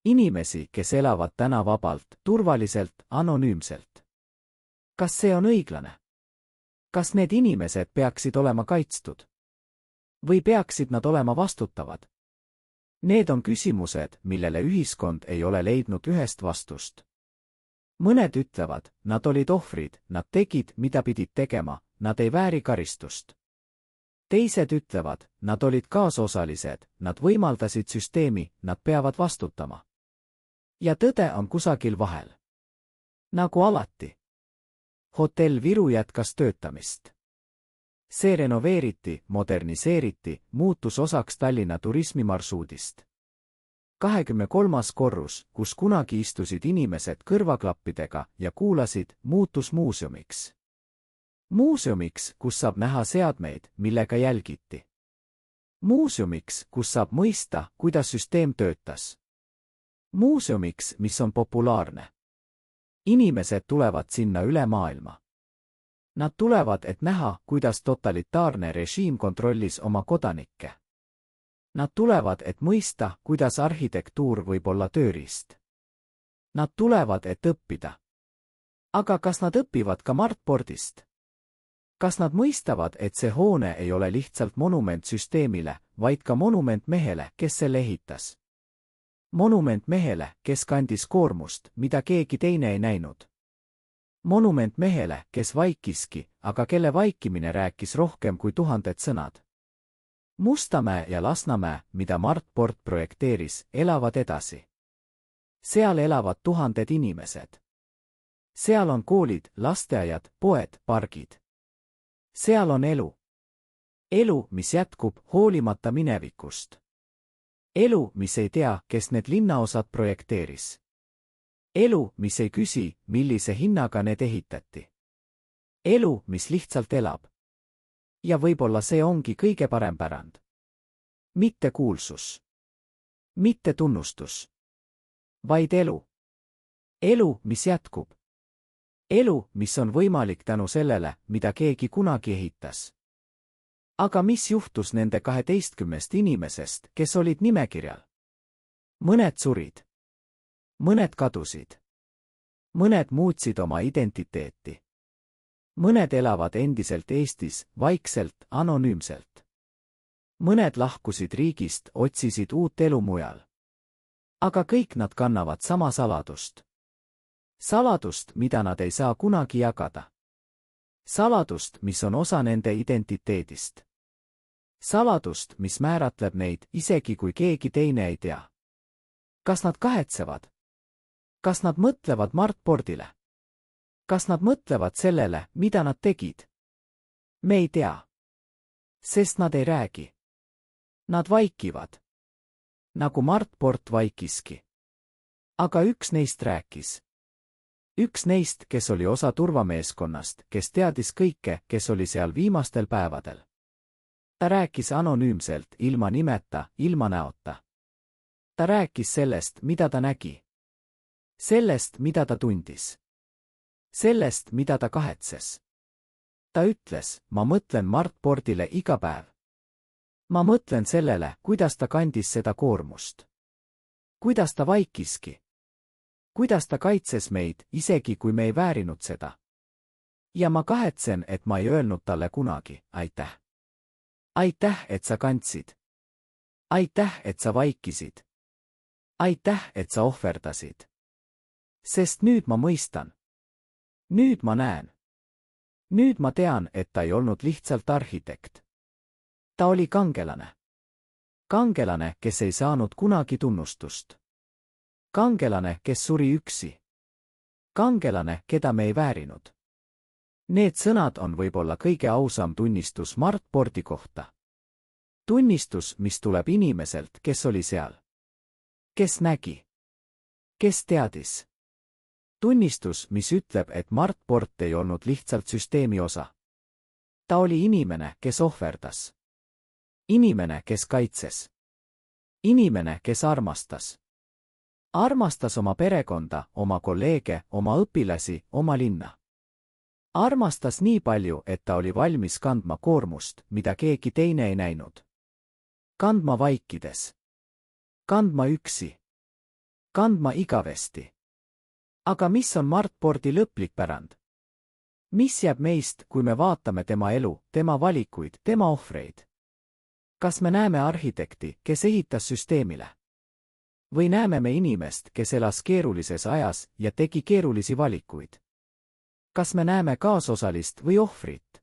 Inimesi, kes elavad täna vabalt, turvaliselt, anonüümselt. Kas see on õiglane? Kas need inimesed peaksid olema kaitstud? Või peaksid nad olema vastutavad? Need on küsimused, millele ühiskond ei ole leidnud ühest vastust. Mõned ütlevad, nad olid ohvrid, nad tegid, mida pidid tegema, nad ei vääri karistust. Teised ütlevad, nad olid kaasosalised, nad võimaldasid süsteemi, nad peavad vastutama. Ja tõde on kusagil vahel. Nagu alati. Hotell Viru jätkas töötamist. see renoveeriti, moderniseeriti, muutus osaks Tallinna turismimarsruudist. 23. korrus, kus kunagi istusid inimesed kõrvaklappidega ja kuulasid, muutus muuseumiks. Muuseumiks, kus saab näha seadmeid, millega jälgiti. Muuseumiks, kus saab mõista, kuidas süsteem töötas. Muuseumiks, mis on populaarne. Inimesed tulevad sinna üle maailma. Nad tulevad, et näha, kuidas totalitaarne režiim kontrollis oma kodanikke. Nad tulevad, et mõista, kuidas arhitektuur võib olla tööriist. Nad tulevad, et õppida. Aga kas nad õpivad ka Mart Pordist? Kas nad mõistavad, et see hoone ei ole lihtsalt monument süsteemile, vaid ka monument mehele, kes selle ehitas? Monument mehele, kes kandis koormust, mida keegi teine ei näinud. Monument mehele, kes vaikiski, aga kelle vaikimine rääkis rohkem kui 1000 sõnad. Mustamäe ja Lasnamäe, mida Mart Port projekteeris, elavad edasi. Seal elavad 1000 inimesed. Seal on koolid, lasteaiad, poed, pargid. Seal on elu. Elu, mis jätkub hoolimata minevikust. Elu, mis ei tea, kes need linnaosad projekteeris. Elu, mis ei küsi, millise hinnaga need ehitati. Elu, mis lihtsalt elab. Ja võib-olla see ongi kõige parem pärand. Mitte kuulsus. Mitte tunnustus. Vaid elu. Elu, mis jätkub. Elu, mis on võimalik tänu sellele, mida keegi kunagi ehitas. Aga mis juhtus nende 12 inimesest, kes olid nimekirjal? Mõned surid. Mõned kadusid. Mõned muutsid oma identiteeti. Mõned elavad endiselt Eestis, vaikselt, anonüümselt. Mõned lahkusid riigist, otsisid uut elu mujal. Aga kõik nad kannavad sama saladust. Saladust, mida nad ei saa kunagi jagada. Saladust, mis on osa nende identiteedist. Saladust, mis määratleb neid, isegi kui keegi teine ei tea. Kas nad kahetsevad? Kas nad mõtlevad Mart Pordile? Kas nad mõtlevad sellele, mida nad tegid? Me ei tea. Sest nad ei räägi. Nad vaikivad. Nagu Mart Port vaikiski. Aga üks neist rääkis. Üks neist, kes oli osa turvameeskonnast, kes teadis kõike, kes oli seal viimastel päevadel. Ta rääkis anonüümselt, ilma nimeta, ilma näota. Ta rääkis sellest, mida ta nägi. Sellest, mida ta tundis. Sellest, mida ta kahetses. Ta ütles, ma mõtlen Mart Pordile iga päev. Ma mõtlen sellele, kuidas ta kandis seda koormust. Kuidas ta vaikiski. Kuidas ta kaitses meid, isegi kui me ei väärinud seda. Ja ma kahetsen, et ma ei öelnud talle kunagi, aitäh. Aitäh, et sa kandsid. Aitäh, et sa vaikisid. Aitäh, et sa ohverdasid. Sest nüüd ma mõistan. Nüüd ma näen. Nüüd ma tean, et ta ei olnud lihtsalt arhitekt. Ta oli kangelane. Kangelane, kes ei saanud kunagi tunnustust. Kangelane, kes suri üksi. Kangelane, keda me ei väärinud. Need sõnad on võib-olla kõige ausam tunnistus Mart Pordi kohta. Tunnistus, mis tuleb inimeselt, kes oli seal. Kes nägi. Kes teadis. Tunnistus, mis ütleb, et Mart Port ei olnud lihtsalt süsteemi osa. Ta oli inimene, kes ohverdas. Inimene, kes kaitses. Inimene, kes armastas. Armastas oma perekonda, oma kolleege, oma õpilasi, oma linna. Armastas nii palju, et ta oli valmis kandma koormust, mida keegi teine ei näinud. Kandma vaikides. Kandma üksi. Kandma igavesti. Aga mis on Mart Pordi lõplik pärand? Mis jääb meist, kui me vaatame tema elu, tema valikuid, tema ohvreid? Kas me näeme arhitekti, kes ehitas süsteemile? Või näeme me inimest, kes elas keerulises ajas ja tegi keerulisi valikuid? Kas me näeme kaasosalist või ohvrit?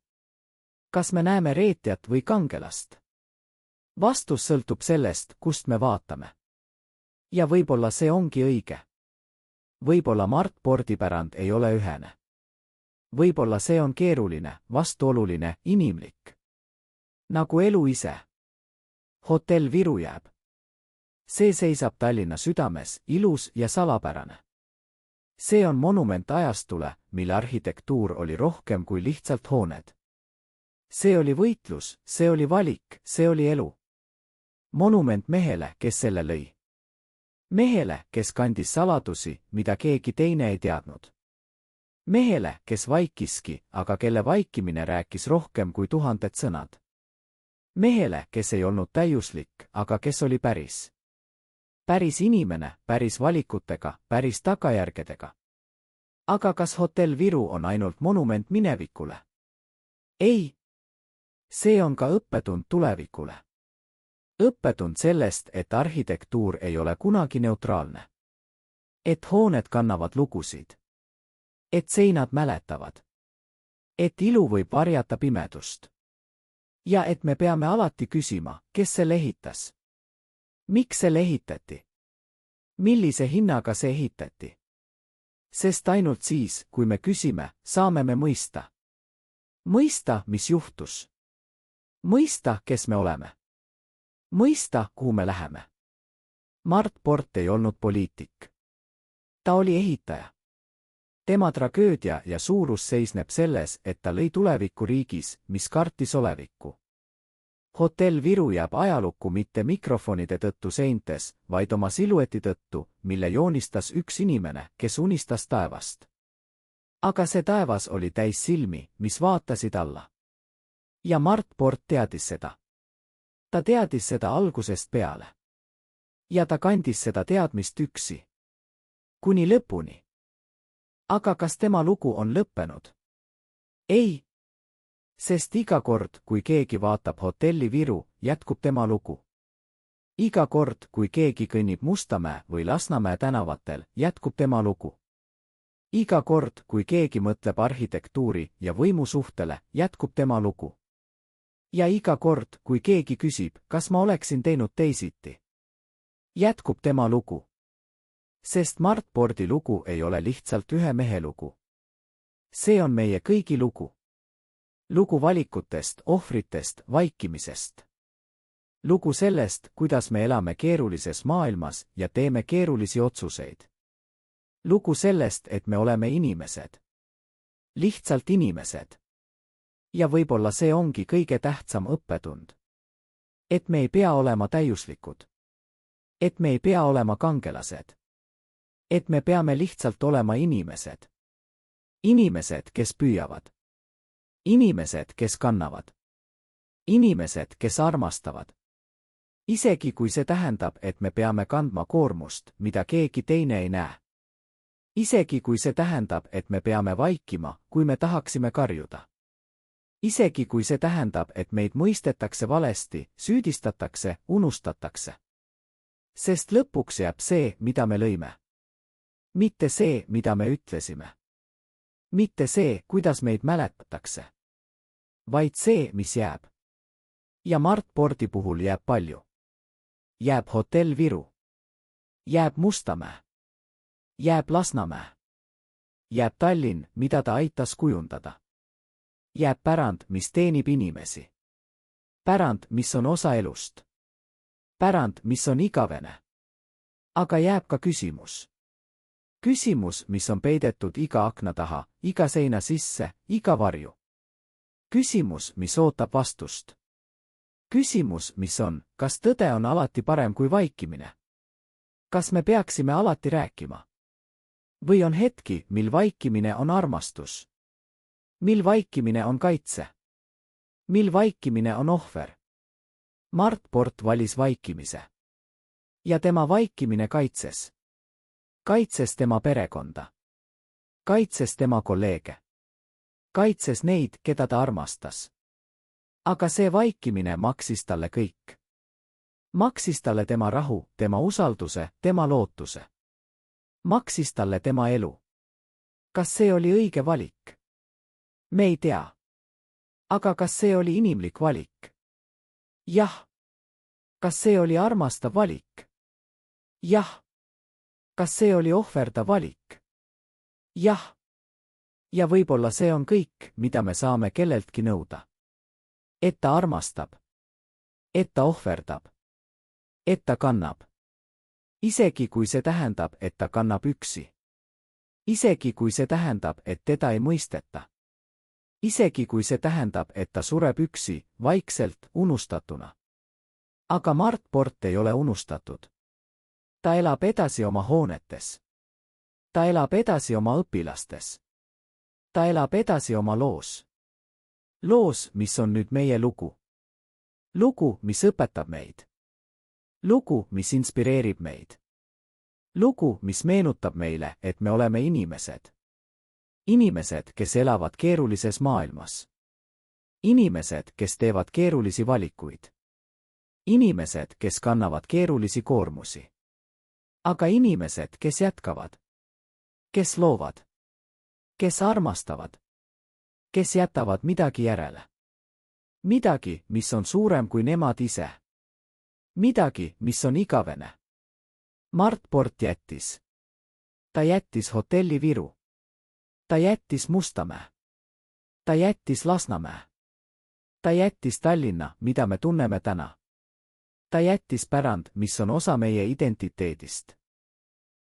Kas me näeme reetjat või kangelast? Vastus sõltub sellest, kust me vaatame. Ja võib-olla see ongi õige. Võib-olla Mart Pordi pärand ei ole ühene. Võib-olla see on keeruline, vastuoluline, inimlik. Nagu elu ise. Hotell Viru jääb. See seisab Tallinna südames, ilus ja salapärane. See on monument ajastule, mille arhitektuur oli rohkem kui lihtsalt hooned. See oli võitlus, see oli valik, see oli elu. Monument mehele, kes selle lõi. Mehele, kes kandis saladusi, mida keegi teine ei teadnud. Mehele, kes vaikiski, aga kelle vaikimine rääkis rohkem kui 1000 sõnad. Mehele, kes ei olnud täiuslik, aga kes oli päris. Päris inimene, päris valikutega, päris tagajärgedega. Aga kas Hotell Viru on ainult monument minevikule? Ei. See on ka õppetund tulevikule. Õppetund sellest, et arhitektuur ei ole kunagi neutraalne. Et hooned kannavad lugusid. Et seinad mäletavad. Et ilu võib varjata pimedust. Ja et me peame alati küsima, kes selle ehitas. Miks selle ehitati? Millise hinnaga see ehitati? Sest ainult siis, kui me küsime, saame me mõista. Mõista, mis juhtus. Mõista, kes me oleme. Mõista, kuhu me läheme. Mart Port ei olnud poliitik. Ta oli ehitaja. Tema tragöödia ja suurus seisneb selles, et ta lõi tulevikku riigis, mis kartis olevikku. Hotell Viru jääb ajalukku mitte mikrofonide tõttu seintes, vaid oma silueti tõttu, mille joonistas üks inimene, kes unistas taevast. Aga see taevas oli täis silmi, mis vaatasid alla. Ja Mart Port teadis seda. Ta teadis seda algusest peale. Ja ta kandis seda teadmist üksi. Kuni lõpuni. Aga kas tema lugu on lõppenud? Ei. Sest iga kord, kui keegi vaatab Hotelli Viru, jätkub tema lugu. Iga kord, kui keegi kõnnib Mustamäe või Lasnamäe tänavatel, jätkub tema lugu. Iga kord, kui keegi mõtleb arhitektuuri ja võimu suhtele, jätkub tema lugu. Ja iga kord, kui keegi küsib, kas ma oleksin teinud teisiti, jätkub tema lugu. Sest Mart Porti lugu ei ole lihtsalt ühe mehe lugu. See on meie kõigi lugu. Lugu valikutest, ohvritest, vaikimisest. Lugu sellest, kuidas me elame keerulises maailmas ja teeme keerulisi otsuseid. Lugu sellest, et me oleme inimesed. Lihtsalt inimesed. Ja võib-olla see ongi kõige tähtsam õppetund. Et me ei pea olema täiuslikud. Et me ei pea olema kangelased. Et me peame lihtsalt olema inimesed. Inimesed, kes püüavad. Inimesed, kes kannavad. Inimesed, kes armastavad. Isegi kui see tähendab, et me peame kandma koormust, mida keegi teine ei näe. Isegi kui see tähendab, et me peame vaikima, kui me tahaksime karjuda. Isegi kui see tähendab, et meid mõistetakse valesti, süüdistatakse, unustatakse. Sest lõpuks jääb see, mida me lõime. Mitte see, mida me ütlesime. Mitte see, kuidas meid mäletatakse. Vaid see, mis jääb. Ja Mart Porti puhul jääb palju. Jääb Hotell Viru. Jääb Mustamäe. Jääb Lasnamäe. Jääb Tallinn, mida ta aitas kujundada. Jääb pärand, mis teenib inimesi. Pärand, mis on osa elust. Pärand, mis on igavene. Aga jääb ka küsimus. Küsimus, mis on peidetud iga akna taha, iga seina sisse, iga varju. Küsimus, mis ootab vastust. Küsimus, mis on, kas tõde on alati parem kui vaikimine? Kas me peaksime alati rääkima? Või on hetki, mil vaikimine on armastus? Mil vaikimine on kaitse? Mil vaikimine on ohver? Mart Port valis vaikimise. Ja tema vaikimine kaitses. Kaitses tema perekonda. Kaitses tema kolleege. Kaitses neid, keda ta armastas. Aga see vaikimine maksis talle kõik. Maksis talle tema rahu, tema usalduse, tema lootuse. Maksis talle tema elu. Kas see oli õige valik? Me ei tea. Aga kas see oli inimlik valik? Jah. Kas see oli armastav valik? Jah. Kas see oli ohverdav valik? Jah. Ja võib-olla see on kõik, mida me saame kelleltki nõuda. Et ta armastab. Et ta ohverdab. Et ta kannab. Isegi kui see tähendab, et ta kannab üksi. Isegi kui see tähendab, et teda ei mõisteta. Isegi kui see tähendab, et ta sureb üksi, vaikselt, unustatuna. Aga Mart Port ei ole unustatud. Ta elab edasi oma hoonetes. Ta elab edasi oma õpilastes. Ta elab edasi oma loos. Loos, mis on nüüd meie lugu. Lugu, mis õpetab meid. Lugu, mis inspireerib meid. Lugu, mis meenutab meile, et me oleme inimesed. Inimesed, kes elavad keerulises maailmas. Inimesed, kes teevad keerulisi valikuid. Inimesed, kes kannavad keerulisi koormusi. Aga inimesed, kes jätkavad. Kes loovad. Kes armastavad. Kes jätavad midagi järele. Midagi, mis on suurem kui nemad ise. Midagi, mis on igavene. Mart Port jättis. Ta jättis hotelli Viru. Ta jättis Mustamäe. Ta jättis Lasnamäe. Ta jättis Tallinna, mida me tunneme täna. Ta jättis pärand, mis on osa meie identiteedist.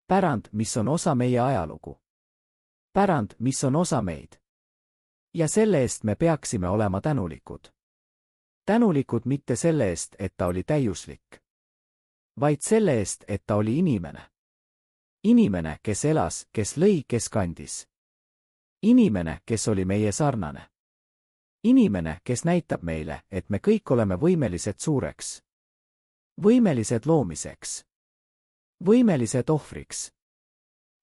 Pärand, mis on osa meie ajalugu. Pärand, mis on osa meid. Ja selle eest me peaksime olema tänulikud. Tänulikud mitte selle eest, et ta oli täiuslik. Vaid selle eest, et ta oli inimene. Inimene, kes elas, kes lõi, kes kandis. Inimene, kes oli meie sarnane. Inimene, kes näitab meile, et me kõik oleme võimelised suureks. Võimelised loomiseks. Võimelised ohvriks.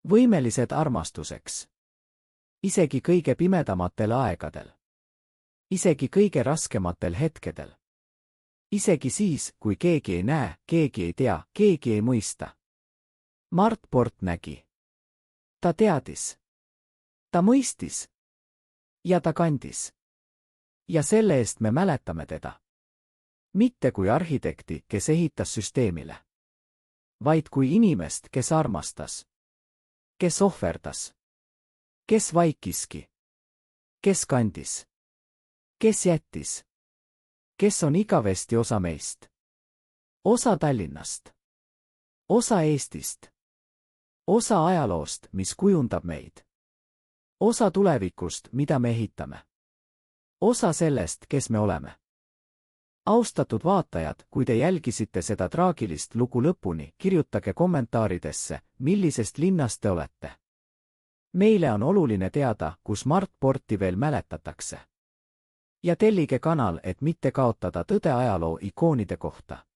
Võimelised armastuseks. Isegi kõige pimedamatel aegadel. Isegi kõige raskematel hetkedel. Isegi siis, kui keegi ei näe, keegi ei tea, keegi ei mõista. Mart Port nägi. Ta teadis. Ta mõistis. Ja ta kandis. Ja selle eest me mäletame teda. Mitte kui arhitekti, kes ehitas süsteemile. Vaid kui inimest, kes armastas. Kes ohverdas. Kes vaikiski. Kes kandis. Kes jättis. Kes on igavesti osa meist. Osa Tallinnast. Osa Eestist. Osa ajaloost, mis kujundab meid. Osa tulevikust, mida me ehitame. Osa sellest, kes me oleme. Austatud vaatajad, kui te jälgisite seda traagilist lugu lõpuni, kirjutage kommentaaridesse, millisest linnast te olete. Meile on oluline teada, kus Mart Porti veel mäletatakse. Ja tellige kanal, et mitte kaotada tõde ajaloo ikoonide kohta.